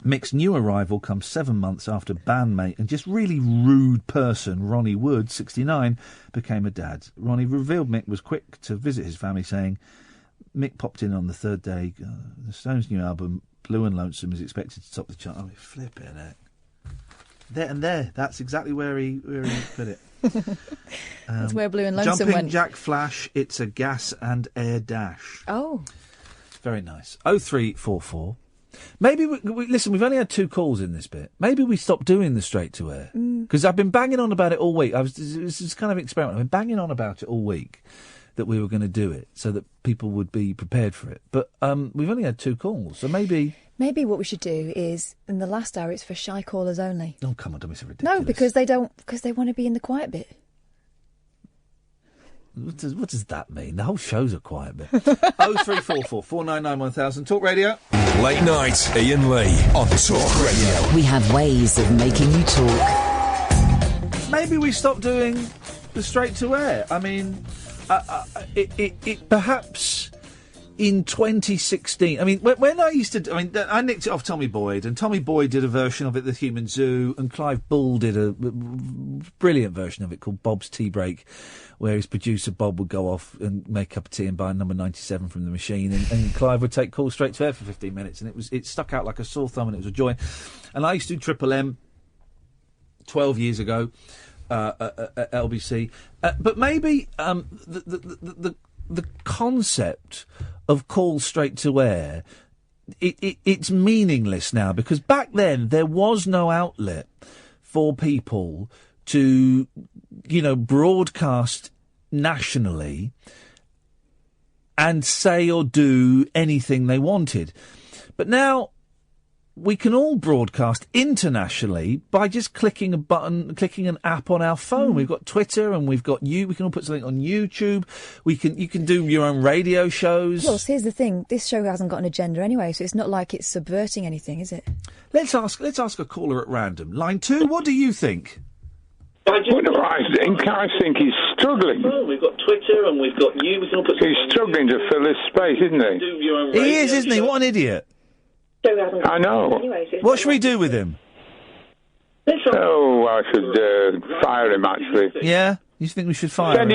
Mick's new arrival comes 7 months after bandmate and just really rude person Ronnie Wood, 69, became a dad. Ronnie revealed Mick was quick to visit his family, saying, Mick popped in on the 3rd day. The Stones' new album, Blue and Lonesome, is expected to top the chart. Flipping it. There and there. That's exactly where he put it. That's where Blue and Lonesome Jumping went. Jack Flash, it's a gas and air dash. Oh. Very nice. 0344 Maybe listen. We've only had 2 calls in this bit. Maybe we stop doing the straight to air because I've been banging on about it all week. This is kind of an experiment. I've been banging on about it all week that we were going to do it so that people would be prepared for it. But we've only had 2 calls, so maybe what we should do is in the last hour it's for shy callers only. Oh come on, don't be so ridiculous. No, because they want to be in the quiet bit. What does that mean? The whole show's a quiet bit. 0344 499 1000 Talk Radio. Late night, Iain Lee on Talk Radio. We have ways of making you talk. Maybe we stop doing the straight to air. I mean, it perhaps in 2016. I mean, when I used to, I nicked it off Tommy Boyd, and Tommy Boyd did a version of it, The Human Zoo, and Clive Bull did a brilliant version of it called Bob's Tea Break, where his producer Bob would go off and make a cup of tea and buy number 97 from the machine, and Clive would take calls straight to air for 15 minutes, and it stuck out like a sore thumb, and it was a joy. And I used to do Triple M 12 years ago at LBC, but maybe the concept of call straight to air, it's meaningless now, because back then there was no outlet for people to, broadcast nationally and say or do anything they wanted. But now we can all broadcast internationally by just clicking a button, clicking an app on our phone. We've got Twitter and we've got we can all put something on YouTube. You can do your own radio shows. Plus, here's the thing: this show hasn't got an agenda anyway, so it's not like it's subverting anything, is it? Let's ask a caller at random. Line 2, what do you think? What do I think? I think he's struggling. We've got Twitter and we've got you. We can all put. He's struggling to fill his space, isn't he? He is, isn't he? What an idiot! I know. What should we do with him? Oh, I should fire him, actually. Yeah? You think we should fire him?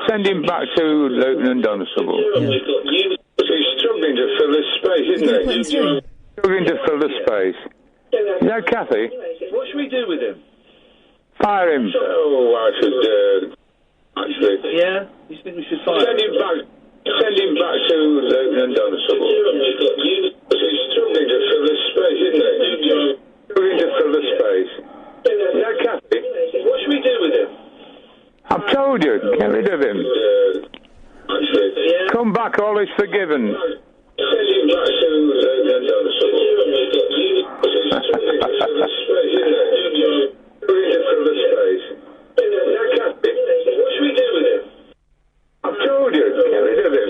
Send him back to Lieutenant Dunstable. Yeah. He's struggling to fill his space, isn't he? Struggling to fill the space. Is that Kathy? What should we do with him? Fire him. Oh, I should actually. Yeah? You think we should fire him? Send him back to Lieutenant Dunstable. He's struggling to fill the space, isn't he? Struggling to fill the space. Is that Kathy? What should we do with him? I've told you, get rid of him. Come back, all is forgiven. Send him back to Lieutenant Dunstable. He's struggling to fill the space, isn't he? Struggling to fill the space. Is that Kathy? What should we do with him? I've told you, get rid of him.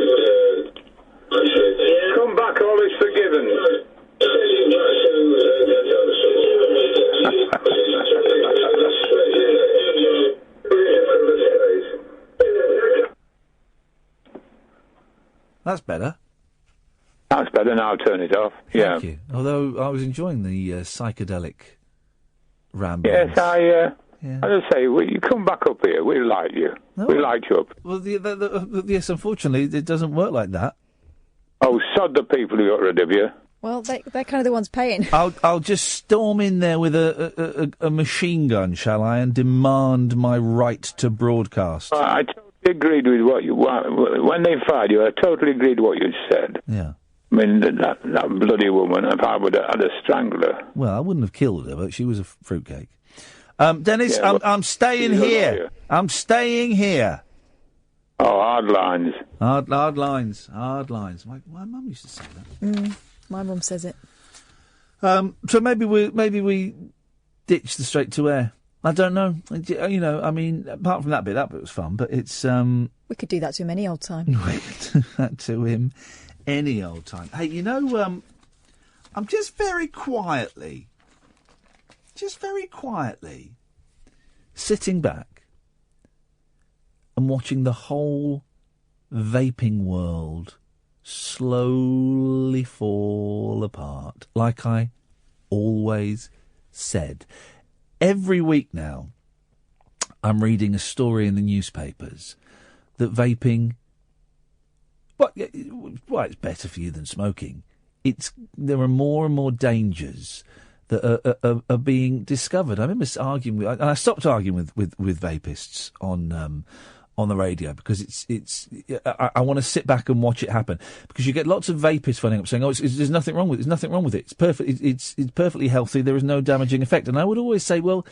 Come back, all is forgiven. That's better. That's better, now I'll turn it off. Yeah. Thank you. Although I was enjoying the psychedelic ramble. Yes, I just say, you come back up here. We like you. No, we like you up. Well, yes, unfortunately, it doesn't work like that. Oh, sod the people who got rid of you. Well, they're kind of the ones paying. I'll just storm in there with a machine gun, shall I, and demand my right to broadcast. I totally agreed with what you... When they fired you, I totally agreed with what you said. Yeah. I mean, that bloody woman, if I would have had a strangler. Well, I wouldn't have killed her, but she was a fruitcake. Dennis, yeah, I'm staying here. I'm staying here. Oh, hard lines. Hard lines. Hard lines. My mum used to say that. My mum says it. So maybe we ditch the straight to air. I don't know. I mean, apart from that bit was fun. But it's we could do that to him any old time. We could do that to him any old time. Hey, I'm just very quietly sitting back and watching the whole vaping world slowly fall apart, like I always said. Every week now, I'm reading a story in the newspapers that vaping, well, it's better for you than smoking. There are more and more dangers that are being discovered. I remember arguing and I stopped arguing with vapists on on the radio because I want to sit back and watch it happen, because you get lots of vapists phoning up saying, "Oh, there's nothing wrong with it. There's nothing wrong with it. It's perfect. It's perfectly healthy. There is no damaging effect." And I would always say, well,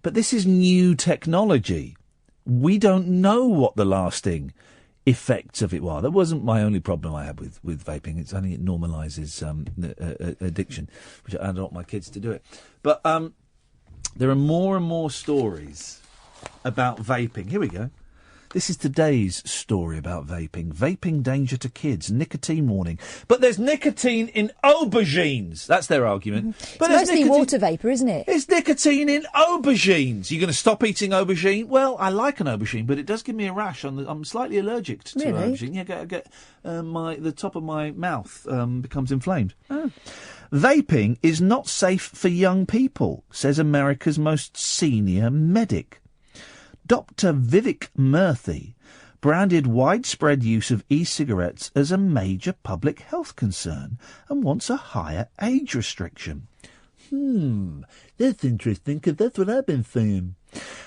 but this is new technology. We don't know what the lasting effects of it were. That wasn't my only problem I had with vaping. I think it normalises addiction, which I don't want my kids to do it. But there are more and more stories about vaping. Here we go. This is today's story about vaping. Vaping danger to kids. Nicotine warning. But there's nicotine in aubergines. That's their argument. But It's mostly water vapour, isn't it? It's nicotine in aubergines. You're going to stop eating aubergine? Well, I like an aubergine, but it does give me a rash. I'm slightly allergic to aubergine. Yeah, get the top of my mouth becomes inflamed. Oh. Vaping is not safe for young people, says America's most senior medic. Dr. Vivek Murthy branded widespread use of e-cigarettes as a major public health concern and wants a higher age restriction. That's interesting, because that's what I've been saying.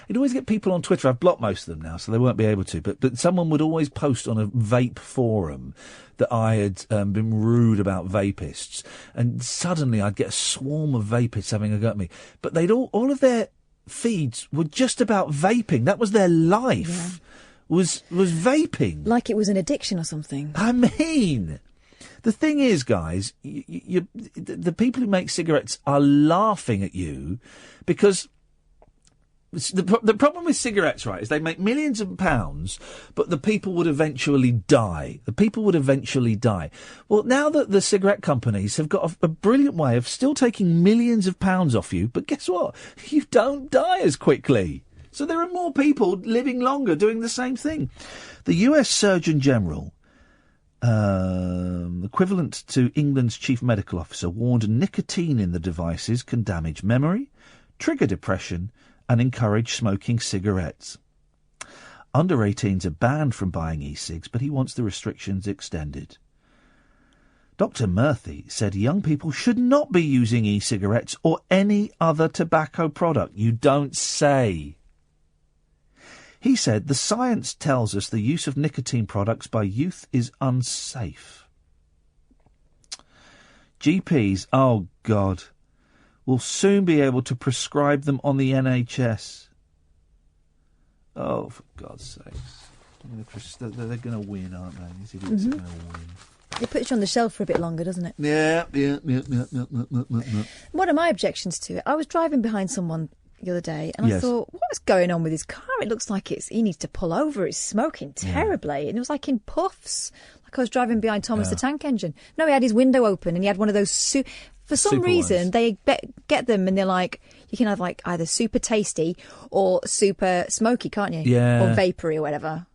You'd always get people on Twitter. I've blocked most of them now, so they won't be able to. But someone would always post on a vape forum that I had been rude about vapists, and suddenly I'd get a swarm of vapists having a go at me. But they'd all of their feeds were just about vaping. That was their life. Was vaping. Like it was an addiction or something. I mean, the thing is, guys, the people who make cigarettes are laughing at you because the problem with cigarettes, right, is they make millions of pounds, but the people would eventually die. Well, now that the cigarette companies have got a brilliant way of still taking millions of pounds off you, but guess what? You don't die as quickly. So there are more people living longer doing the same thing. The US Surgeon General, equivalent to England's Chief Medical Officer, warned nicotine in the devices can damage memory, trigger depression, and encourage smoking cigarettes. Under 18s are banned from buying e-cigs, but he wants the restrictions extended. Dr. Murthy said young people should not be using e-cigarettes or any other tobacco product. You don't say. He said the science tells us the use of nicotine products by youth is unsafe. GPs, oh God, will soon be able to prescribe them on the NHS. Oh, for God's sakes. They're going to win, aren't they? These idiots are going to win. It puts you on the shelf for a bit longer, doesn't it? Yeah. One of my objections to it, I was driving behind someone the other day and I thought, what's going on with his car? It looks like he needs to pull over. It's smoking terribly. And it was like in puffs. Like I was driving behind Thomas the Tank Engine. No, he had his window open and he had one of those... For some super reason, ones. they get them and they're like, you can have like either super tasty or super smoky, can't you? Yeah. Or vapoury or whatever.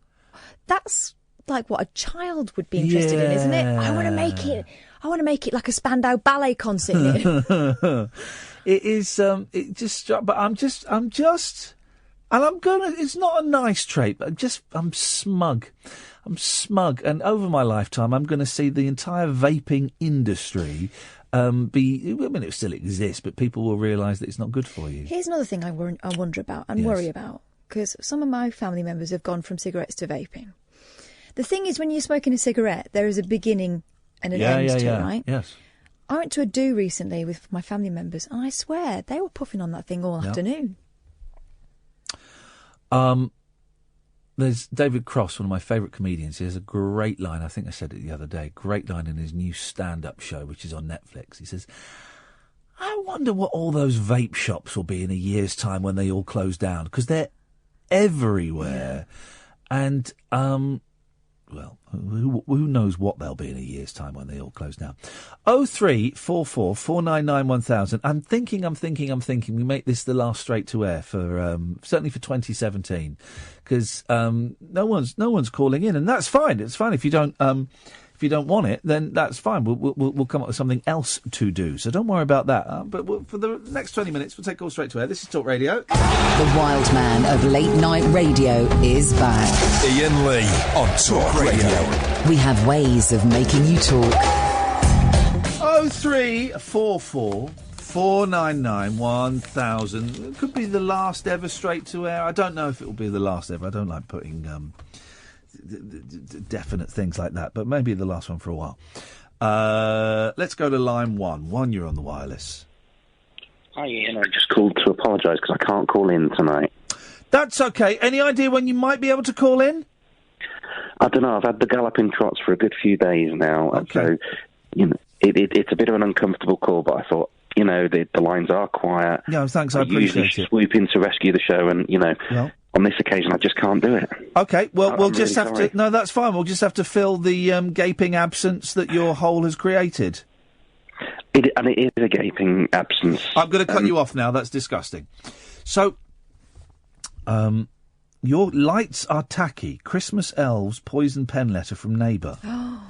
That's like what a child would be interested in, isn't it? I want to make it like a Spandau Ballet concert. It is, but I'm just, and it's not a nice trait, but I'm smug. And over my lifetime, I'm going to see the entire vaping industry it still exists, but people will realise that it's not good for you. Here's another thing I wonder about and worry about, because some of my family members have gone from cigarettes to vaping. The thing is, when you're smoking a cigarette, there is a beginning and an end to it, right? Yes. I went to a do recently with my family members, and I swear they were puffing on that thing all afternoon. There's David Cross, one of my favourite comedians. He has a great line. I think I said it the other day. Great line in his new stand-up show, which is on Netflix. He says, I wonder what all those vape shops will be in a year's time when they all close down, because they're everywhere. And, well, who knows what they'll be in a year's time when they all close down. 0344 499 1000. I'm thinking we make this the last straight to air for, certainly for 2017. Because, no one's calling in, and that's fine. It's fine if you don't want it, then that's fine. We'll come up with something else to do. So don't worry about that. But for the next 20 minutes, we'll take calls straight to air. This is Talk Radio. The wild man of late night radio is back. Iain Lee on Talk Radio. We have ways of making you talk. 0344 499 1000. It could be the last ever straight to air. I don't know if it will be the last ever. I don't like putting definite things like that, but maybe the last one for a while. Let's go to line 1. 1, you're on the wireless. Hi, Ian. I just called to apologise because I can't call in tonight. That's okay. Any idea when you might be able to call in? I don't know. I've had the galloping trots for a good few days now, and so it's a bit of an uncomfortable call. But I thought, the lines are quiet. Yeah, thanks. I appreciate usually it. Swoop in to rescue the show, and on this occasion, I just can't do it. Okay, well, we'll just really have sorry. to... No, that's fine. We'll just have to fill the gaping absence that your hole has created. It is a gaping absence. I'm going to cut you off now. That's disgusting. So, your lights are tacky. Christmas elves, poison pen letter from neighbour. Oh,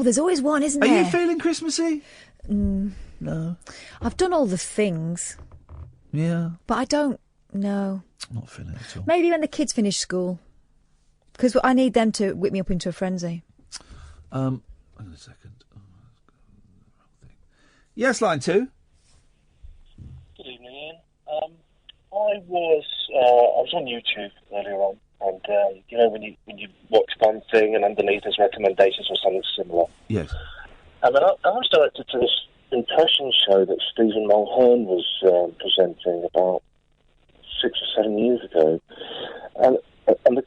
there's always one, isn't Are there? you feeling Christmassy? No. I've done all the things. Yeah. But I don't know. I'm not feeling it at all. Maybe when the kids finish school. Because I need them to whip me up into a frenzy. Hang on a second. Yes, line 2. Good evening, Ian. I was on YouTube earlier on, and when you watch one thing and underneath there's recommendations for something similar. Yes. I was directed to this impression show that Stephen Mulhern was presenting about 6 or 7 years ago, and the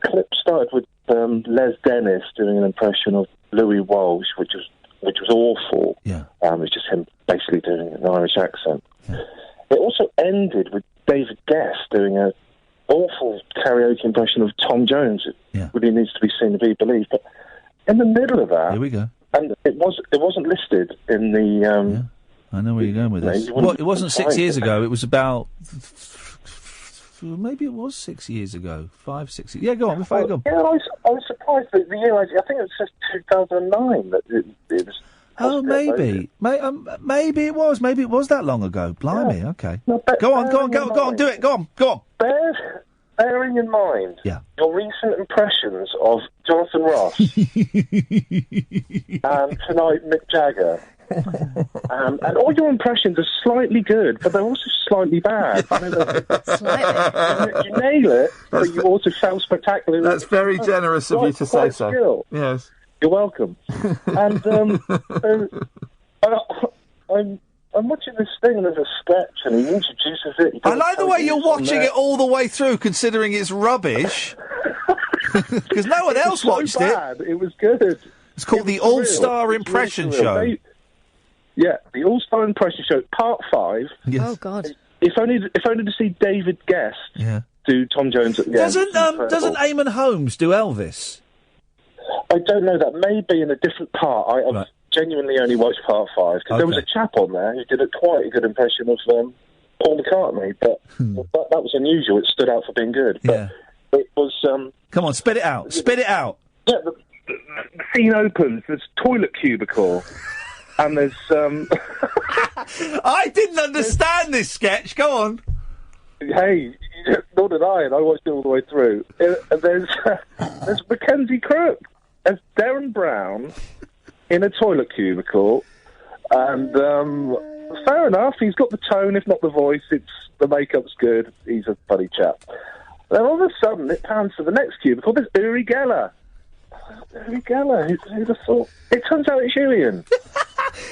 clip started with Les Dennis doing an impression of Louis Walsh, which was awful. Yeah. It's just him basically doing an Irish accent. Yeah. It also ended with David Guest doing an awful karaoke impression of Tom Jones. It really needs to be seen to be believed. But in the middle of that, here we go. And it wasn't listed in the. I know where you're going with this. Well, it wasn't 6 years ago. It was about. Maybe it was 6 years ago. 5, 6 years. Yeah, go on. Before you go. Yeah, I was surprised that the year. I think it was 2009 that it was. Oh, maybe. Maybe it was. Maybe it was that long ago. Blimey. Yeah. Okay. No, go on. Do it. Go on. Bearing in mind your recent impressions of Jonathan Ross and tonight Mick Jagger, and all your impressions are slightly good, but they're also slightly bad. You nail it, but you also sound spectacular. That's very generous of you to say so. Skill. Yes. You're welcome. And I'm watching this thing and there's a sketch and he introduces it. I like the way you're watching it all the way through, considering it's rubbish. Because no one else watched it. It was good. It's called the All-Star Impression Show. The All-Star Impression Show, Part 5. Yes. Oh, God. If only to see David Guest do Tom Jones at the end. Doesn't Eamon Holmes do Elvis? I don't know. That may be in a different part. I've genuinely only watched Part 5 because there was a chap on there who did quite a good impression of Paul McCartney, but that was unusual. It stood out for being good. But it was. Come on, spit it out. Spit it out. Yeah, the scene opens. There's toilet cubicle, and there's. I didn't understand this sketch. Go on. Hey, nor did I, and I watched it all the way through. There's Mackenzie Crook as Darren Brown in a toilet cubicle, and fair enough, he's got the tone, if not the voice. The makeup's good. He's a funny chap. Then all of a sudden, it pans to the next cubicle. There's Uri Geller. Uri Geller. Who'd have thought? It turns out it's Ian.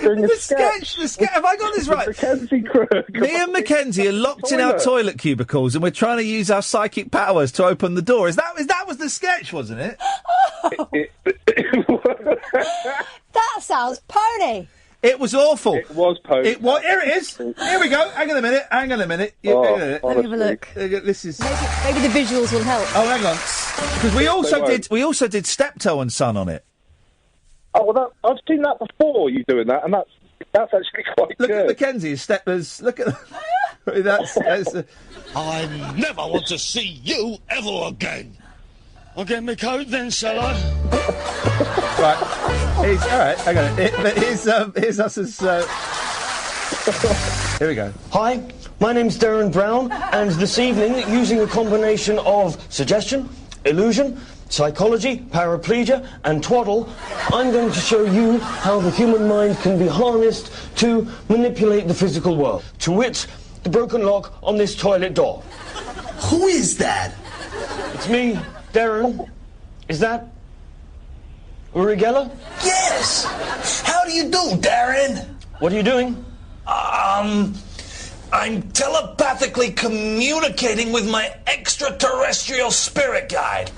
The sketch. Have I got this right? Mackenzie Crook. Me and Mackenzie are locked in our toilet cubicles, and we're trying to use our psychic powers to open the door. That was the sketch, wasn't it? That sounds pony. It was awful. It was pony. Here it is. Here we go. Hang on a minute. Let me have a look. This is maybe the visuals will help. Oh, hang on, because we also did Steptoe and Son on it. Oh, well, I've seen that before. You doing that, and that's actually quite good. Look at Mackenzie's steppers. Look at that's. I never want to see you ever again. I'll get my coat then, shall I? Right. All right. Hang on. Here's us as. Here we go. Hi, my name's Darren Brown, and this evening, using a combination of suggestion, illusion, psychology, paraplegia, and twaddle, I'm going to show you how the human mind can be harnessed to manipulate the physical world. To wit, the broken lock on this toilet door. Who is that? It's me, Darren. Is that Uri Geller? Yes! How do you do, Darren? What are you doing? I'm telepathically communicating with my extraterrestrial spirit guide.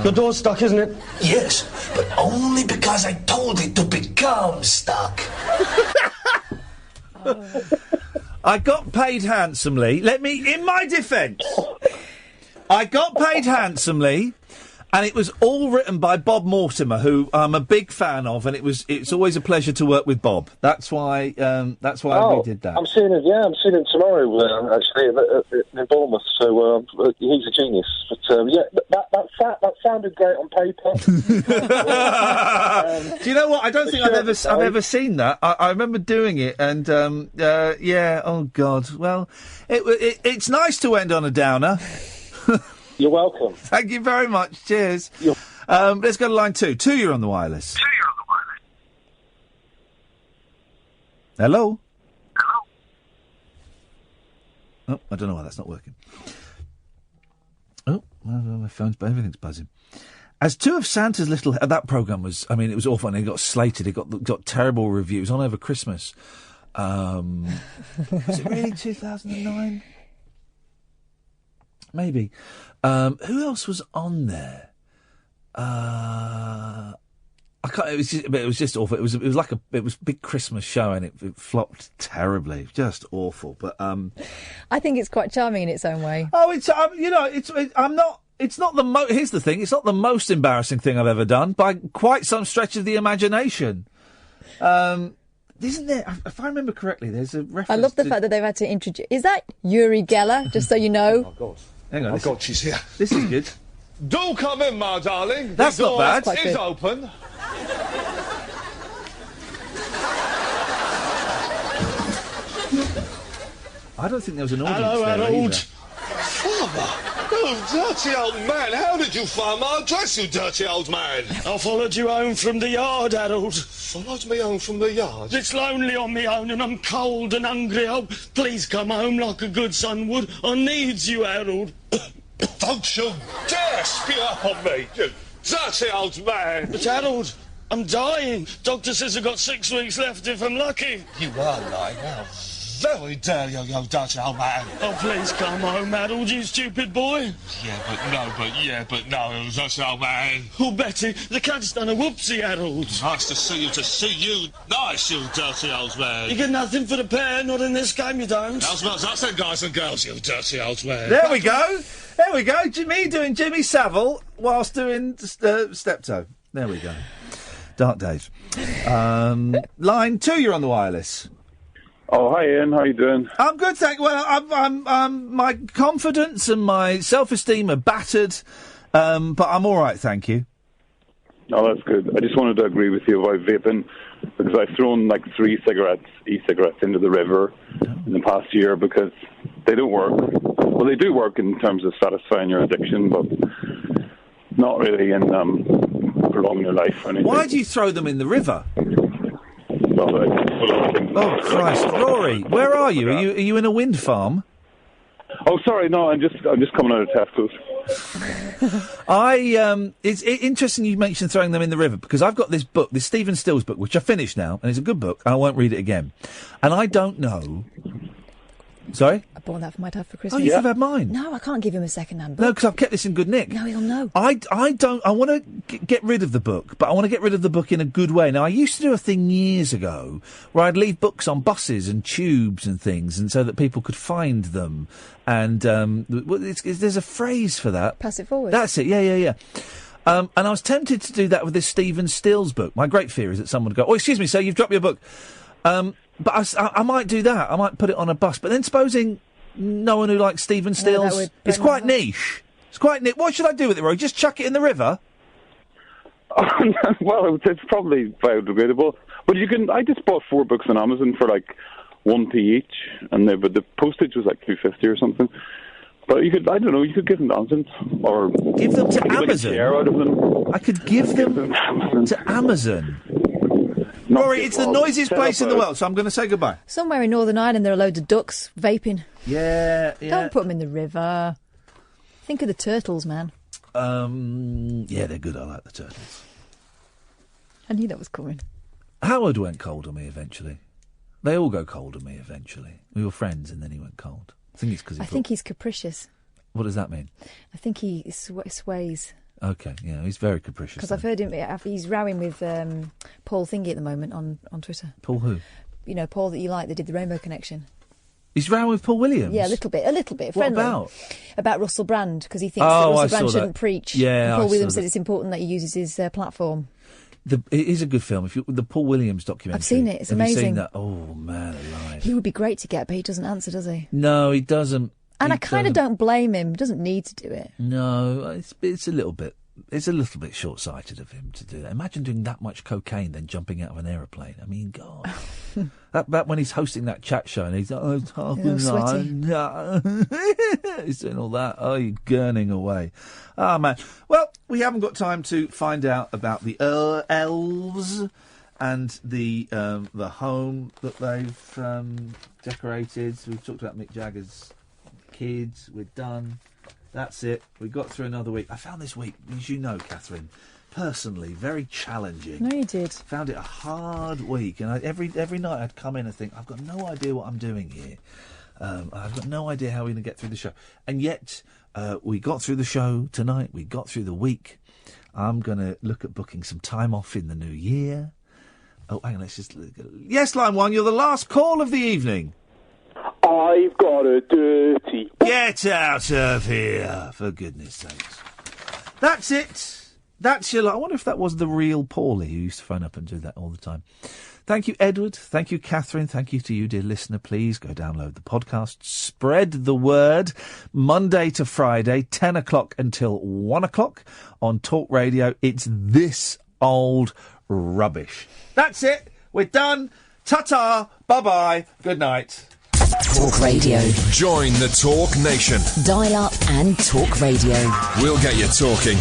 Your door's stuck, isn't it? Yes, but only because I told it to become stuck. I got paid handsomely. In my defence, I got paid handsomely, and it was all written by Bob Mortimer, who I'm a big fan of, and it's always a pleasure to work with Bob. That's why we did that. I'm seeing him tomorrow, actually, in Bournemouth, so he's a genius. But, that sounded great on paper. Do you know what? I don't think I've ever seen that. I remember doing it, and oh God. Well, it's nice to end on a downer. You're welcome. Thank you very much. Cheers. Let's go to line 2. 2, you're on the wireless. Hello? Oh, I don't know why that's not working. Oh, my phone's, everything's buzzing. As 2 of Santa's little... that programme was... I mean, it was awful, and it got slated. It got terrible reviews on over Christmas. Was it really 2009? Maybe. Who else was on there? I can't. It was just awful. It was like a big Christmas show, and it flopped terribly. Just awful. But I think it's quite charming in its own way. Oh, it's I'm not. It's not the here's the thing. It's not the most embarrassing thing I've ever done by quite some stretch of the imagination. Isn't there? If I remember correctly, there's a reference. I love the fact that they've had to introduce. Is that Uri Geller? Just so you know. Oh God. Hang on. Oh, God, she's here. This is good. Do come in, my darling. That's not bad. The door is open. I don't think there was an audience Hello, there Harold. either. Father, you dirty old man. How did you find my address, you dirty old man? I followed you home from the yard, Harold. Followed me home from the yard? It's lonely on me own and I'm cold and hungry. Oh, please come home like a good son would. I needs you, Harold. Don't you dare spew up on me, you dirty old man. But Harold, I'm dying. Doctor says I've got 6 weeks left if I'm lucky. You are lying. How very dare you, you dirty old man. Oh, please come home, Harold, you stupid boy. Yeah, but no, you dirty old man. Oh, Betty, the cat's done a whoopsie, Harold. Nice to see you. Nice, you dirty old man. You get nothing for the pair, not in this game, you don't. How's about that, then, guys and girls, you dirty old man. There we go. Me doing Jimmy Savile whilst doing Steptoe. There we go. Dark days. Line 2, you're on the wireless. Oh, hi Ian, how you doing? I'm good, thank you. Well, I'm my confidence and my self-esteem are battered, but I'm all right, thank you. Oh, that's good. I just wanted to agree with you about vaping, because I've thrown like 3 e-cigarettes into the river in the past year because they don't work. Well, they do work in terms of satisfying your addiction, but not really in prolonging your life or anything. Why do you throw them in the river? Oh Christ, Rory, where are you? Are you in a wind farm? Oh, sorry, no, I'm just coming out of Tesco's. It's interesting you mentioned throwing them in the river, because I've got this book, this Stephen Stills book, which I finished now, and it's a good book, and I won't read it again. And I don't know. Sorry? I bought that for my dad for Christmas. Oh, you could have had mine. No, I can't give him a second-hand book. No, because I've kept this in good nick. No, he'll know. I want to get rid of the book, but I want to get rid of the book in a good way. Now, I used to do a thing years ago where I'd leave books on buses and tubes and things, and so that people could find them. And there's a phrase for that. Pass it forward. That's it, yeah. And I was tempted to do that with this Stephen Stills book. My great fear is that someone would go, "Oh, excuse me, sir, you've dropped your book." But I might do that. I might put it on a bus. But then supposing no one who likes Stephen Stills... it's quite niche. It's quite niche. What should I do with it, Roy? Just chuck it in the river? Well, it's probably biodegradable. But you can... I just bought 4 books on Amazon for like 1p each. And the postage was like $2.50 or something. But you could, I don't know, you could give them nonsense, or give them to Amazon. Make a chair out of them. I could give them to Amazon. Rory, it's the noisiest place in the world, so I'm going to say goodbye. Somewhere in Northern Ireland there are loads of ducks vaping. Yeah. Don't put them in the river. Think of the turtles, man. Yeah, they're good. I like the turtles. I knew that was coming. Howard went cold on me eventually. They all go cold on me eventually. We were friends, and then he went cold. I think it's because I think he's capricious. What does that mean? I think he sways. Okay, yeah, he's very capricious. Because I've heard him. He's rowing with Paul Thingy at the moment on Twitter. Paul who? You know, Paul that you like. They did the Rainbow Connection. He's rowing with Paul Williams? Yeah, a little bit. What friendly. about? About Russell Brand, because he thinks that Russell Brand shouldn't preach. Yeah, and Paul Williams said it's important that he uses his platform. It is a good film. The Paul Williams documentary. I've seen it. It's Have amazing. You seen that? Oh, man alive. He would be great to get, but he doesn't answer, does he? No, he doesn't. And I kind of don't blame him. He doesn't need to do it. No, it's a little bit. It's a little bit short-sighted of him to do that. Imagine doing that much cocaine, then jumping out of an aeroplane. I mean, God. that when he's hosting that chat show and he's like, oh, talking he's doing all that. Oh, you're gurning away. Oh, man. Well, we haven't got time to find out about the elves and the home that they've decorated. We've talked about Mick Jagger's kids. We're done. That's it. We got through another week. I found this week, as you know, Catherine, personally, very challenging. No, you did. Found it a hard week. And every night I'd come in and think, I've got no idea what I'm doing here. I've got no idea how we're going to get through the show. And yet, we got through the show tonight. We got through the week. I'm going to look at booking some time off in the new year. Oh, hang on, let's just... Yes, line one, you're the last call of the evening. I've got a dirty... Get out of here, for goodness sakes. That's it. That's your... I wonder if that was the real Paulie who used to phone up and do that all the time. Thank you, Edward. Thank you, Catherine. Thank you to you, dear listener. Please go download the podcast. Spread the word. Monday to Friday, 10 o'clock until 1 o'clock on Talk Radio. It's this old rubbish. That's it. We're done. Ta-ta. Bye-bye. Good night. Talk Radio. Join the Talk Nation. Dial up and talk radio. We'll get you talking.